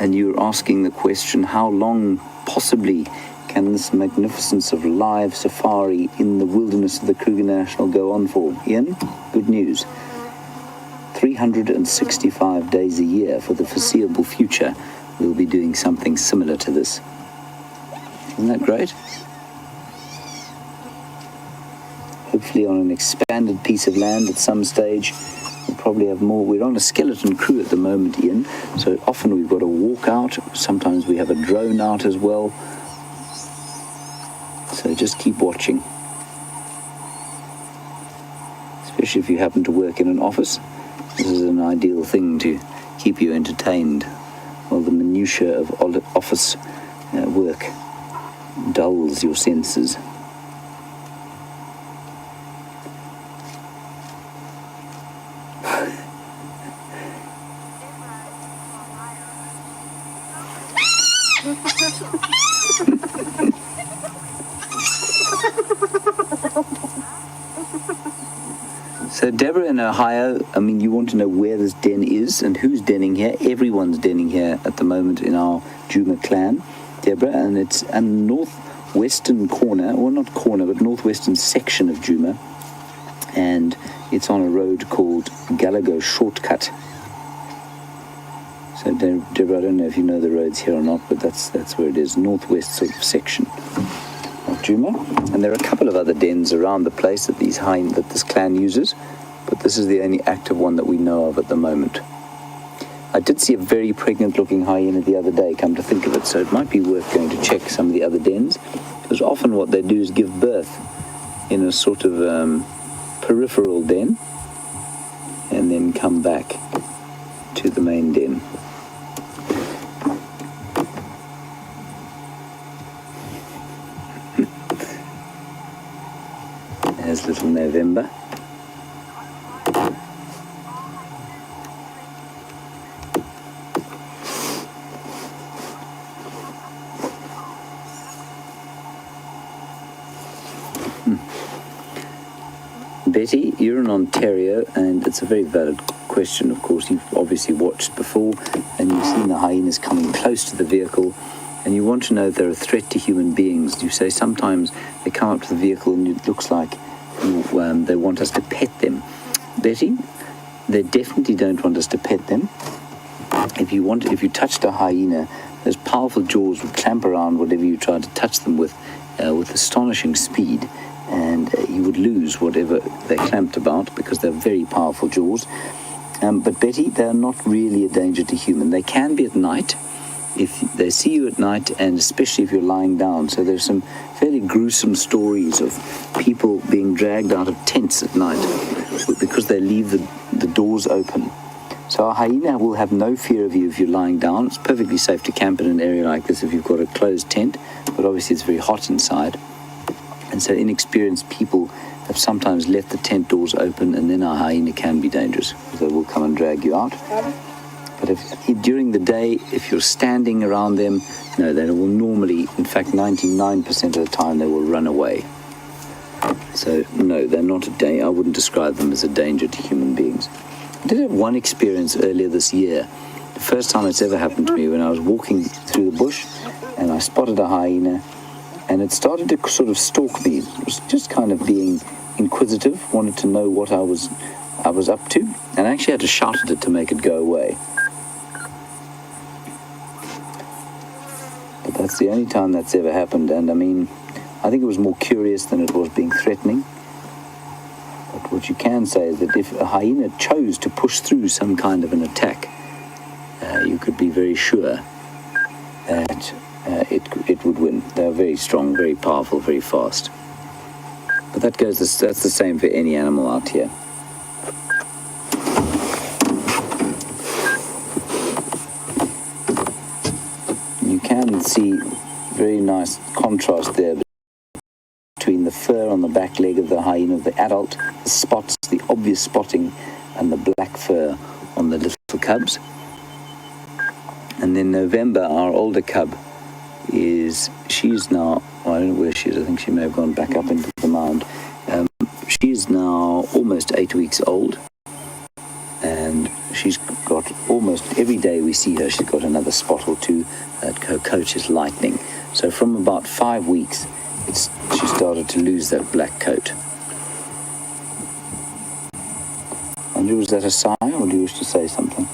and you're asking the question, how long possibly can this magnificence of live safari in the wilderness of the Kruger National go on for? Ian, good news. 365 days a year for the foreseeable future, we'll be doing something similar to this. Isn't that great? Hopefully on an expanded piece of land at some stage. We'll probably have more. We're on a skeleton crew at the moment, Ian, so often we've got a walk out. Sometimes we have a drone out as well. So just keep watching. Especially if you happen to work in an office. This is an ideal thing to keep you entertained while the minutiae of office work dulls your senses. So Deborah in Ohio, I mean, you want to know where this den is and who's denning here. Everyone's denning here at the moment in our Djuma clan, Deborah, and it's a northwestern corner, or not corner, but northwestern section of Djuma, and it's on a road called Gallagher Shortcut. So Deborah, I don't know if you know the roads here or not, but that's where it is, northwest sort of section of Djuma. And there are a couple of other dens around the place that that this clan uses, but this is the only active one that we know of at the moment. I did see a very pregnant looking hyena the other day, come to think of it, so it might be worth going to check some of the other dens, because often what they do is give birth in a sort of peripheral den and then come back to the main den. There's little November. Betty, you're in Ontario, and it's a very valid question, of course. You've obviously watched before, and you've seen the hyenas coming close to the vehicle, and you want to know if they're a threat to human beings. You say sometimes they come up to the vehicle and it looks like they want us to pet them. Betty, they definitely don't want us to pet them. If you touched a hyena, those powerful jaws would clamp around whatever you tried to touch them with astonishing speed, and you would lose whatever they clamped about because they're very powerful jaws. But Betty, they're not really a danger to human. They can be at night, if they see you at night, and especially if you're lying down. So there's some fairly gruesome stories of people being dragged out of tents at night because they leave the doors open. So a hyena will have no fear of you if you're lying down. It's perfectly safe to camp in an area like this if you've got a closed tent, but obviously it's very hot inside. And so inexperienced people have sometimes left the tent doors open, and then a hyena can be dangerous. They will come and drag you out. But during the day, if you're standing around them, no, they will normally, in fact, 99% of the time, they will run away. So, no, they're not a danger. I wouldn't describe them as a danger to human beings. I did have one experience earlier this year. The first time it's ever happened to me, when I was walking through the bush, and I spotted a hyena, and it started to sort of stalk me. It was just kind of being inquisitive, wanted to know what I was up to, and I actually had to shout at it to make it go away. But that's the only time that's ever happened, and I mean, I think it was more curious than it was being threatening. But what you can say is that if a hyena chose to push through some kind of an attack, you could be very sure that it would win. They're very strong, very powerful, very fast. But that's the same for any animal out here. You can see very nice contrast there between the fur on the back leg of the hyena, the adult, the spots, the obvious spotting, and the black fur on the little cubs. And then November, our older cub, she's now, well, I don't know where she is, I think she may have gone back up into the mound. She's now almost 8 weeks old, and she's got almost every day we see her, she's got another spot or two. Her coat is lightening. So from about 5 weeks, she started to lose that black coat. Andrew, was that a sigh, or do you wish to say something?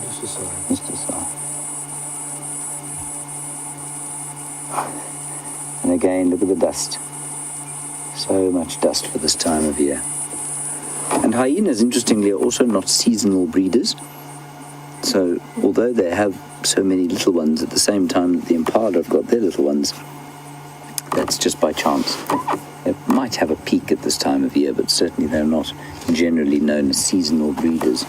Just a sigh. Just a sigh. And again, look at the dust. So much dust for this time of year. And hyenas, interestingly, are also not seasonal breeders. So, although they have so many little ones at the same time that the impala have got their little ones, that's just by chance. They might have a peak at this time of year, but certainly they're not generally known as seasonal breeders.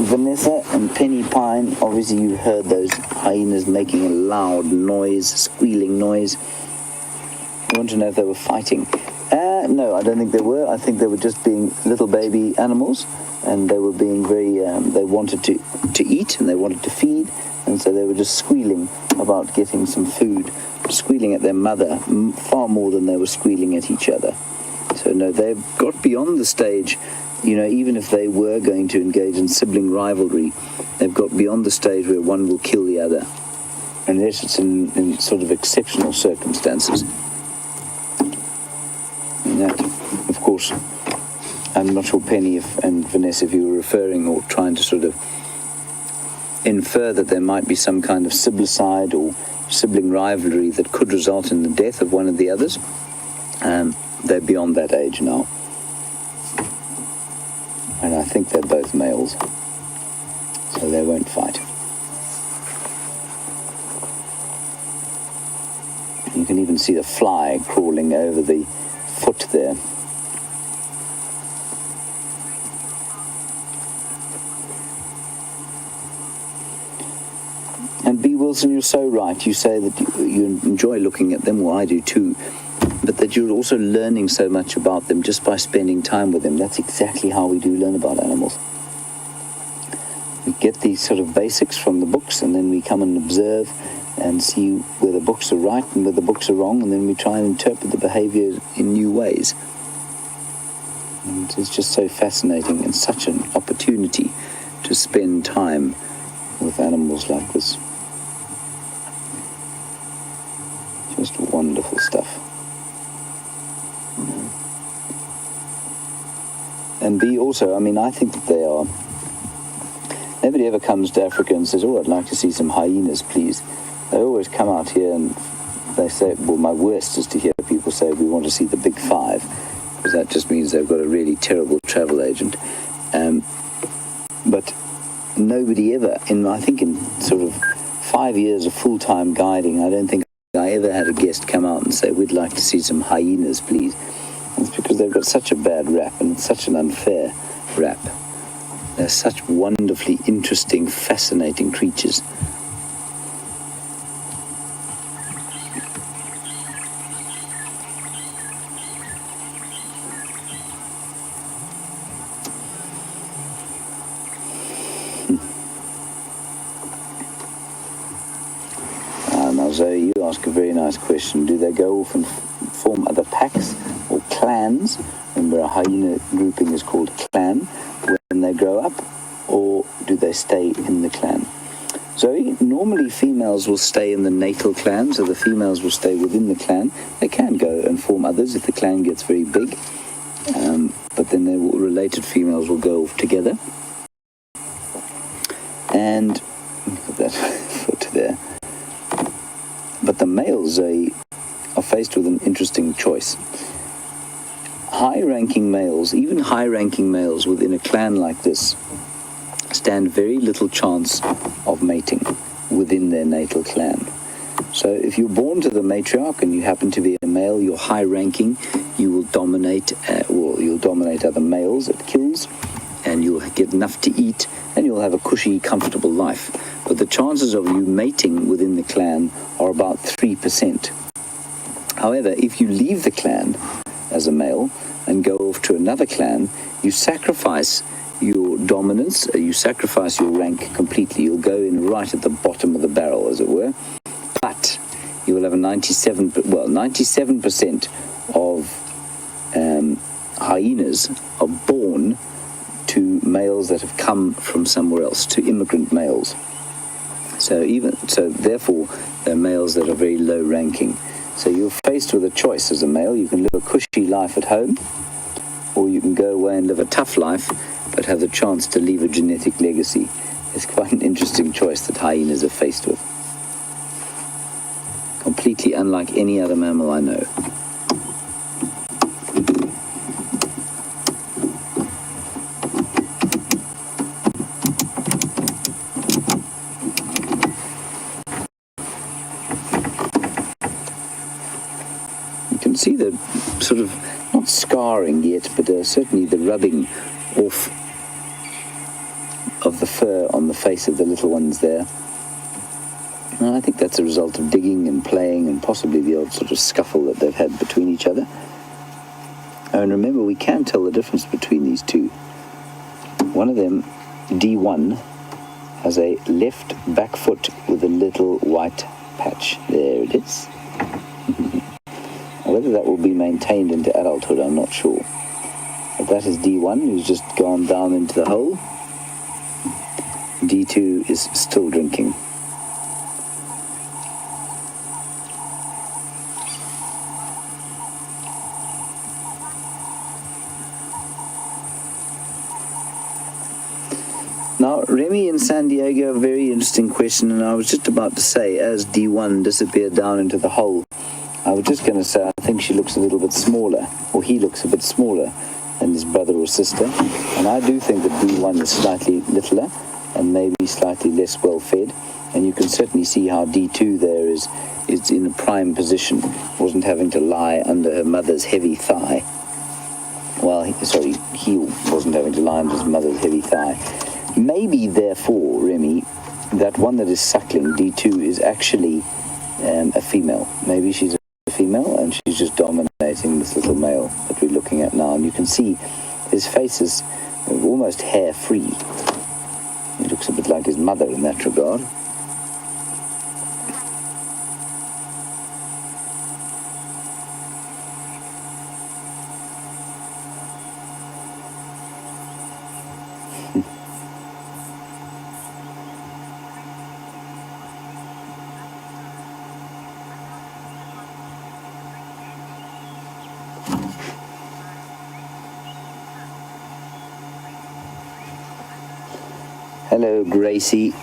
Vanessa and Penny Pine, obviously you heard those hyenas making a loud noise, squealing noise. I want to know if they were fighting. No, I don't think they were. I think they were just being little baby animals, and they were being very, they wanted to eat and they wanted to feed, and so they were just squealing about getting some food, squealing at their mother far more than they were squealing at each other. So no, they've got beyond the stage. You know, even if they were going to engage in sibling rivalry, they've got beyond the stage where one will kill the other, unless it's in sort of exceptional circumstances. And that, of course, I'm not sure, Penny and Vanessa, if you were referring or trying to sort of infer that there might be some kind of siblicide or sibling rivalry that could result in the death of one of the others. They're beyond that age now. And I think they're both males, so they won't fight. You can even see the fly crawling over the foot there. And B. Wilson, you're so right. You say that you enjoy looking at them, well, I do too, but that you're also learning so much about them just by spending time with them. That's exactly how we do learn about animals. We get these sort of basics from the books, and then we come and observe and see where the books are right and where the books are wrong, and then we try and interpret the behavior in new ways. And it's just so fascinating and such an opportunity to spend time with animals like this. Just wonderful stuff. And B, also, I mean, I think that they are... Nobody ever comes to Africa and says, oh, I'd like to see some hyenas, please. They always come out here and they say, well, my worst is to hear people say, we want to see the big five, because that just means they've got a really terrible travel agent. But nobody ever, I think in sort of 5 years of full-time guiding, I don't think I ever had a guest come out and say, we'd like to see some hyenas, please. And it's because they've got such a bad rap, and it's such an unfair rap. They're such wonderfully interesting, fascinating creatures. Now, Zoe, you ask a very nice question. Do they go off and form other packs or clans? Remember, a hyena grouping is called clan when they grow up, or do they stay in the clan? Zoe, normally females will stay in the natal clan, so the females will stay within the clan. They can go and form others if the clan gets very big, but then the related females will go off together. And look at that foot there. But the males, Zoe, are faced with an interesting choice. high-ranking males, even high-ranking males within a clan like this, stand very little chance of mating within their natal clan. So if you're born to the matriarch and you happen to be a male, you're high-ranking, you will dominate, you'll dominate other males at kills, and you'll get enough to eat, and you'll have a cushy, comfortable life. But the chances of you mating within the clan are about 3%. However, if you leave the clan as a male and go off to another clan, you sacrifice your dominance, you sacrifice your rank completely. You'll go in right at the bottom of the barrel, as it were. But you will have a 97% of hyenas are born to males that have come from somewhere else, to immigrant males. So therefore, they're males that are very low ranking. So you're faced with a choice as a male. You can live a cushy life at home, or you can go away and live a tough life, but have the chance to leave a genetic legacy. It's quite an interesting choice that hyenas are faced with. Completely unlike any other mammal I know. See the sort of, not scarring yet, but certainly the rubbing off of the fur on the face of the little ones there. And I think that's a result of digging and playing and possibly the odd sort of scuffle that they've had between each other. And remember, we can tell the difference between these two. One of them, D1, has a left back foot with a little white patch. There it is. Whether that will be maintained into adulthood, I'm not sure. But that is D1, who's just gone down into the hole. D2 is still drinking. Now, Remy in San Diego, a very interesting question, and I was just about to say, as D1 disappeared down into the hole, I was just going to say, I think she looks a little bit smaller, or he looks a bit smaller than his brother or sister. And I do think that D1 is slightly littler and maybe slightly less well-fed. And you can certainly see how D2 there is in a prime position, wasn't having to lie under her mother's heavy thigh. Well, he wasn't having to lie under his mother's heavy thigh. Maybe, therefore, Remy, that one that is suckling, D2, is actually a female. Maybe she's a female and she's just dominating this little male that we're looking at now. And you can see his face is almost hair-free. He looks a bit like his mother in that regard. Hello, Gracie,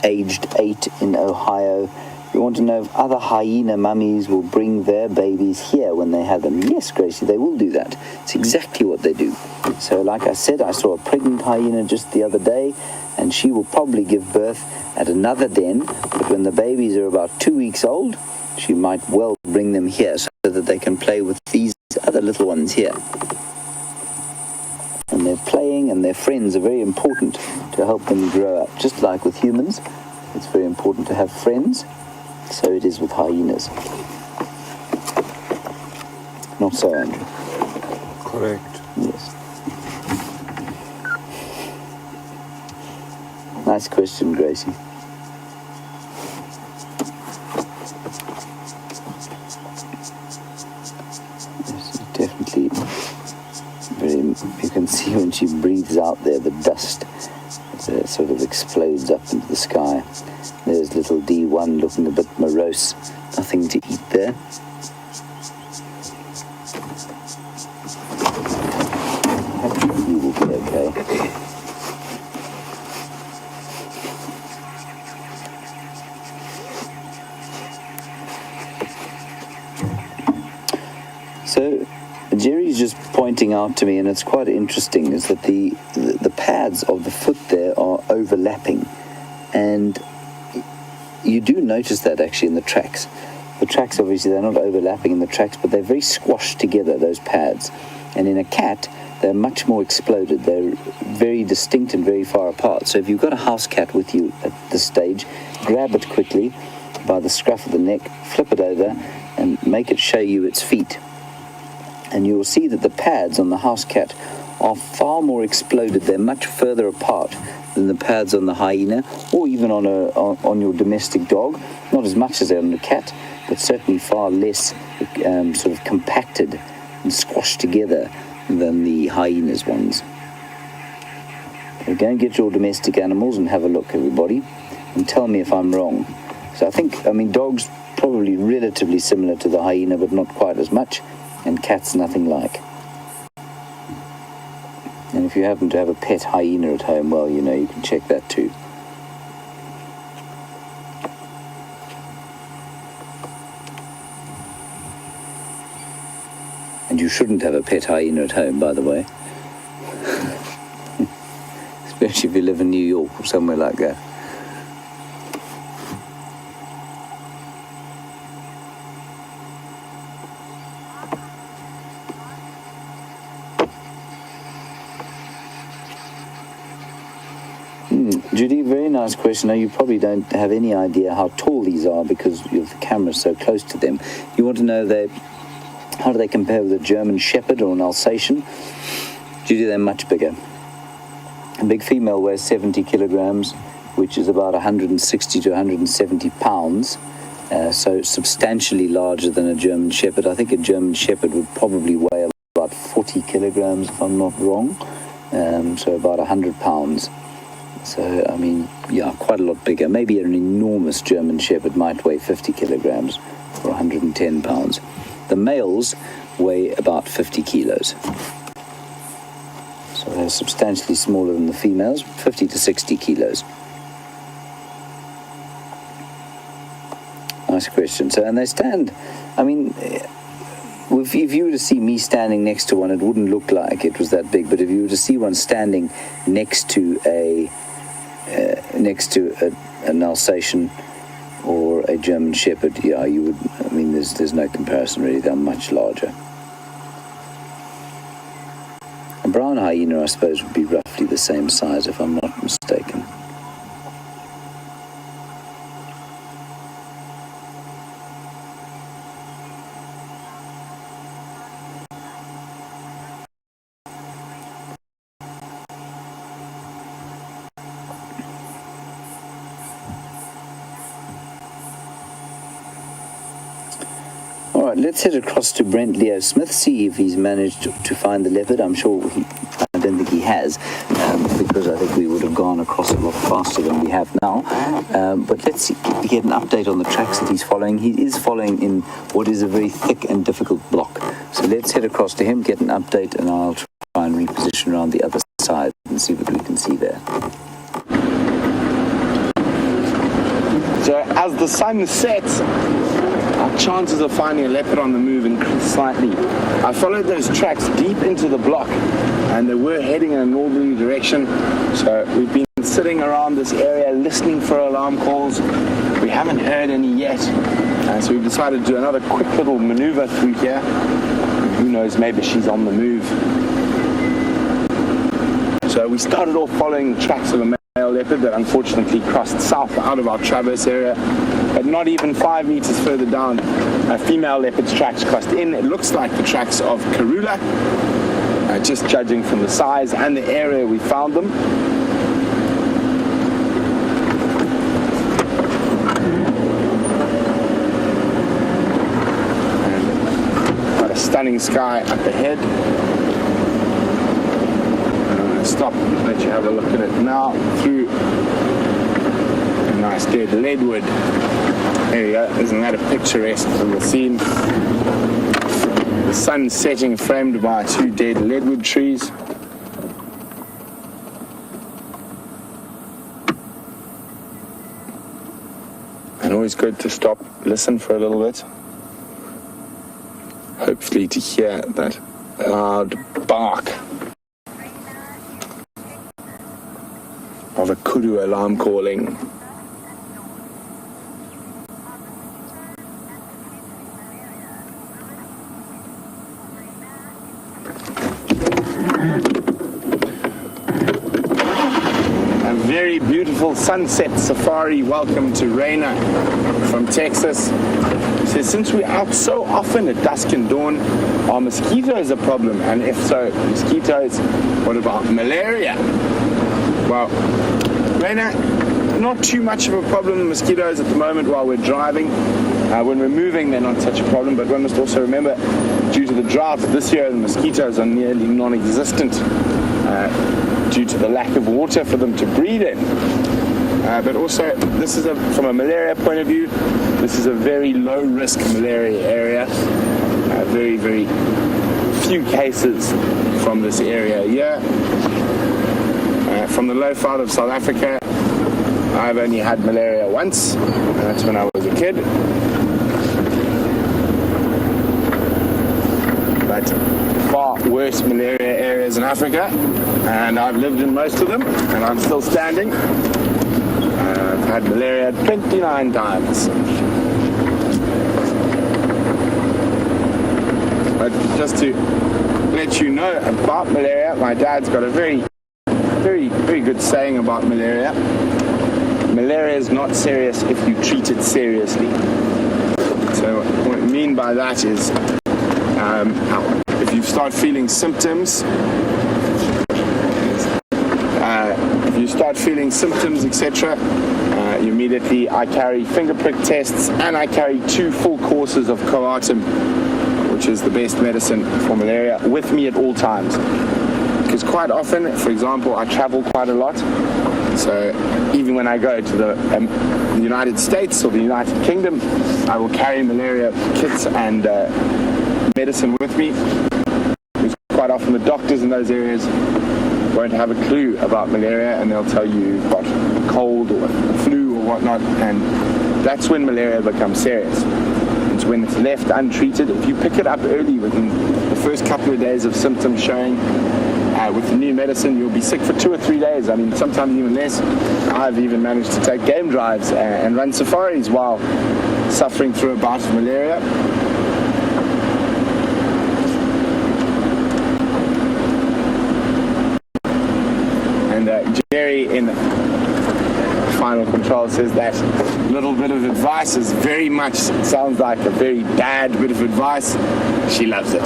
aged 8 in Ohio. We want to know if other hyena mummies will bring their babies here when they have them. Yes, Gracie, they will do that. It's exactly what they do. So, like I said, I saw a pregnant hyena just the other day, and she will probably give birth at another den, but when the babies are about 2 weeks old, she might well bring them here so that they can play with these other little ones here. And their playing and their friends are very important to help them grow up. Just like with humans, it's very important to have friends. So it is with hyenas. Not so, Andrew? Correct. Yes. Nice question, Gracie. This is definitely very... You can see when she breathes out there, the dust sort of explodes up into the sky. There's little D1 looking a bit morose. Nothing to eat there. You will be okay. So, Jerry's just pointing out to me, and it's quite interesting, is that the pads of the foot there are overlapping, and you do notice that actually in the tracks. The tracks, obviously, they're not overlapping in the tracks, but they're very squashed together, those pads. And in a cat, they're much more exploded. They're very distinct and very far apart. So if you've got a house cat with you at this stage, grab it quickly by the scruff of the neck, flip it over, and make it show you its feet. And you will see that the pads on the house cat are far more exploded. They're much further apart than the pads on the hyena, or even on your domestic dog. Not as much as they're on the cat, but certainly far less sort of compacted and squashed together than the hyena's ones. So go and get your domestic animals and have a look, everybody, and tell me if I'm wrong. So I mean, dogs probably relatively similar to the hyena, but not quite as much, and cats nothing like. And if you happen to have a pet hyena at home, well, you know, you can check that too. And you shouldn't have a pet hyena at home, by the way. Especially if you live in New York or somewhere like that. Judy, very nice question. Now, you probably don't have any idea how tall these are because the camera's so close to them. You want to know how do they compare with a German Shepherd or an Alsatian? Judy, they're much bigger. A big female weighs 70 kilograms, which is about 160 to 170 pounds. So substantially larger than a German Shepherd. I think a German Shepherd would probably weigh about 40 kilograms, if I'm not wrong. So about 100 pounds. So, I mean, yeah, quite a lot bigger. Maybe an enormous German Shepherd might weigh 50 kilograms or 110 pounds. The males weigh about 50 kilos. So they're substantially smaller than the females, 50 to 60 kilos. Nice question. So, and they stand, I mean, if you were to see me standing next to one, it wouldn't look like it was that big. But if you were to see one standing next to an Alsatian or a German Shepherd, yeah, you would. I mean, there's no comparison really. They're much larger. A brown hyena, I suppose, would be roughly the same size, if I'm not mistaken. All right, let's head across to Brent Leo Smith, see if he's managed to find the leopard. I'm sure I don't think he has, because I think we would have gone across a lot faster than we have now. But let's get an update on the tracks that he's following. He is following in what is a very thick and difficult block. So let's head across to him, get an update, and I'll try and reposition around the other side and see what we can see there. So as the sun sets, our chances of finding a leopard on the move increase slightly. I followed those tracks deep into the block, and they were heading in a northerly direction. So we've been sitting around this area listening for alarm calls. We haven't heard any yet. So we've decided to do another quick little maneuver through here. Who knows, maybe she's on the move. So we started off following the tracks of a male leopard that unfortunately crossed south out of our traverse area. But not even 5 meters further down, a female leopard's tracks crossed in. It looks like the tracks of Karula, just judging from the size and the area we found them. And quite a stunning sky up ahead. I'm going to stop and let you have a look at it now through a nice dead leadwood. There you go. Isn't that a picturesque little scene? The sun setting framed by 2 dead leadwood trees. And always good to stop, listen for a little bit. Hopefully to hear that loud bark of a kudu alarm calling. A very beautiful sunset safari. Welcome to Raina from Texas. So since we're out so often at dusk and dawn, are mosquitoes a problem? And if so, mosquitoes, what about malaria? Well, Raina, not too much of a problem, mosquitoes at the moment while we're driving. When we're moving, they're not such a problem, but one must also remember, due to the drought this year, the mosquitoes are nearly non-existent due to the lack of water for them to breed in. But also, this is from a malaria point of view, this is a very low-risk malaria area. Very, very few cases from this area here. From the low part of South Africa, I've only had malaria once, and that's when I was a kid. But far worse malaria areas in Africa, and I've lived in most of them, and I'm still standing. I've had malaria 29 times. But just to let you know about malaria, my dad's got a very good saying about malaria. Malaria is not serious if you treat it seriously. So what I mean by that is, if you start feeling symptoms, etc., immediately I carry finger prick tests, and I carry 2 full courses of Coartem, which is the best medicine for malaria, with me at all times. Because quite often, for example, I travel quite a lot, so even when I go to the United States or the United Kingdom, I will carry malaria kits and medicine with me. Because quite often the doctors in those areas won't have a clue about malaria, and they'll tell you you've got a cold or a flu or whatnot, and that's when malaria becomes serious. It's when it's left untreated. If you pick it up early, within the first couple of days of symptoms showing, with the new medicine, you'll be sick for 2 or 3 days. I mean, sometimes even less. I've even managed to take game drives and run safaris while suffering through a bout of malaria. And Jerry in Final Control says that little bit of advice is very much, sounds like a very bad bit of advice. She loves it.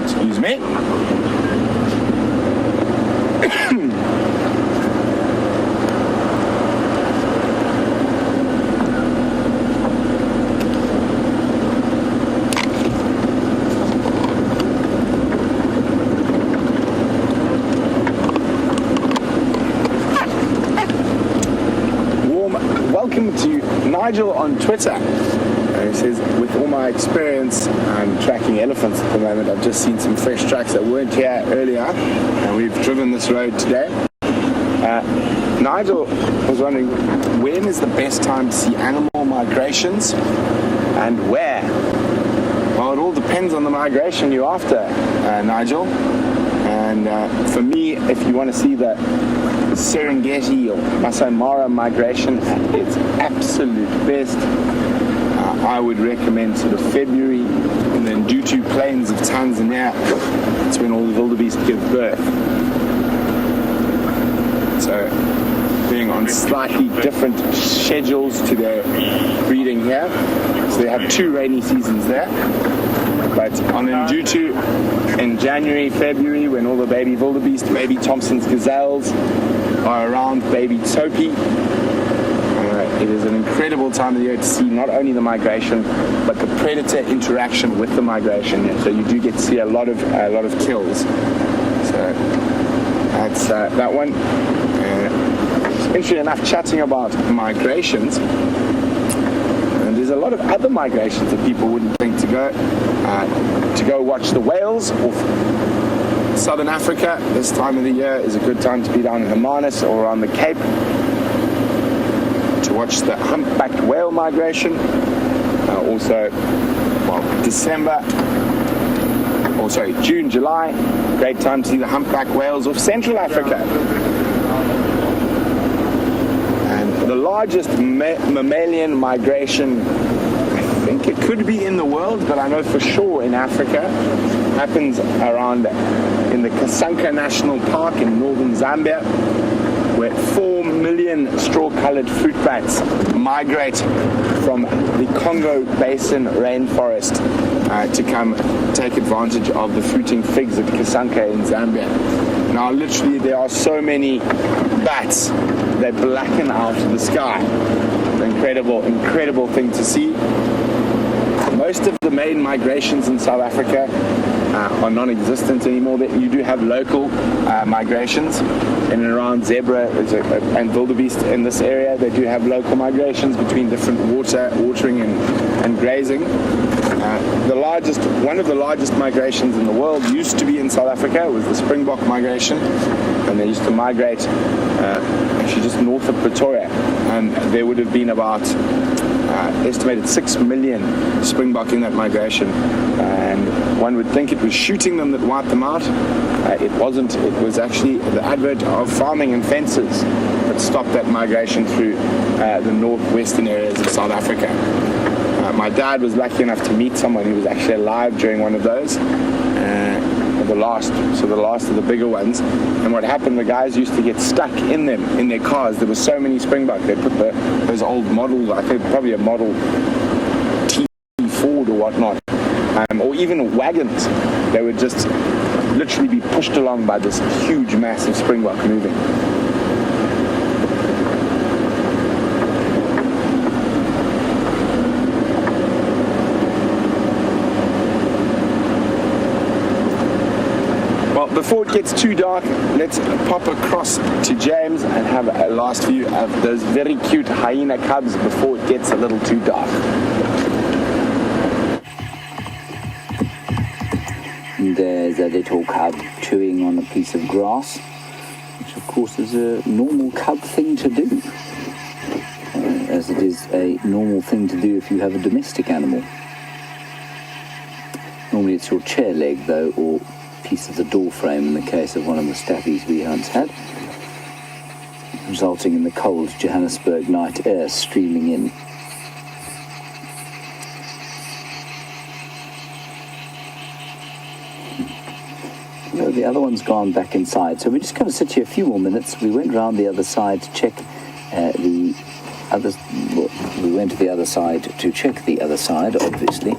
Excuse me. Welcome to Nigel on Twitter. He says, with all my experience, I'm tracking elephants at the moment. I've just seen some fresh tracks that weren't here earlier, and we've driven this road today. Nigel was wondering, when is the best time to see animal migrations, and where? Well, it all depends on the migration you're after, Nigel. And for me, if you want to see the Serengeti or Masai Mara migration at its absolute best, I would recommend sort of February, and then Ndutu Plains of Tanzania. It's when all the wildebeest give birth. So being on slightly different schedules to their breeding here. So they have 2 rainy seasons there. But on Ndutu, in January, February, when all the baby wildebeest, baby Thompson's gazelles are around, baby Topi, it is an incredible time of the year to see not only the migration, but the predator interaction with the migration. So you do get to see a lot of kills. So that's that one. Interesting enough, chatting about migrations, and there's a lot of other migrations that people wouldn't think to go watch the whales off Southern Africa. This time of the year is a good time to be down in Hermanus or on the Cape. to watch the humpbacked whale migration. Also, December, or sorry, June, July, great time to see the humpback whales of Central Africa. And the largest mammalian migration, I think it could be in the world, but I know for sure in Africa, happens around in the Kasanka National Park in northern Zambia, where 4 million straw-colored fruit bats migrate from the Congo Basin rainforest to come take advantage of the fruiting figs at Kasanka in Zambia. Now, literally, there are so many bats, they blacken out the sky. It's an incredible thing to see. Most of the main migrations in South Africa are non-existent anymore. You do have local migrations in and around zebra and wildebeest in this area. They do have local migrations between different watering and grazing. One of the largest migrations in the world used to be in South Africa. It was the Springbok migration, and they used to migrate actually just north of Pretoria, and there would have been about estimated 6 million springbok in that migration, and one would think it was shooting them that wiped them out. It wasn't. It was actually the advent of farming and fences that stopped that migration through the northwestern areas of South Africa. My dad was lucky enough to meet someone who was actually alive during one of those, the last of the bigger ones. And what happened, the guys used to get stuck in their cars. There were so many springbok. They put those old model, I think probably a Model T Ford or whatnot, or even wagons. They would just literally be pushed along by this huge, massive springbok moving. Before it gets too dark, let's pop across to James and have a last view of those very cute hyena cubs before it gets a little too dark. There's a little cub chewing on a piece of grass, which of course is a normal cub thing to do, as it is a normal thing to do if you have a domestic animal. Normally it's your chair leg though, or piece of the door frame in the case of one of the staffies we once had, resulting in the cold Johannesburg night air streaming in. No, the other one's gone back inside, so we're just going to sit here a few more minutes. We went round the other side to check we went to the other side to check the other side, obviously.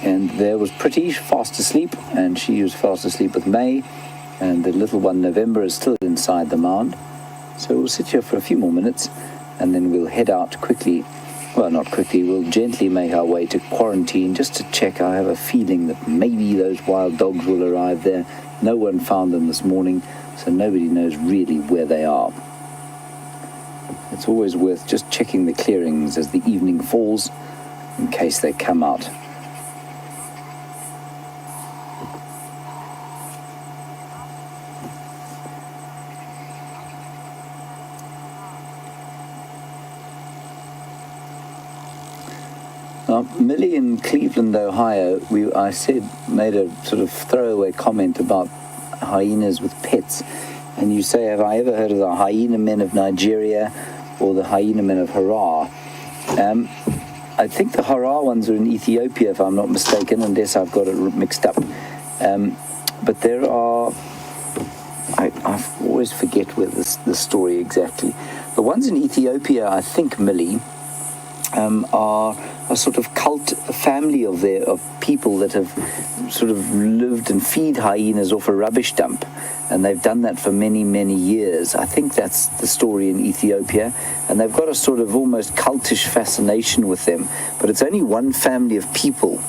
And there was Pretty fast asleep, and she was fast asleep with May, and the little one November is still inside the mound. So we'll sit here for a few more minutes, and then we'll head out quickly. Well, not quickly, we'll gently make our way to quarantine just to check. I have a feeling that maybe those wild dogs will arrive there. No one found them this morning, so nobody knows really where they are. It's always worth just checking the clearings as the evening falls, in case they come out. Millie in Cleveland, Ohio, made a sort of throwaway comment about hyenas with pets, and you say, have I ever heard of the hyena men of Nigeria or the hyena men of Harar? I think the Harar ones are in Ethiopia, if I'm not mistaken, unless I've got it mixed up. But there are, I always forget where the story exactly. The ones in Ethiopia, I think, Millie, are a sort of cult family of people that have sort of lived and feed hyenas off a rubbish dump, and they've done that for many, many years. I think that's the story in Ethiopia, and they've got a sort of almost cultish fascination with them, but it's only one family of people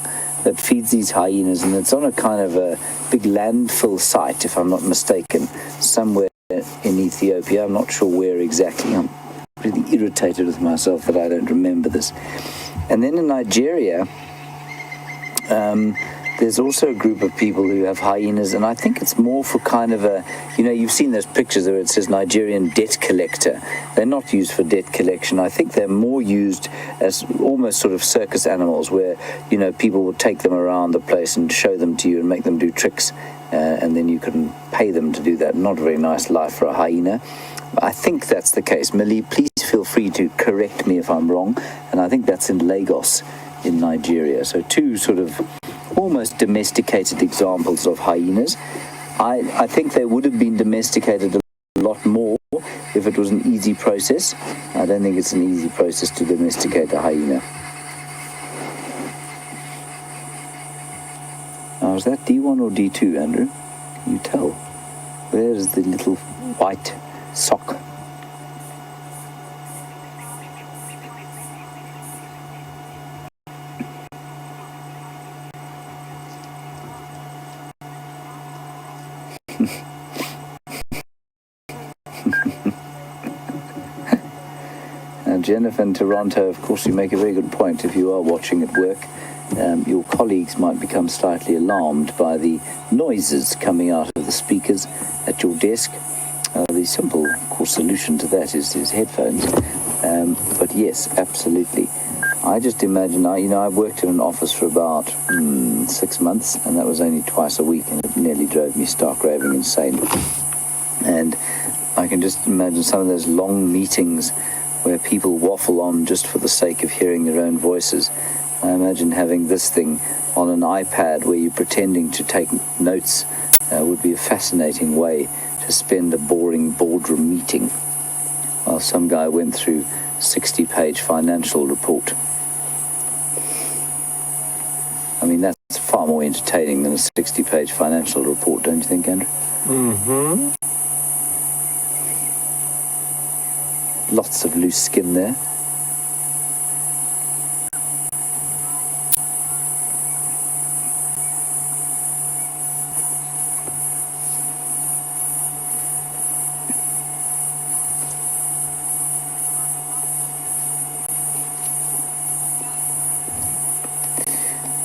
that feeds these hyenas, and it's on a kind of a big landfill site, if I'm not mistaken, somewhere in Ethiopia. I'm not sure where exactly. I'm really irritated with myself that I don't remember this. And then in Nigeria, There's also a group of people who have hyenas, and I think it's more for kind of a, you've seen those pictures where it says Nigerian debt collector. They're not used for debt collection. I think they're more used as almost sort of circus animals where, people will take them around the place and show them to you and make them do tricks, and then you can pay them to do that. Not a very nice life for a hyena. I think that's the case. Millie, please feel free to correct me if I'm wrong, and I think that's in Lagos in Nigeria. So two sort of almost domesticated examples of hyenas. I think they would have been domesticated a lot more if it was an easy process. I don't think it's an easy process to domesticate a hyena. Now, is that D1 or D2, Andrew? Can you tell? Where's the little white sock? Jennifer in Toronto, of course, you make a very good point. If you are watching at work, your colleagues might become slightly alarmed by the noises coming out of the speakers at your desk. The simple, of course, solution to that is headphones. But yes, absolutely. I just imagine, I worked in an office for about 6 months, and that was only twice a week, and it nearly drove me stark raving insane. And I can just imagine some of those long meetings where people waffle on just for the sake of hearing their own voices. I imagine having this thing on an iPad where you're pretending to take notes would be a fascinating way to spend a boring boardroom meeting while some guy went through 60-page financial report. I mean, that's far more entertaining than a 60-page financial report, don't you think, Andrew? Mm-hmm. Lots of loose skin there.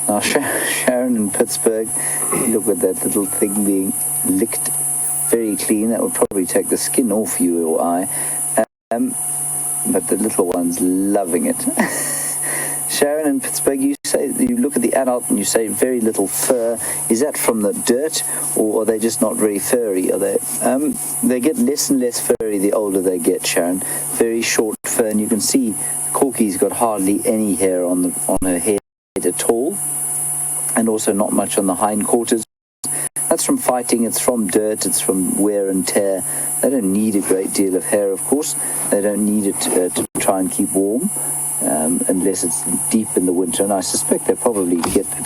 Now, Sharon in Pittsburgh, look at that little thing being licked very clean. That would probably take the skin off you or I. But the little one's loving it. Sharon in Pittsburgh, you look at the adult and you say very little fur. Is that from the dirt, or are they just not very furry? Are they get less and less furry the older they get, Sharon. Very short fur, and you can see Corky's got hardly any hair on her head at all, and also not much on the hindquarters. That's from fighting, it's from dirt, it's from wear and tear. They don't need a great deal of hair, of course. They don't need it to try and keep warm, unless it's deep in the winter. And I suspect it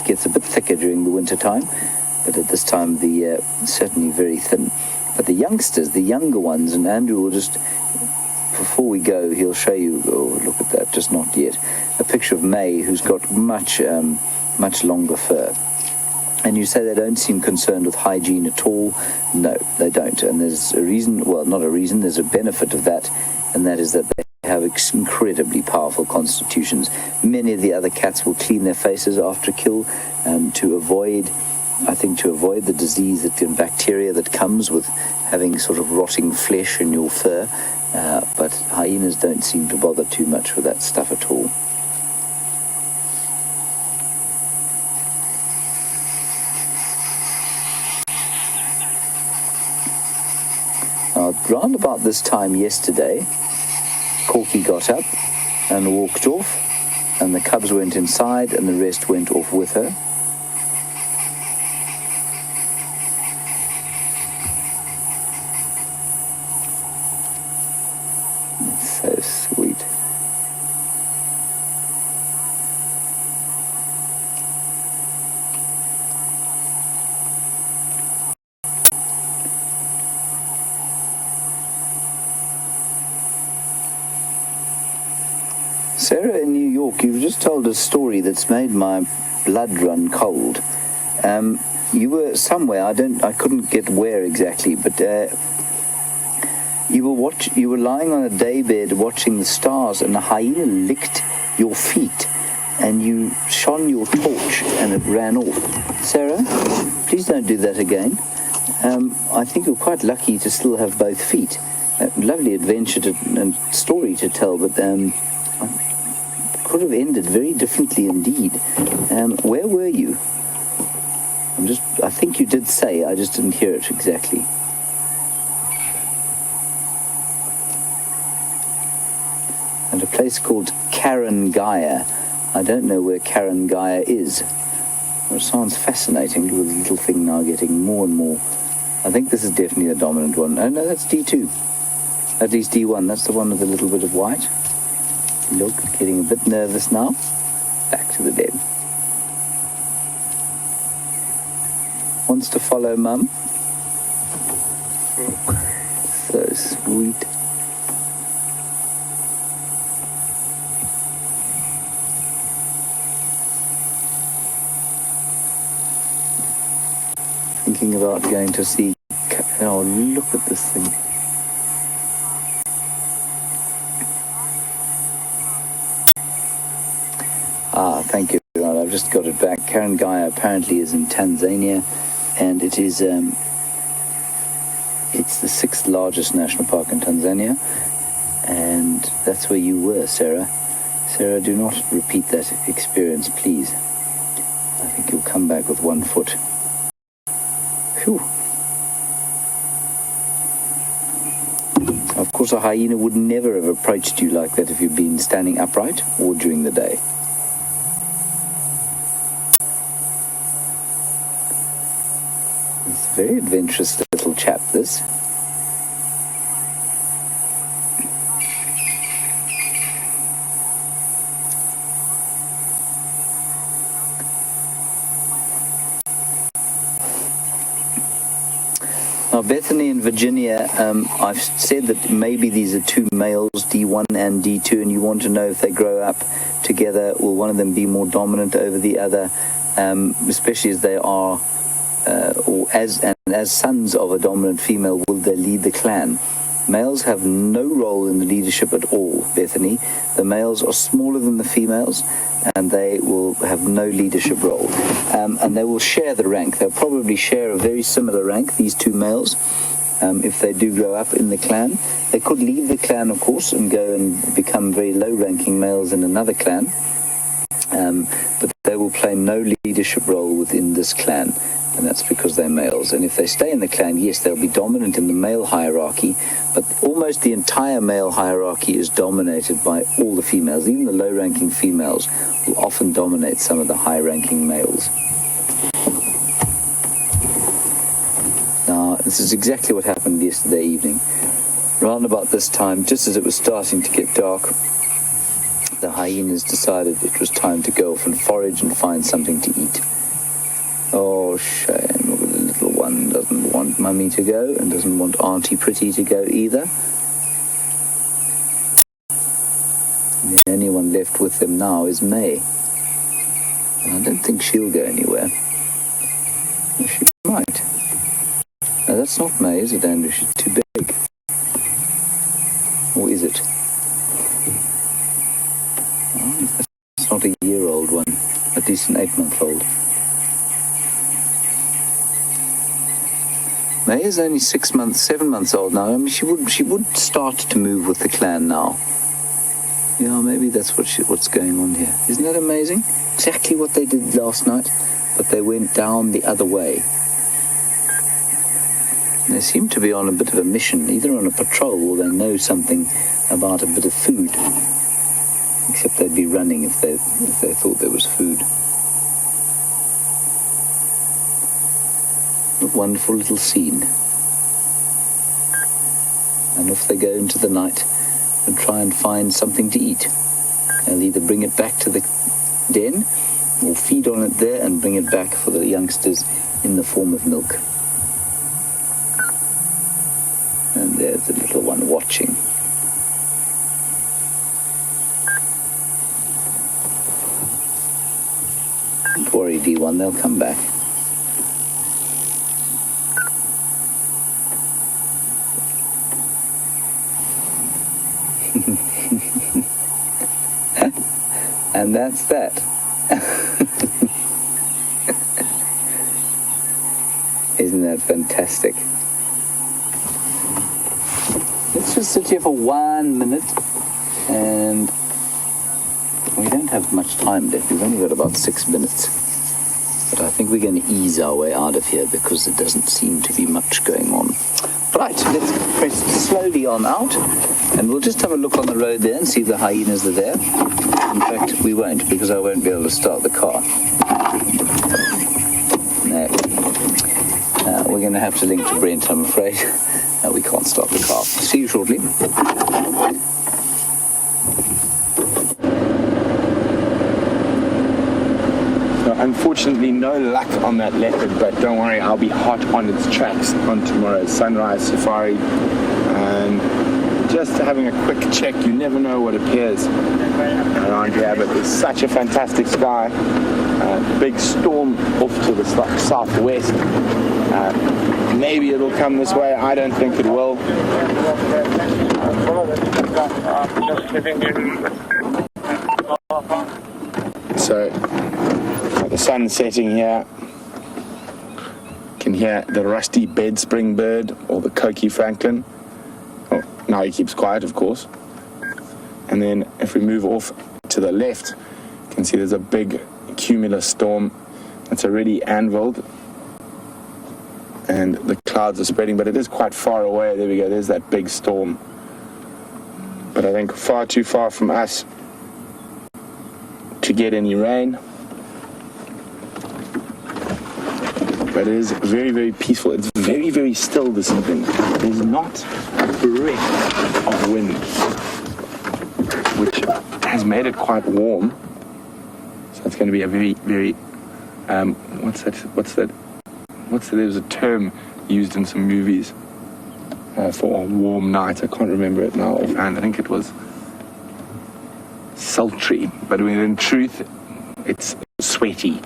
gets a bit thicker during the winter time, but at this time, certainly very thin. But the youngsters, the younger ones, and Andrew will just, before we go, he'll show you, oh, look at that, just not yet, a picture of May, who's got much longer fur. And you say they don't seem concerned with hygiene at all. No, they don't. And there's a reason, well, not a reason, there's a benefit of that, and that is that they have incredibly powerful constitutions. Many of the other cats will clean their faces after a kill to avoid the disease and bacteria that comes with having sort of rotting flesh in your fur. But hyenas don't seem to bother too much with that stuff at all. Round about this time yesterday, Corky got up and walked off, and the cubs went inside and the rest went off with her. It's so sweet. Sarah in New York, you've just told a story that's made my blood run cold. You were somewhere, I couldn't get where exactly, but you were lying on a daybed watching the stars, and a hyena licked your feet. and you shone your torch and it ran off. Sarah, please don't do that again. I think you're quite lucky to still have both feet. Lovely adventure and story to tell, but could have ended very differently indeed. Where were you? I think you did say, I just didn't hear it exactly. At a place called Karangaia. I don't know where Karangaia is. Well, it sounds fascinating with the little thing now getting more and more. I think this is definitely the dominant one. Oh no, that's D2. At least D1, that's the one with a little bit of white. Look, getting a bit nervous now. Back to the den. Wants to follow Mum. So sweet. Thinking about going to see... Oh, look at this thing. Thank you. Right, I've just got it back. Karangaia apparently is in Tanzania, and it is it's the 6th largest national park in Tanzania, and that's where you were, Sarah. Sarah, do not repeat that experience, please. I think you'll come back with 1 foot. Phew. Of course, a hyena would never have approached you like that if you'd been standing upright or during the day. It's a very adventurous little chap, this. Now, Bethany and Virginia, I've said that maybe these are 2 males, D1 and D2, and you want to know if they grow up together, will one of them be more dominant over the other, especially as they are, or as sons of a dominant female, will they lead the clan? Males have no role in the leadership at all, Bethany. The males are smaller than the females, and they will have no leadership role. And they will share the rank. They'll probably share a very similar rank, these 2 males, if they do grow up in the clan. They could leave the clan, of course, and go and become very low-ranking males in another clan. But they will play no leadership role within this clan. And that's because they're males. And if they stay in the clan, yes, they'll be dominant in the male hierarchy, but almost the entire male hierarchy is dominated by all the females. Even the low-ranking females will often dominate some of the high-ranking males. Now, this is exactly what happened yesterday evening. Around about this time, just as it was starting to get dark, the hyenas decided it was time to go off and forage and find something to eat. Oh, shame. Look at the little one. Doesn't want Mummy to go and doesn't want Auntie Pretty to go either. And the only one left with them now is May. And I don't think she'll go anywhere. She might. No, that's not May, is it, Andrew? She's too big. Or is it? Oh, that's not a year-old one. At least an 8-month-old. May is only 7 months old now. I mean, she would start to move with the clan now. Yeah, maybe that's what's going on here. Isn't that amazing? Exactly what they did last night, but they went down the other way. And they seem to be on a bit of a mission, either on a patrol or they know something about a bit of food. Except they'd be running if they thought there was food. A wonderful little scene. And off they go into the night and try and find something to eat. They'll either bring it back to the den or feed on it there and bring it back for the youngsters in the form of milk. And there's the little one watching. Don't worry, D1, they'll come back. And that's that. Isn't that fantastic? Let's just sit here for 1 minute, and we don't have much time left. We've only got about 6 minutes. But I think we're going to ease our way out of here because there doesn't seem to be much going on. Right, let's press slowly on out, and we'll just have a look on the road there and see if the hyenas are there. In fact, we won't, because I won't be able to start the car. No. We're going to have to link to Brent, I'm afraid. We can't start the car. See you shortly. Unfortunately, no luck on that leopard, but don't worry, I'll be hot on its tracks on tomorrow's sunrise safari. And just having a quick check, you never know what appears around here, but there's such a fantastic sky. Big storm off to the southwest. Maybe it'll come this way, I don't think it will. So, the sun setting here. You can hear the rusty bedspring bird or the Coqui Franklin. Oh, now he keeps quiet, of course. And then if we move off to the left, you can see there's a big cumulus storm that's already anviled. And the clouds are spreading, but it is quite far away. There we go, there's that big storm. But I think far too far from us to get any rain. But it is very, very peaceful. It's very, very still this evening. There's not a breath of wind, which has made it quite warm. So it's going to be a very, very, there's a term used in some movies for a warm night. I can't remember it now offhand. I think it was sultry, but in truth, it's sweaty.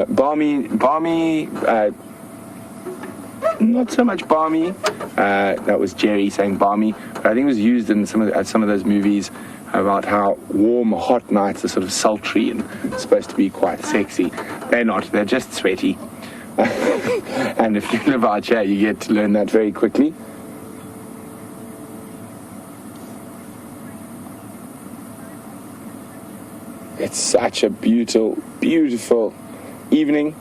Balmy, not so much balmy. That was Jerry saying balmy, but I think it was used in some of those movies about how warm, hot nights are sort of sultry and supposed to be quite sexy. They're not, they're just sweaty. And if you live out here, you get to learn that very quickly. It's such a beautiful, beautiful evening.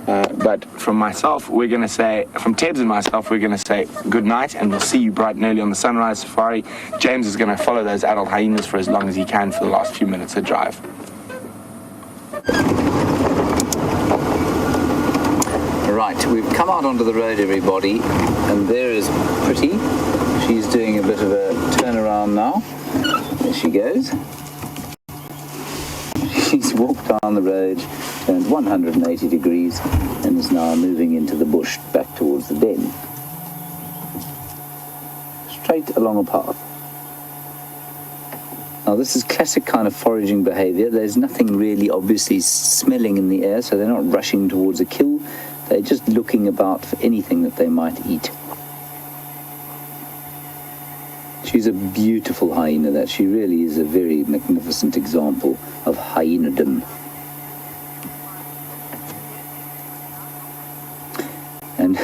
But from myself, from Tebs and myself, we're going to say good night, and we'll see you bright and early on the sunrise safari. James is going to follow those adult hyenas for as long as he can for the last few minutes of drive. Right, we've come out onto the road, everybody, and there is Pretty. She's doing a bit of a turnaround now. There she goes. She's walked down the road, turned 180 degrees, and is now moving into the bush back towards the den. Straight along a path. Now this is classic kind of foraging behavior. There's nothing really obviously smelling in the air, so they're not rushing towards a kill. They're just looking about for anything that they might eat. She's a beautiful hyena, that she really is a very magnificent example of hyenadom. And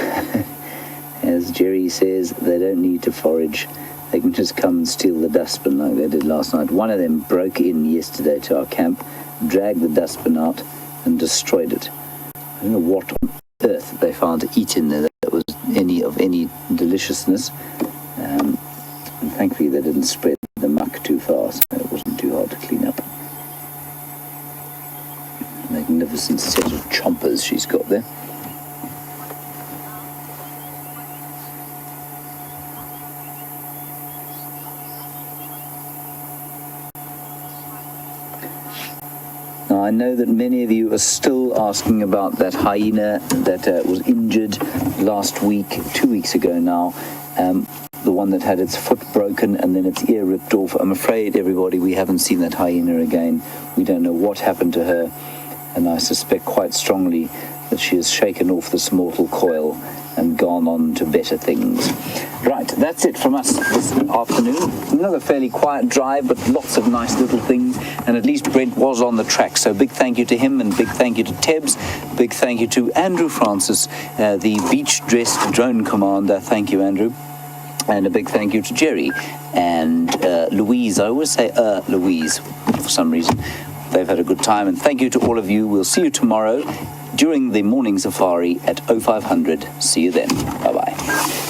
as Jerry says, they don't need to forage. They can just come and steal the dustbin like they did last night. One of them broke in yesterday to our camp, dragged the dustbin out and destroyed it. I don't know what on earth they found to eat in there that was of any deliciousness. And thankfully they didn't spread the muck too far, so it wasn't too hard to clean up. Magnificent set of chompers she's got there. Now, I know that many of you are still asking about that hyena that was injured last week, 2 weeks ago now. The one that had its foot broken and then its ear ripped off. I'm afraid, everybody, we haven't seen that hyena again. We don't know what happened to her, and I suspect quite strongly that she has shaken off this mortal coil and gone on to better things. Right, that's it from us this afternoon. Another fairly quiet drive, but lots of nice little things, and at least Brent was on the track. So big thank you to him, and big thank you to Tebs, big thank you to Andrew Francis, the beach-dressed drone commander. Thank you, Andrew. And a big thank you to Jerry and Louise. I always say Louise for some reason. They've had a good time, and thank you to all of you. We'll see you tomorrow during the morning safari at 0500. See you then. Bye-bye.